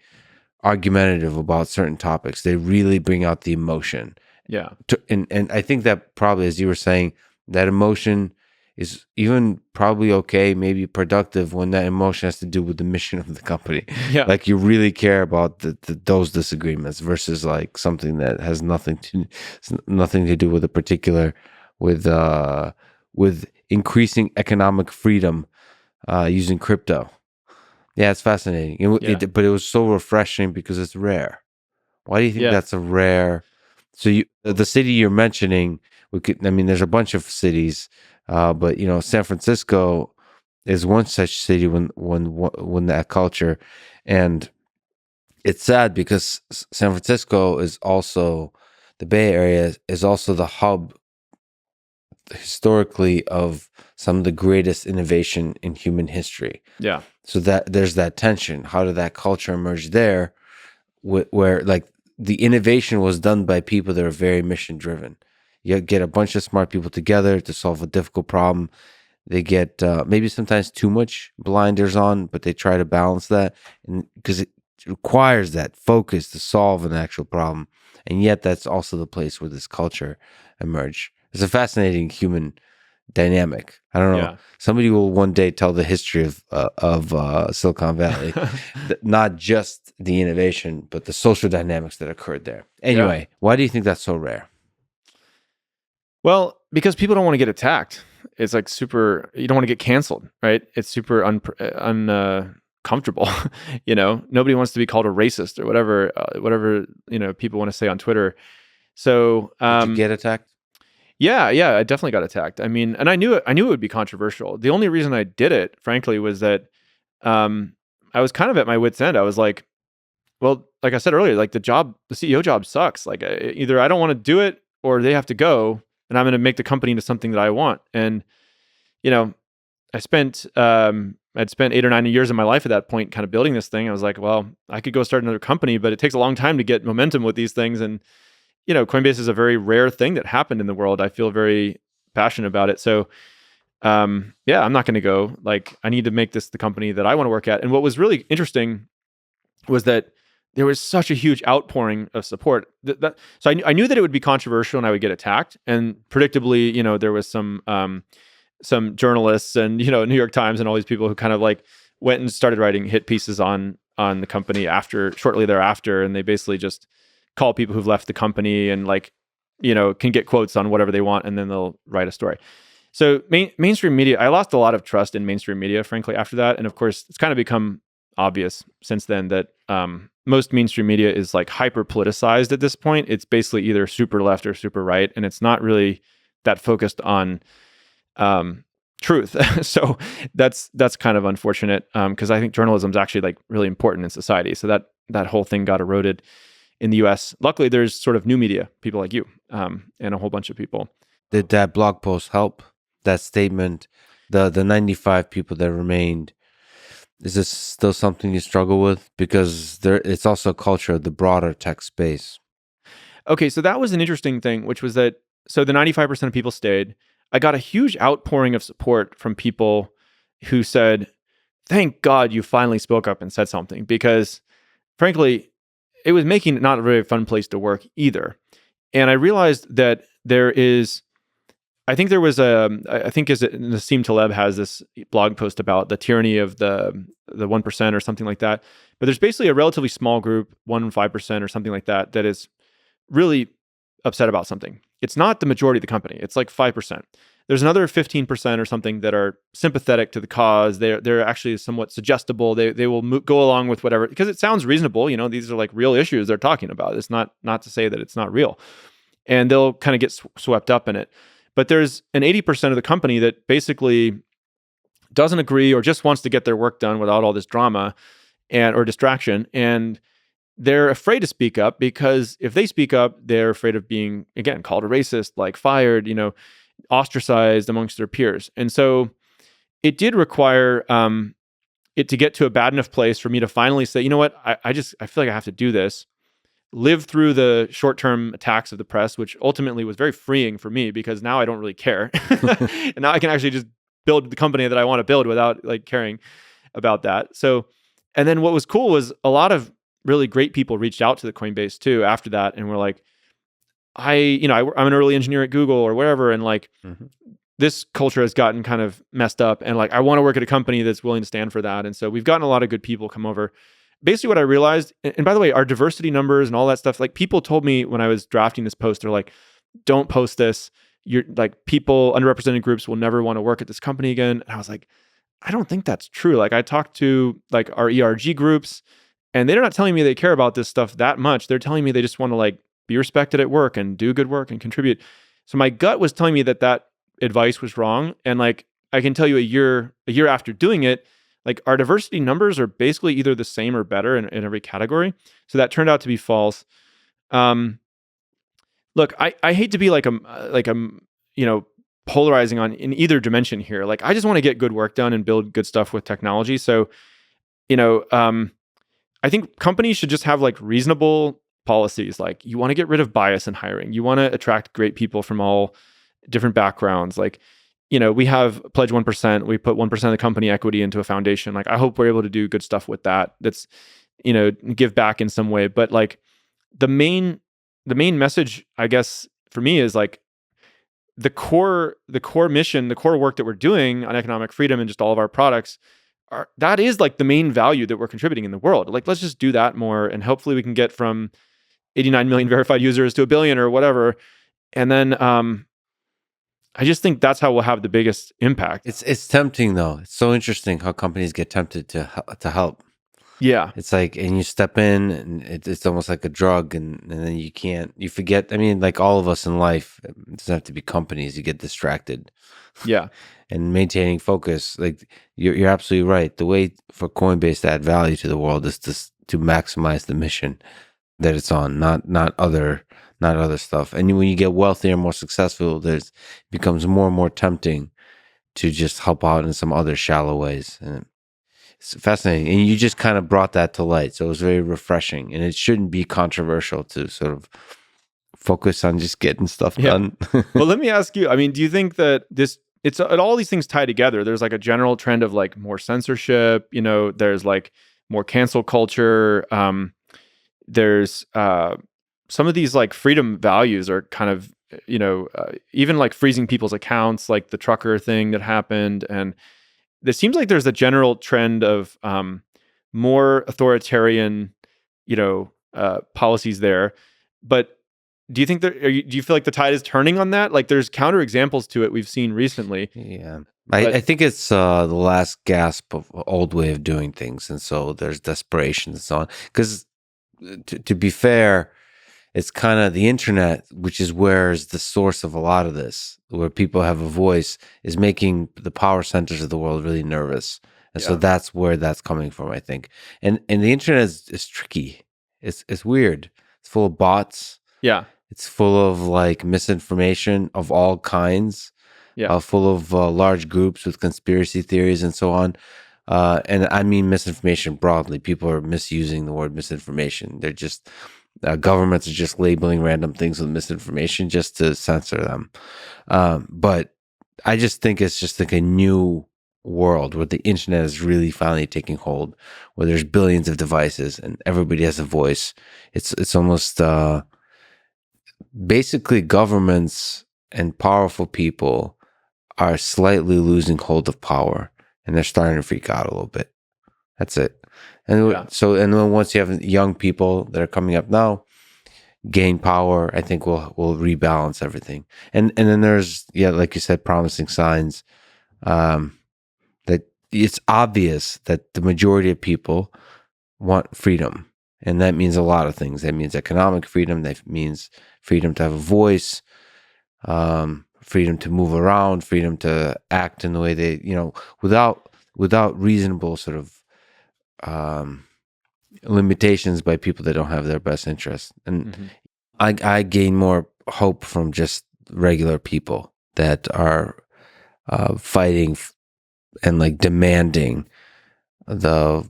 argumentative about certain topics. They really bring out the emotion. Yeah. And I think that probably, as you were saying, that emotion is even probably okay, maybe productive, when that emotion has to do with the mission of the company. Yeah. Like you really care about those disagreements versus like something that has nothing to do with a particular, with increasing economic freedom using crypto. Yeah, it's fascinating. But it was so refreshing because it's rare. Why do you think that's a rare? So the city you're mentioning, there's a bunch of cities, but San Francisco is one such city when that culture, and it's sad because San Francisco is also, the Bay Area is also the hub historically of some of the greatest innovation in human history. Yeah. So that there's that tension. How did that culture emerge there, where like the innovation was done by people that are very mission driven? You get a bunch of smart people together to solve a difficult problem. They get maybe sometimes too much blinders on, but they try to balance that, and because it requires that focus to solve an actual problem. And yet that's also the place where this culture emerged. It's a fascinating human dynamic. I don't know. Yeah. Somebody will one day tell the history of Silicon Valley, not just the innovation, but the social dynamics that occurred there. Anyway, why do you think that's so rare? Well, because people don't want to get attacked. It's like you don't want to get canceled, right? It's super uncomfortable. Nobody wants to be called a racist or whatever people want to say on Twitter. So, did you get attacked? Yeah, I definitely got attacked. I mean, and I knew it would be controversial. The only reason I did it, frankly, was that I was kind of at my wit's end. I was like, well, like I said earlier, like the CEO job sucks. Like either I don't want to do it or they have to go, and I'm going to make the company into something that I want. And I'd spent 8 or 9 years of my life at that point kind of building this thing. I was like, well, I could go start another company, but it takes a long time to get momentum with these things. And Coinbase is a very rare thing that happened in the world. I feel very passionate about it. So, I'm not going to go. Like, I need to make this the company that I want to work at. And what was really interesting was that there was such a huge outpouring of support. So I knew that it would be controversial and I would get attacked. And predictably, there was some journalists and New York Times and all these people who kind of like went and started writing hit pieces on the company shortly thereafter, and they basically just call people who've left the company and like can get quotes on whatever they want, and then they'll write a story. So mainstream media, I lost a lot of trust in mainstream media, frankly, after that. And of course, it's kind of become obvious since then that most mainstream media is like hyper politicized at this point. It's basically either super left or super right, and it's not really that focused on truth. So that's kind of unfortunate, because I think journalism is actually like really important in society. So that whole thing got eroded in the US. Luckily, there's sort of new media, people like you, and a whole bunch of people. Did that blog post help? That statement, the 95 people that remained, is this still something you struggle with? Because it's also a culture of the broader tech space. Okay, so that was an interesting thing, which was that, so the 95% of people stayed. I got a huge outpouring of support from people who said, thank God you finally spoke up and said something, because frankly, it was making it not a very fun place to work either. And I realized that I think Nassim Taleb has this blog post about the tyranny of the 1% or something like that. But there's basically a relatively small group, 1-5% or something like that, that is really upset about something. It's not the majority of the company. It's like 5%. There's another 15% or something that are sympathetic to the cause. They're actually somewhat suggestible. They will go along with whatever, because it sounds reasonable. These are like real issues they're talking about. It's not to say that it's not real. And they'll kind of get swept up in it. But there's an 80% of the company that basically doesn't agree or just wants to get their work done without all this drama or distraction. And they're afraid to speak up, because if they speak up, they're afraid of being, again, called a racist, like fired, ostracized amongst their peers. And so it did require it to get to a bad enough place for me to finally say, you know what, I feel like I have to do this. Live through the short-term attacks of the press, which ultimately was very freeing for me, because now I don't really care. And now I can actually just build the company that I want to build without like caring about that. So, and then what was cool was a lot of really great people reached out to the Coinbase too after that, and were like, I'm an early engineer at Google or whatever, and like this culture has gotten kind of messed up, and like I want to work at a company that's willing to stand for that. And so we've gotten a lot of good people come over. Basically what I realized, and by the way, our diversity numbers and all that stuff, like people told me when I was drafting this post, they're like, don't post this. You're like, people, underrepresented groups will never want to work at this company again. And I was like, I don't think that's true. Like I talked to like our ERG groups, and they're not telling me they care about this stuff that much. They're telling me they just want to like be respected at work and do good work and contribute. So my gut was telling me that advice was wrong. And like, I can tell you a year after doing it, like our diversity numbers are basically either the same or better in every category. So that turned out to be false. Look, I hate to be like polarizing in either dimension here. Like I just want to get good work done and build good stuff with technology. So, I think companies should just have like reasonable policies. Like you want to get rid of bias in hiring. You want to attract great people from all different backgrounds. Like, we have Pledge 1%. We put 1% of the company equity into a foundation. Like, I hope we're able to do good stuff with that. That's, give back in some way. But like the main message, I guess, for me is like the core mission, the core work that we're doing on economic freedom and just all of our products that is like the main value that we're contributing in the world. Like, let's just do that more. And hopefully we can get from 89 million verified users to 1 billion or whatever. And then, I just think that's how we'll have the biggest impact. It's tempting though. It's so interesting how companies get tempted to help. Yeah. It's like, and you step in and it's almost like a drug, and then you forget. I mean, like all of us in life, it doesn't have to be companies. You get distracted. Yeah. And maintaining focus, like you're absolutely right. The way for Coinbase to add value to the world is to maximize the mission that it's on, not other stuff. And when you get wealthier and more successful, it becomes more and more tempting to just help out in some other shallow ways. And it's fascinating. And you just kind of brought that to light. So it was very refreshing. And it shouldn't be controversial to sort of focus on just getting stuff done. Well, let me ask you, I mean, do you think that all these things tie together? There's like a general trend of like more censorship, there's like more cancel culture. there's some of these like freedom values are kind of, even like freezing people's accounts, like the trucker thing that happened. And it seems like there's a general trend of more authoritarian, policies there. But do you think that, do you feel like the tide is turning on that? Like there's counter examples to it we've seen recently. Yeah. But I think it's the last gasp of old way of doing things. And so there's desperation and so on. Because to be fair, it's kind of the internet, which is where is the source of a lot of this, where people have a voice, is making the power centers of the world really nervous. And so Yeah. that's where that's coming from, I think. And the internet is tricky. It's weird. It's full of bots. yeah, It's full of like misinformation of all kinds. yeah, Full of large groups with conspiracy theories and so on. And I mean misinformation broadly. People are misusing the word misinformation. They're just governments are just labeling random things with misinformation just to censor them. But I just think it's just like a new world where the internet is really finally taking hold, where there's billions of devices and everybody has a voice. It's almost basically governments and powerful people are slightly losing hold of power, and they're starting to freak out a little bit. That's it. And Yeah. so, and then once you have young people that are coming up now gain power, I think we'll rebalance everything. And then there's, yeah, like you said, promising signs that it's obvious that the majority of people want freedom, and that means a lot of things. That means economic freedom. That means freedom to have a voice. Freedom to move around, freedom to act in the way they, without reasonable sort of limitations by people that don't have their best interest. And Mhm. I gain more hope from just regular people that are fighting and like demanding the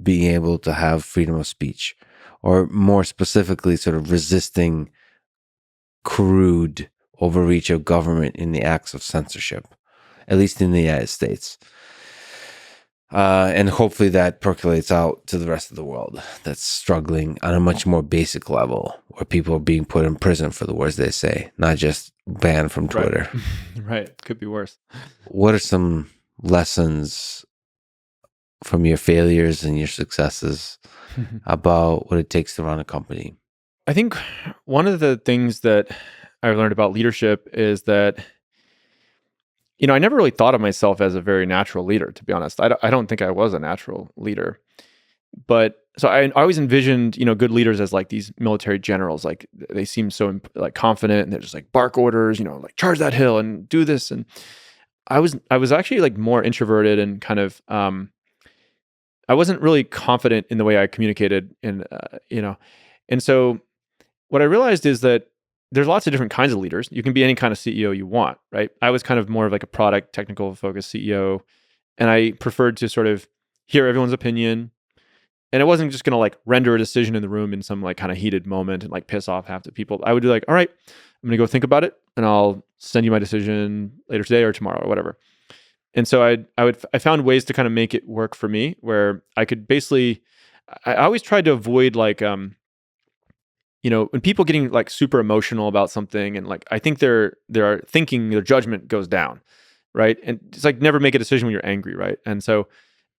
being able to have freedom of speech, or more specifically, sort of resisting crude overreach of government in the acts of censorship, at least in the United States. And hopefully that percolates out to the rest of the world that's struggling on a much more basic level, where people are being put in prison for the words they say, not just banned from Twitter. Right. Could be worse. What are some lessons from your failures and your successes about what it takes to run a company? I think one of the things that I've learned about leadership is that, I never really thought of myself as a very natural leader, to be honest. I don't think I was a natural leader. But so I always envisioned, good leaders as like these military generals. Like they seem so like confident, and they're just like bark orders, like charge that hill and do this. And I was actually like more introverted and kind of, I wasn't really confident in the way I communicated, and so what I realized is that there's lots of different kinds of leaders. You can be any kind of CEO you want, right? I was kind of more of like a product, technical focused CEO, and I preferred to sort of hear everyone's opinion. And I wasn't just going to like render a decision in the room in some like kind of heated moment and like piss off half the people. I would be like, all right, I'm going to go think about it, and I'll send you my decision later today or tomorrow or whatever. And so I found ways to kind of make it work for me, where I could basically, I always tried to avoid like, when people getting like super emotional about something, and like I think their judgment goes down, right? And it's like never make a decision when you're angry, right? And so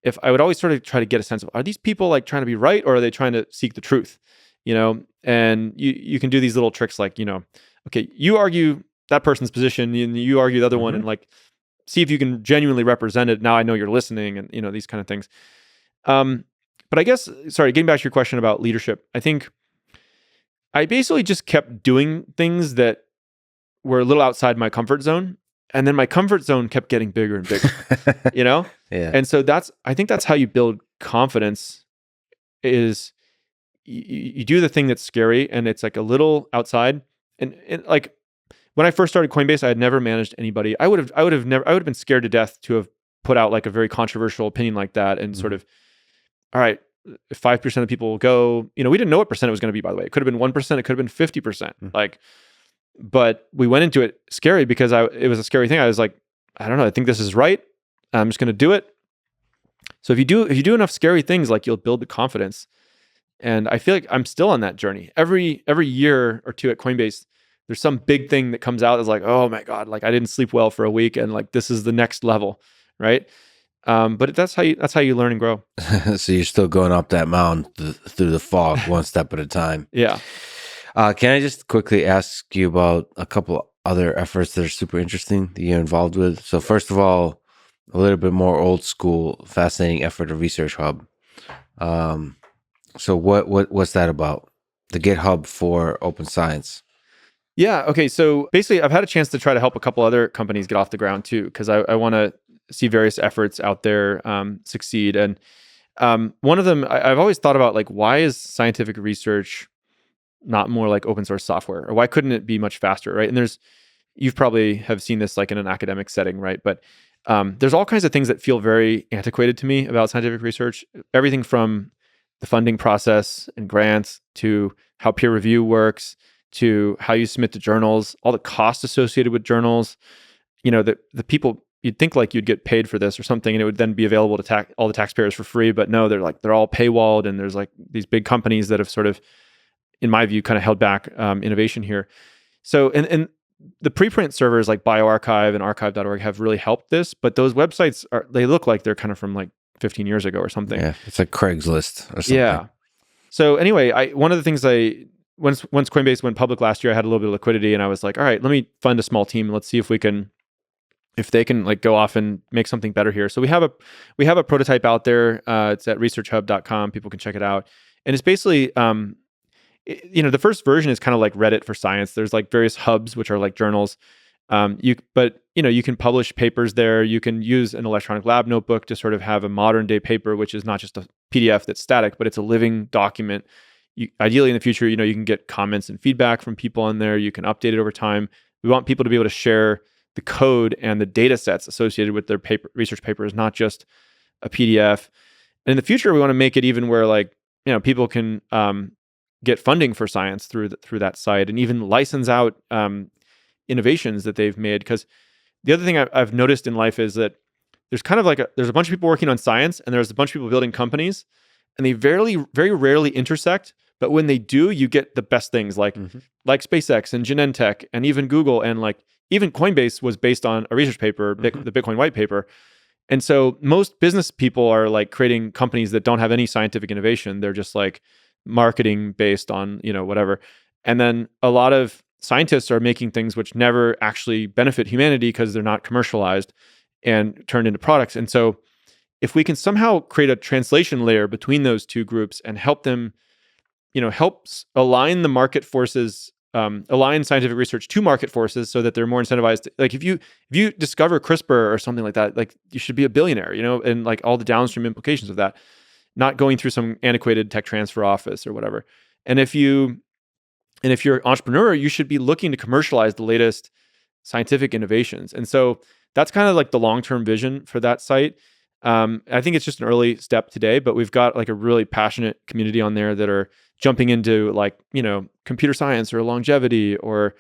if I would always sort of try to get a sense of, are these people like trying to be right, or are they trying to seek the truth? And you can do these little tricks like, okay, you argue that person's position and you argue the other one, and like see if you can genuinely represent it. Now I know you're listening, and these kind of things. But I guess, sorry, getting back to your question about leadership, I think I basically just kept doing things that were a little outside my comfort zone. And then my comfort zone kept getting bigger and bigger, Yeah. And so I think that's how you build confidence, is you do the thing that's scary and it's like a little outside. And like when I first started Coinbase, I had never managed anybody. I would have been scared to death to have put out like a very controversial opinion like that, and sort of, all right, if 5% of people will go, we didn't know what percent it was going to be, by the way. It could have been 1%, it could have been 50%. But we went into it scary because it was a scary thing. I was like, I don't know, I think this is right. I'm just going to do it. So if you do enough scary things, like you'll build the confidence. And I feel like I'm still on that journey. Every year or two at Coinbase, there's some big thing that comes out that's like, oh my God, like I didn't sleep well for a week, and like this is the next level, right? But that's how you learn and grow. So you're still going up that mountain through the fog, one step at a time. Yeah. Can I just quickly ask you about a couple other efforts that are super interesting that you're involved with? So first of all, a little bit more old school, fascinating effort of Research Hub. So what's that about? The GitHub for open science. Yeah. Okay. So basically, I've had a chance to try to help a couple other companies get off the ground too, because I want to see various efforts out there succeed. And one of them, I've always thought about like, why is scientific research not more like open source software, or why couldn't it be much faster, right? And you've probably have seen this like in an academic setting, right? But there's all kinds of things that feel very antiquated to me about scientific research. Everything from the funding process and grants to how peer review works to how you submit to journals, all the costs associated with journals. You know, the people, you'd think like you'd get paid for this or something, and it would then be available to all the taxpayers for free. But no, they're all paywalled, and there's like these big companies that have sort of, in my view, kind of held back innovation here. So, and the preprint servers like bioRxiv and archive.org have really helped this, but those websites they look like they're kind of from like 15 years ago or something. Yeah, it's like Craigslist or something. Yeah. So anyway, one of the things once Coinbase went public last year, I had a little bit of liquidity, and I was like, all right, let me fund a small team and let's see if they can like go off and make something better here. So we have a prototype out there. It's at researchhub.com. People can check it out. And it's basically, the first version is kind of like Reddit for science. There's like various hubs, which are like journals. You can publish papers there. You can use an electronic lab notebook to sort of have a modern day paper, which is not just a PDF that's static, but it's a living document. Ideally in the future, you can get comments and feedback from people on there. You can update it over time. We want people to be able to share the code and the data sets associated with their research papers, not just a PDF. And in the future, we want to make it even where like, people can get funding for science through that site, and even license out innovations that they've made. Because the other thing I've noticed in life is that there's kind of like there's a bunch of people working on science, and there's a bunch of people building companies, and they very rarely intersect. But when they do, you get the best things like SpaceX and Genentech and even Google, and like even Coinbase was based on a research paper, the Bitcoin white paper. And so most business people are like creating companies that don't have any scientific innovation. They're just like marketing based on, whatever. And then a lot of scientists are making things which never actually benefit humanity because they're not commercialized and turned into products. And so if we can somehow create a translation layer between those two groups and help them, helps align the market forces, align scientific research to market forces so that they're more incentivized. Like if you discover CRISPR or something like that, like you should be a billionaire, and like all the downstream implications of that, not going through some antiquated tech transfer office or whatever. And if you're an entrepreneur, you should be looking to commercialize the latest scientific innovations. And so that's kind of like the long-term vision for that site. I think it's just an early step today, but we've got like a really passionate community on there that are jumping into like, computer science or longevity or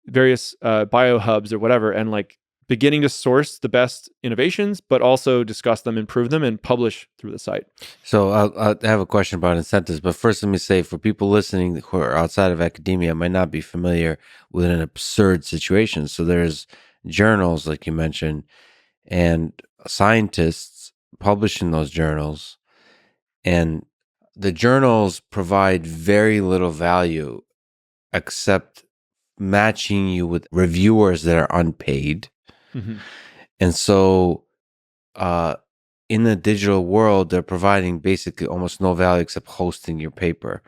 various bio hubs or whatever, and like beginning to source the best innovations, but also discuss them, improve them, and publish through the site. So I'll have a question about incentives, but first let me say, for people listening who are outside of academia, might not be familiar with an absurd situation. So there's journals, like you mentioned, and scientists publish in those journals, and the journals provide very little value except matching you with reviewers that are unpaid. And so in the digital world, they're providing basically almost no value except hosting your paper.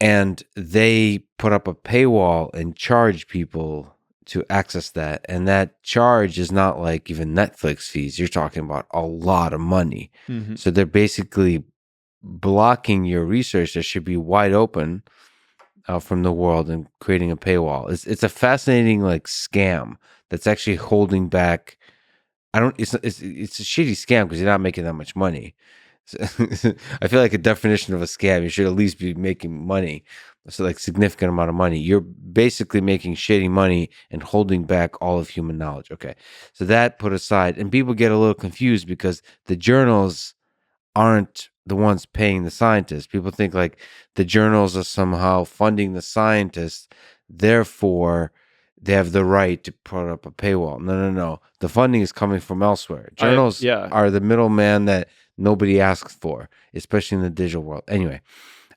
And they put up a paywall and charge people to access that. And that charge is not like even Netflix fees. You're talking about a lot of money. So they're basically blocking your research that should be wide open from the world and creating a paywall. It's a fascinating like scam that's actually holding back. It's a shitty scam because you're not making that much money. I feel like a definition of a scam, you should at least be making money. So like significant amount of money. You're basically making shitty money and holding back all of human knowledge. Okay. So that put aside, and people get a little confused because the journals aren't the ones paying the scientists. People think like the journals are somehow funding the scientists, therefore they have the right to put up a paywall. No, no, no. The funding is coming from elsewhere. Journals are the middleman that nobody asks for, especially in the digital world. Anyway,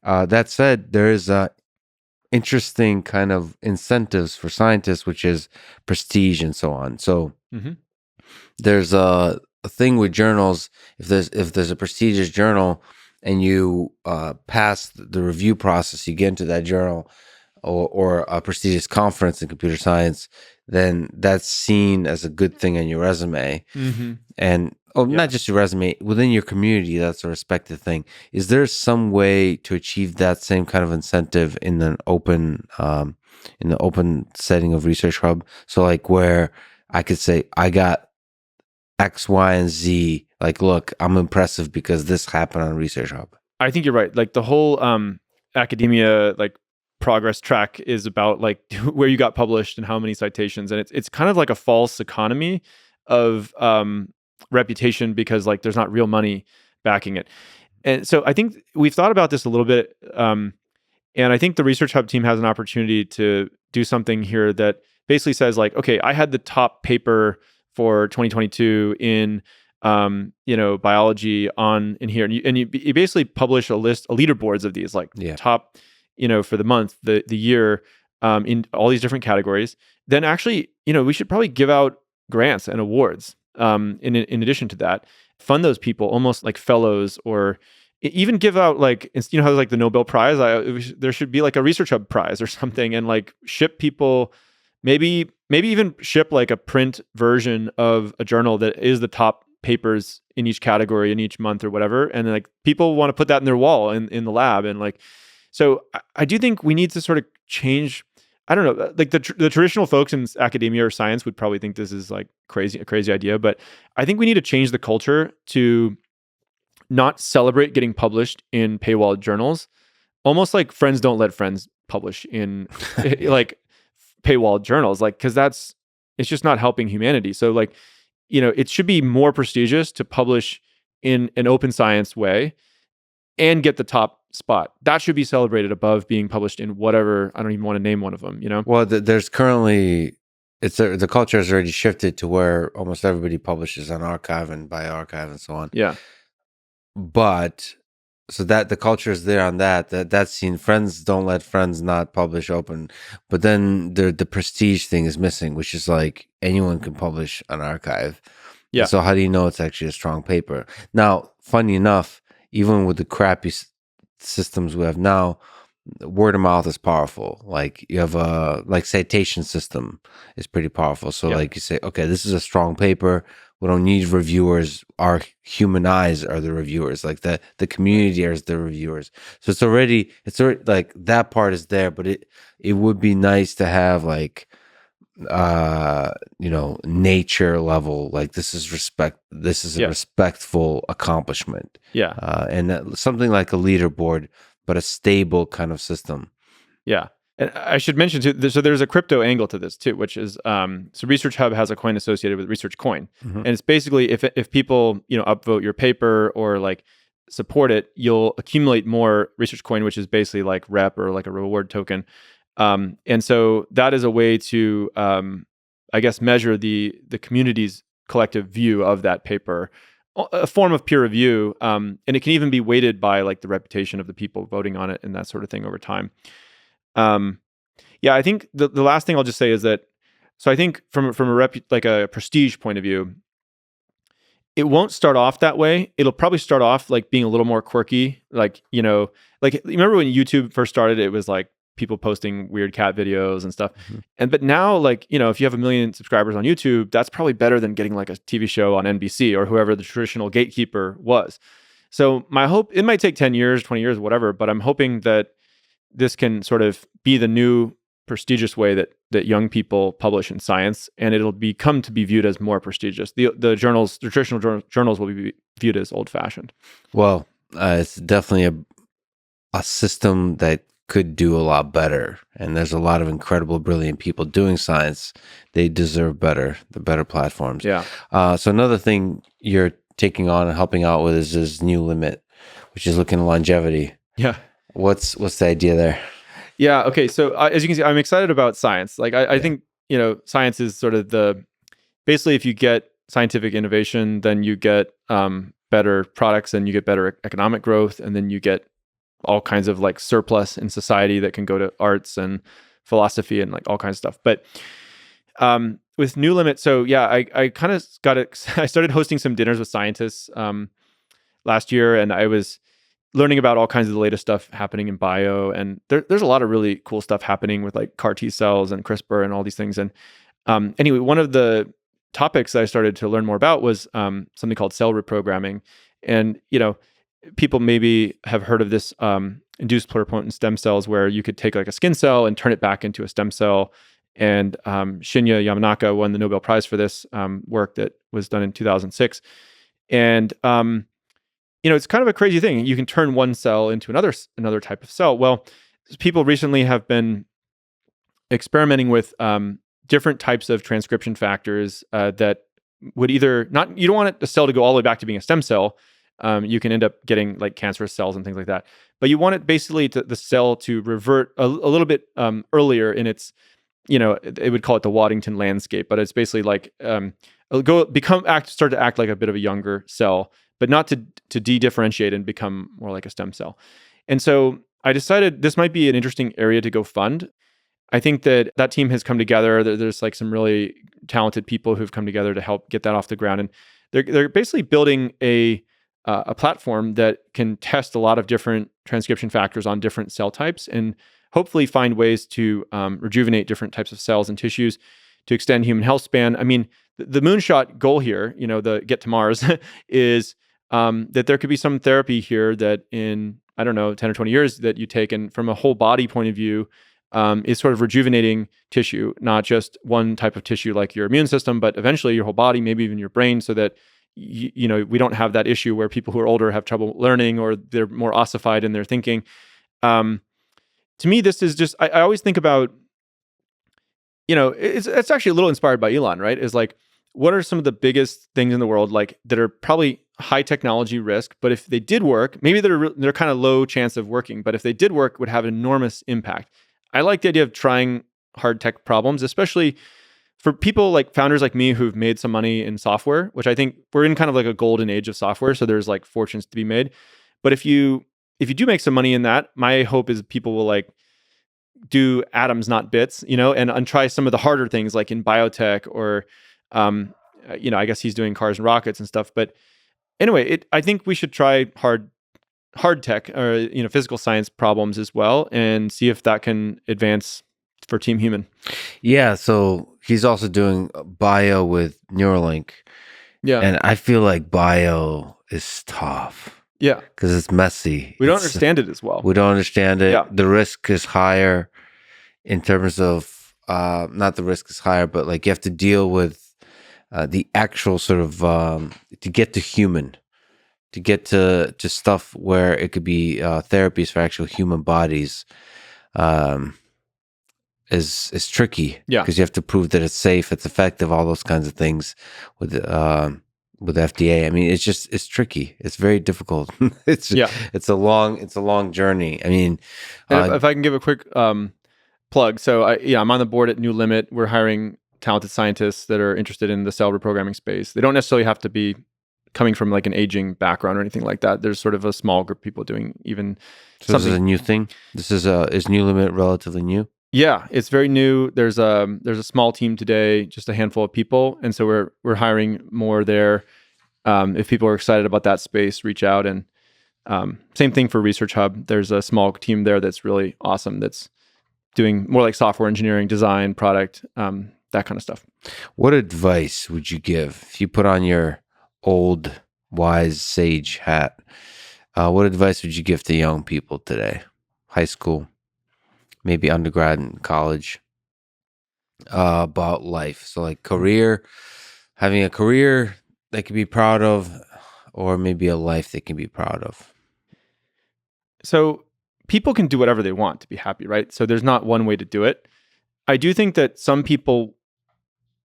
that said, there is a interesting kind of incentives for scientists, which is prestige and so on. So there's a thing with journals. If there's a prestigious journal and you pass the review process, you get into that journal or a prestigious conference in computer science, then that's seen as a good thing on your resume. And not just your resume, within your community, that's a respected thing. Is there some way to achieve that same kind of incentive in the open setting of Research Hub? So like where I could say, I got X, Y, and Z, like, look, I'm impressive because this happened on Research Hub. I think you're right. Like the whole academia like progress track is about like where you got published and how many citations, and it's kind of like a false economy of reputation because like there's not real money backing it. And so I think we've thought about this a little bit, and I think the Research Hub team has an opportunity to do something here that basically says like, okay, I had the top paper for 2022 in biology in here, and you basically publish a leaderboards of these like top for the month, the year, in all these different categories. Then actually we should probably give out grants and awards in addition to that, fund those people almost like fellows, or even give out like how like the Nobel Prize. There should be like a Research Hub prize or something, and like ship people. Maybe even ship like a print version of a journal that is the top papers in each category in each month or whatever. And like people want to put that in their wall in the lab. And like, so I do think we need to sort of change. I don't know, like the traditional folks in academia or science would probably think this is like a crazy idea, but I think we need to change the culture to not celebrate getting published in paywall journals, almost like friends don't let friends publish in like paywall journals, like, because it's just not helping humanity. So like, it should be more prestigious to publish in an open science way and get the top spot. That should be celebrated above being published in whatever. I don't even want to name one of them, Well, there's currently, the culture has already shifted to where almost everybody publishes on arXiv and bioRxiv and so on. Yeah. But so that the culture is there on that's seen. Friends don't let friends not publish open, but then the prestige thing is missing, which is like anyone can publish on arXiv. Yeah. So how do you know it's actually a strong paper? Now, funny enough, even with the crappy systems we have now, word of mouth is powerful. Like you have a citation system is pretty powerful. So like you say, okay, this is a strong paper. We don't need reviewers. Our human eyes are the reviewers. Like the community is the reviewers. So it's already like that part is there, but it would be nice to have like nature level, like this is respect. This is a respectful accomplishment. Yeah. And something like a leaderboard, but a stable kind of system. Yeah. And I should mention too, so there's a crypto angle to this too, which is so Research Hub has a coin associated with Research Coin, and it's basically if people upvote your paper or like support it, you'll accumulate more Research Coin, which is basically like rep or like a reward token, and so that is a way to I guess measure the community's collective view of that paper, a form of peer review, and it can even be weighted by like the reputation of the people voting on it and that sort of thing over time. I think the last thing I'll just say is that, so I think from a prestige point of view, it won't start off that way. It'll probably start off like being a little more quirky. Like, like remember when YouTube first started, it was like people posting weird cat videos and stuff. But now like, if you have 1 million subscribers on YouTube, that's probably better than getting like a TV show on NBC or whoever the traditional gatekeeper was. So my hope, it might take 10 years, 20 years, whatever, but I'm hoping that this can sort of be the new prestigious way that young people publish in science, and it'll become to be viewed as more prestigious. The traditional journals will be viewed as old-fashioned. Well, it's definitely a system that could do a lot better, and there's a lot of incredible, brilliant people doing science. They deserve the better platforms. Yeah. So another thing you're taking on and helping out with is this New Limit, which is looking at longevity. Yeah. What's the idea there? Yeah. Okay. So as you can see, I'm excited about science. Like I think, science is sort of basically if you get scientific innovation, then you get better products and you get better economic growth. And then you get all kinds of like surplus in society that can go to arts and philosophy and like all kinds of stuff. But with New Limit, so yeah, I kind of I started hosting some dinners with scientists last year, and I was learning about all kinds of the latest stuff happening in bio. And there's a lot of really cool stuff happening with like CAR T cells and CRISPR and all these things. And anyway, one of the topics that I started to learn more about was something called cell reprogramming. And, people maybe have heard of this induced pluripotent stem cells where you could take like a skin cell and turn it back into a stem cell. And Shinya Yamanaka won the Nobel Prize for this work that was done in 2006. And, it's kind of a crazy thing. You can turn one cell into another type of cell. Well, people recently have been experimenting with different types of transcription factors that would either not, you don't want a cell to go all the way back to being a stem cell. You can end up getting like cancerous cells and things like that. But you want it basically the cell to revert a little bit earlier in its, it would call it the Waddington landscape, but it's basically like start to act like a bit of a younger cell, but not to de-differentiate and become more like a stem cell. And so I decided this might be an interesting area to go fund. I think that team has come together. There's like some really talented people who've come together to help get that off the ground, and they're basically building a platform that can test a lot of different transcription factors on different cell types and hopefully find ways to rejuvenate different types of cells and tissues to extend human health span. I mean, the moonshot goal here, the get to Mars, is that there could be some therapy here that in, 10 or 20 years that you take, and from a whole body point of view, is sort of rejuvenating tissue, not just one type of tissue like your immune system, but eventually your whole body, maybe even your brain, so that we don't have that issue where people who are older have trouble learning or they're more ossified in their thinking. To me, this is just, I always think about, it's actually a little inspired by Elon, right? Is like, what are some of the biggest things in the world like that are probably high technology risk, but if they did work, maybe they're kind of low chance of working, but if they did work, would have an enormous impact. I like the idea of trying hard tech problems, especially for people like founders like me who've made some money in software, which I think we're in kind of like a golden age of software. So there's like fortunes to be made. But if you do make some money in that, my hope is people will like do atoms, not bits, and try some of the harder things like in biotech or, I guess he's doing cars and rockets and stuff. But anyway, I think we should try hard tech or, physical science problems as well and see if that can advance for Team Human. Yeah, so he's also doing bio with Neuralink. Yeah. And I feel like bio is tough. Yeah. Because it's messy. We don't understand it as well. We don't understand it. Yeah. The risk is higher in terms of, not the risk is higher, but like you have to deal with the actual sort of, to get to human, to get to stuff where it could be therapies for actual human bodies. Is tricky, because you have to prove that it's safe, it's effective, all those kinds of things with FDA. I mean, it's tricky. It's very difficult. It's a long journey. I mean, if I can give a quick plug, so I'm on the board at New Limit. We're hiring talented scientists that are interested in the cell reprogramming space. They don't necessarily have to be coming from like an aging background or anything like that. There's sort of a small group of people doing even. So this is a new thing. Is New Limit relatively new? Yeah, it's very new. There's a small team today, just a handful of people, and so we're hiring more there. If people are excited about that space, reach out. And same thing for Research Hub. There's a small team there that's really awesome. That's doing more like software engineering, design, product, that kind of stuff. What advice would you give if you put on your old wise sage hat? What advice would you give to young people today, high school? Maybe undergrad and college, about life. So like having a career they can be proud of, or maybe a life they can be proud of. So people can do whatever they want to be happy, right? So there's not one way to do it. I do think that some people,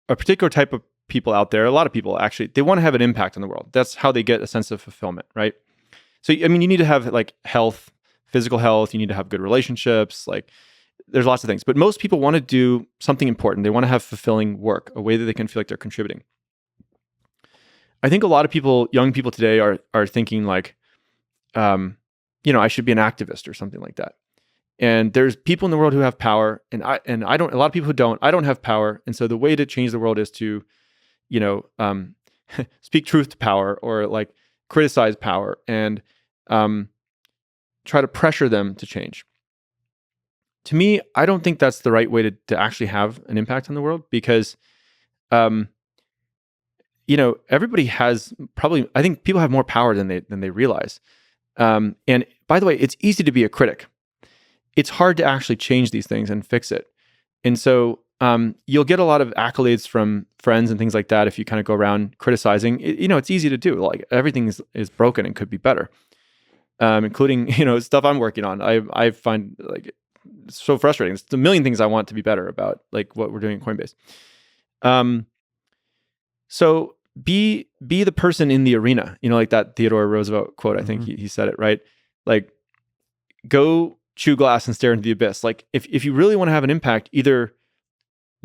a particular type of people out there, a lot of people actually, they want to have an impact on the world. That's how they get a sense of fulfillment, right? So, I mean, you need to have like health, physical health. You need to have good relationships. Like, there's lots of things. But most people want to do something important. They want to have fulfilling work, a way that they can feel like they're contributing. I think a lot of people, young people today, are thinking like, I should be an activist or something like that. And there's people in the world who have power, and I don't. A lot of people who don't. I don't have power, and so the way to change the world is to, speak truth to power, or like criticize power, and try to pressure them to change. To me, I don't think that's the right way to actually have an impact on the world, because, everybody has probably. I think people have more power than they realize. And by the way, it's easy to be a critic. It's hard to actually change these things and fix it. And so you'll get a lot of accolades from friends and things like that if you kind of go around criticizing. It's easy to do. Like, everything is broken and could be better, including stuff I'm working on. I find like it's so frustrating. It's a million things I want to be better about, like what we're doing at Coinbase. So be the person in the arena. Like that Theodore Roosevelt quote. I think he said it right. Like, go chew glass and stare into the abyss. Like, if you really want to have an impact, either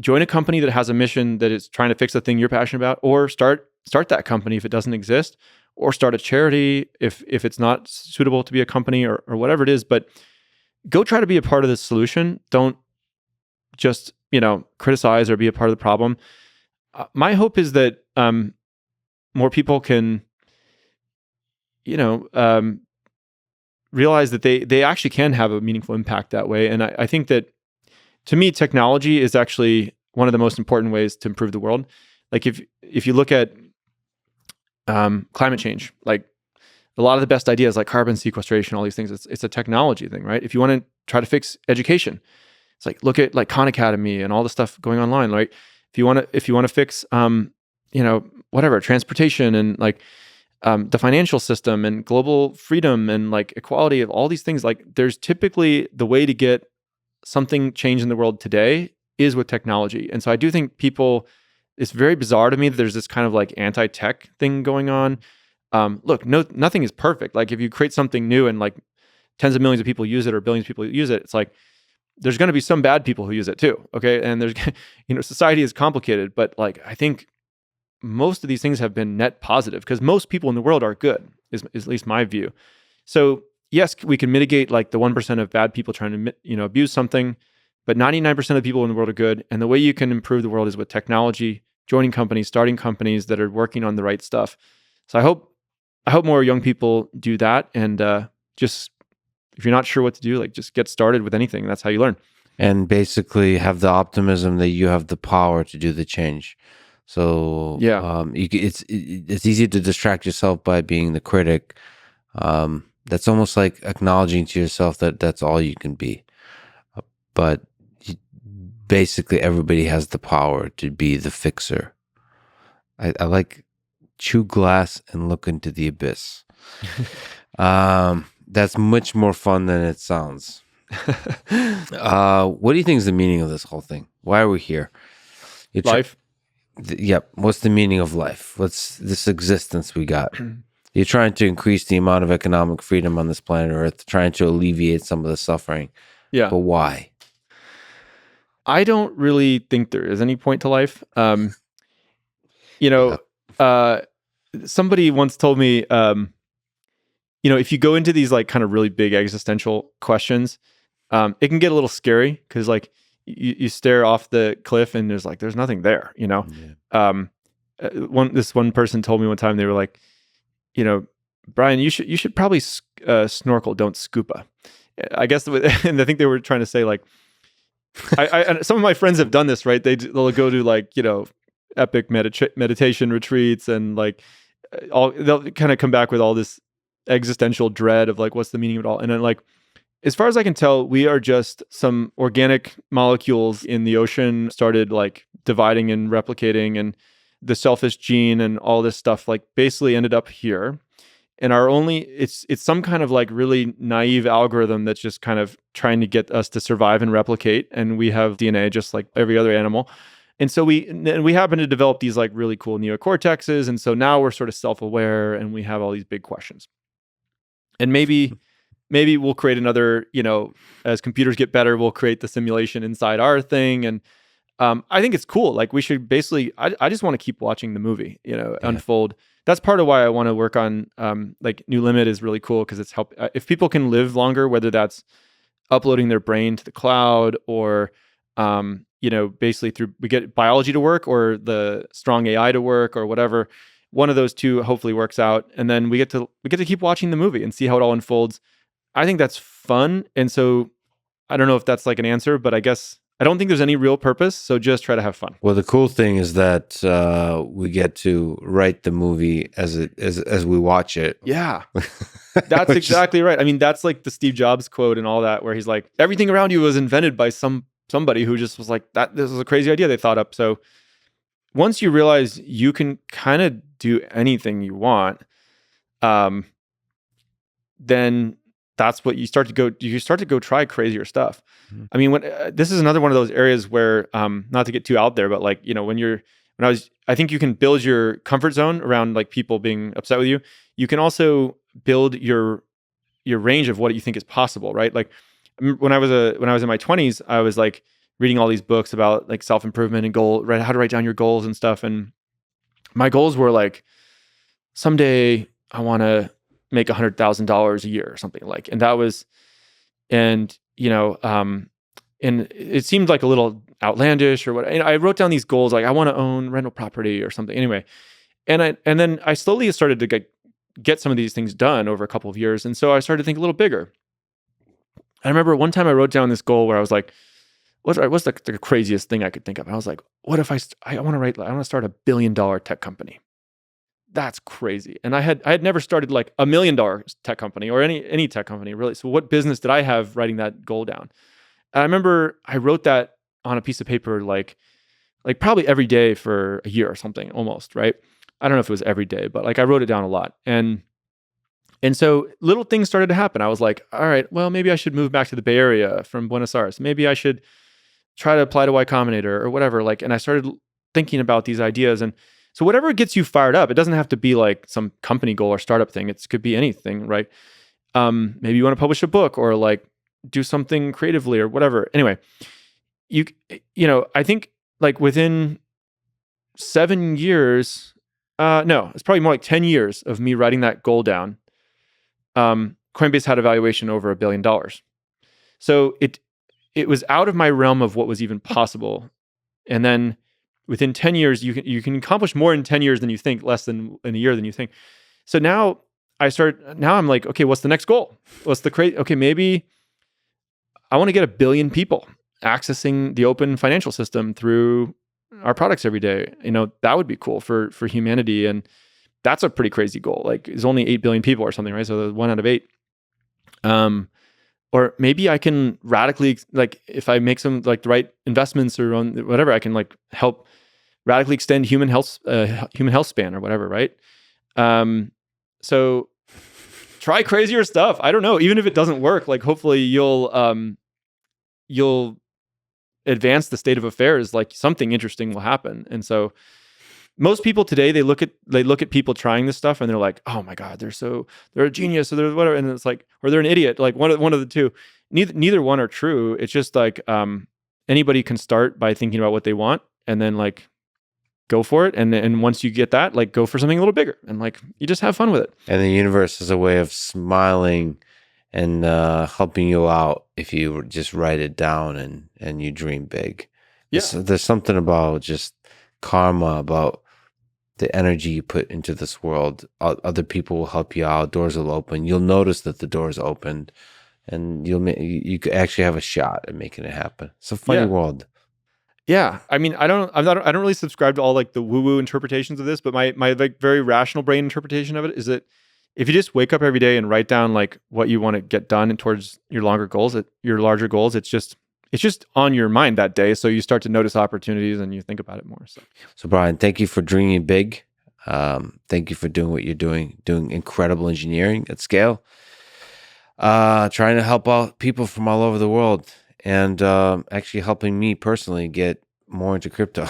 join a company that has a mission that is trying to fix the thing you're passionate about, or start that company if it doesn't exist, or start a charity if it's not suitable to be a company, or whatever it is. But go try to be a part of the solution. Don't just criticize or be a part of the problem. My hope is that more people can realize that they actually can have a meaningful impact that way. And I think that, to me, technology is actually one of the most important ways to improve the world. Like, if you look at climate change, like a lot of the best ideas, like carbon sequestration, all these things, it's a technology thing, right? If you want to try to fix education, it's like, look at like Khan Academy and all the stuff going online, right? If you want to fix whatever, transportation, and like the financial system and global freedom and like equality, of all these things, like there's typically the way to get something changed in the world today is with technology. And so I do think it's very bizarre to me that there's this kind of like anti-tech thing going on. Look, nothing is perfect. Like, if you create something new and like tens of millions of people use it, or billions of people use it, it's like, there's going to be some bad people who use it too. Okay. And there's, society is complicated, but like, I think most of these things have been net positive, because most people in the world are good, is at least my view. So yes, we can mitigate like the 1% of bad people trying to, abuse something, but 99% of people in the world are good. And the way you can improve the world is with technology, joining companies, starting companies that are working on the right stuff. So I hope more young people do that. And just, if you're not sure what to do, like, just get started with anything. That's how you learn. And basically have the optimism that you have the power to do the change. So yeah, it's easy to distract yourself by being the critic. That's almost like acknowledging to yourself that that's all you can be. But basically, everybody has the power to be the fixer. I like chew glass and look into the abyss. That's much more fun than it sounds. What do you think is the meaning of this whole thing? Why are we here? Life. Yep. What's the meaning of life? What's this existence we got? You're trying to increase the amount of economic freedom on this planet Earth, trying to alleviate some of the suffering. Yeah. But why? I don't really think there is any point to life. Somebody once told me, if you go into these like kind of really big existential questions, it can get a little scary, because like you stare off the cliff and there's nothing there, Yeah. This one person told me one time, they were like, Brian, you should probably snorkel, don't scuba. I guess, and I think they were trying to say like, I some of my friends have done this, right? They'll go to like, epic meditation retreats, and like they'll kind of come back with all this existential dread of like, what's the meaning of it all? And then like, as far as I can tell, we are just some organic molecules in the ocean started like dividing and replicating, and the selfish gene and all this stuff like basically ended up here. And it's some kind of like really naive algorithm that's just kind of trying to get us to survive and replicate. And we have DNA just like every other animal. And so we happen to develop these like really cool neocortexes. And so now we're sort of self-aware, and we have all these big questions. And maybe we'll create another, as computers get better, we'll create the simulation inside our thing. And I think it's cool. Like, we should basically, I just want to keep watching the movie, unfold. That's part of why I want to work on, like, New Limit is really cool, because it's if people can live longer, whether that's uploading their brain to the cloud, or, basically we get biology to work, or the strong AI to work, or whatever. One of those two hopefully works out, and then we get to keep watching the movie and see how it all unfolds. I think that's fun, and so I don't know if that's like an answer, but I guess I don't think there's any real purpose. So just try to have fun. Well, the cool thing is that we get to write the movie as we watch it. Yeah, that's exactly right. I mean, that's like the Steve Jobs quote and all that, where he's like, everything around you was invented by somebody who just was like, this was a crazy idea they thought up. So once you realize you can kind of do anything you want, then that's what you start to go try crazier stuff. Mm-hmm. I mean, this is another one of those areas where, not to get too out there, but like, I think you can build your comfort zone around like people being upset with you. You can also build your range of what you think is possible, right? Like, when I was in my 20s, I was like reading all these books about like self-improvement and how to write down your goals and stuff. And my goals were like, someday I want to make $100,000 a year or something, like, and that was, and it seemed like a little outlandish or what. And I wrote down these goals, like, I want to own rental property or something. Anyway, and then I slowly started to get some of these things done over a couple of years, and so I started to think a little bigger. I remember one time I wrote down this goal where I was like, what's the craziest thing I could think of? And I was like, what if I want to start $1 billion tech company? That's crazy. And I had never started like $1 million tech company or any tech company, really. So what business did I have writing that goal down? And I remember I wrote that on a piece of paper, like probably every day for a year or something, almost, right? I don't know if it was every day, but like I wrote it down a lot. And so little things started to happen. I was like, all right, well, maybe I should move back to the Bay Area from Buenos Aires. Maybe I should try to apply to Y Combinator or whatever. Like, and I started thinking about these ideas. And so whatever gets you fired up, it doesn't have to be like some company goal or startup thing. It could be anything, right? Maybe you want to publish a book or like do something creatively or whatever. Anyway, I think like within 7 years, no, it's probably more like 10 years of me writing that goal down. Coinbase had a valuation over $1 billion. So it was out of my realm of what was even possible. And then within 10 years, you can accomplish more in 10 years than you think, less than in a year than you think. So now I'm like, okay, what's the next goal? Okay, maybe I want to get 1 billion people accessing the open financial system through our products every day. That would be cool for humanity. And that's a pretty crazy goal. Like, it's only 8 billion people or something, right? So 1 out of 8. Or maybe I can radically, like, if I make some like the right investments or on whatever, I can like help radically extend human health span or whatever, right? So try crazier stuff. I don't know. Even if it doesn't work, like, hopefully you'll advance the state of affairs. Like, something interesting will happen. And so most people today, they look at people trying this stuff and they're like, oh my God, they're a genius, or they're whatever. And it's like, or they're an idiot. Like one of the two. Neither one are true. It's just like, anybody can start by thinking about what they want and then like go for it. And once you get that, like, go for something a little bigger and like, you just have fun with it. And the universe is a way of smiling and helping you out if you just write it down and you dream big. Yeah. There's something about just karma, about the energy you put into this world. Other people will help you out. Doors will open. You'll notice that the doors opened, and you could actually have a shot at making it happen. It's a funny world. Yeah, I mean, I don't really subscribe to all like the woo-woo interpretations of this, but my like very rational brain interpretation of it is that if you just wake up every day and write down like what you want to get done and towards your larger goals, it's just on your mind that day. So you start to notice opportunities and you think about it more. So Brian, thank you for dreaming big. Thank you for doing what you're doing incredible engineering at scale, trying to help out people from all over the world, and actually helping me personally get more into crypto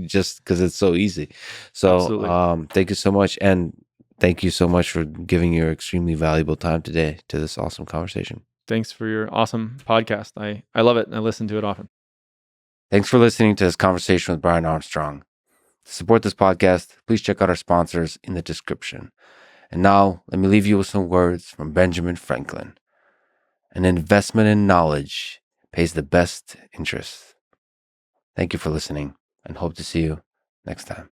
just because it's so easy. So thank you so much. And thank you so much for giving your extremely valuable time today to this awesome conversation. Thanks for your awesome podcast. I love it. I listen to it often. Thanks for listening to this conversation with Brian Armstrong. To support this podcast, please check out our sponsors in the description. And now, let me leave you with some words from Benjamin Franklin. An investment in knowledge pays the best interest. Thank you for listening, and hope to see you next time.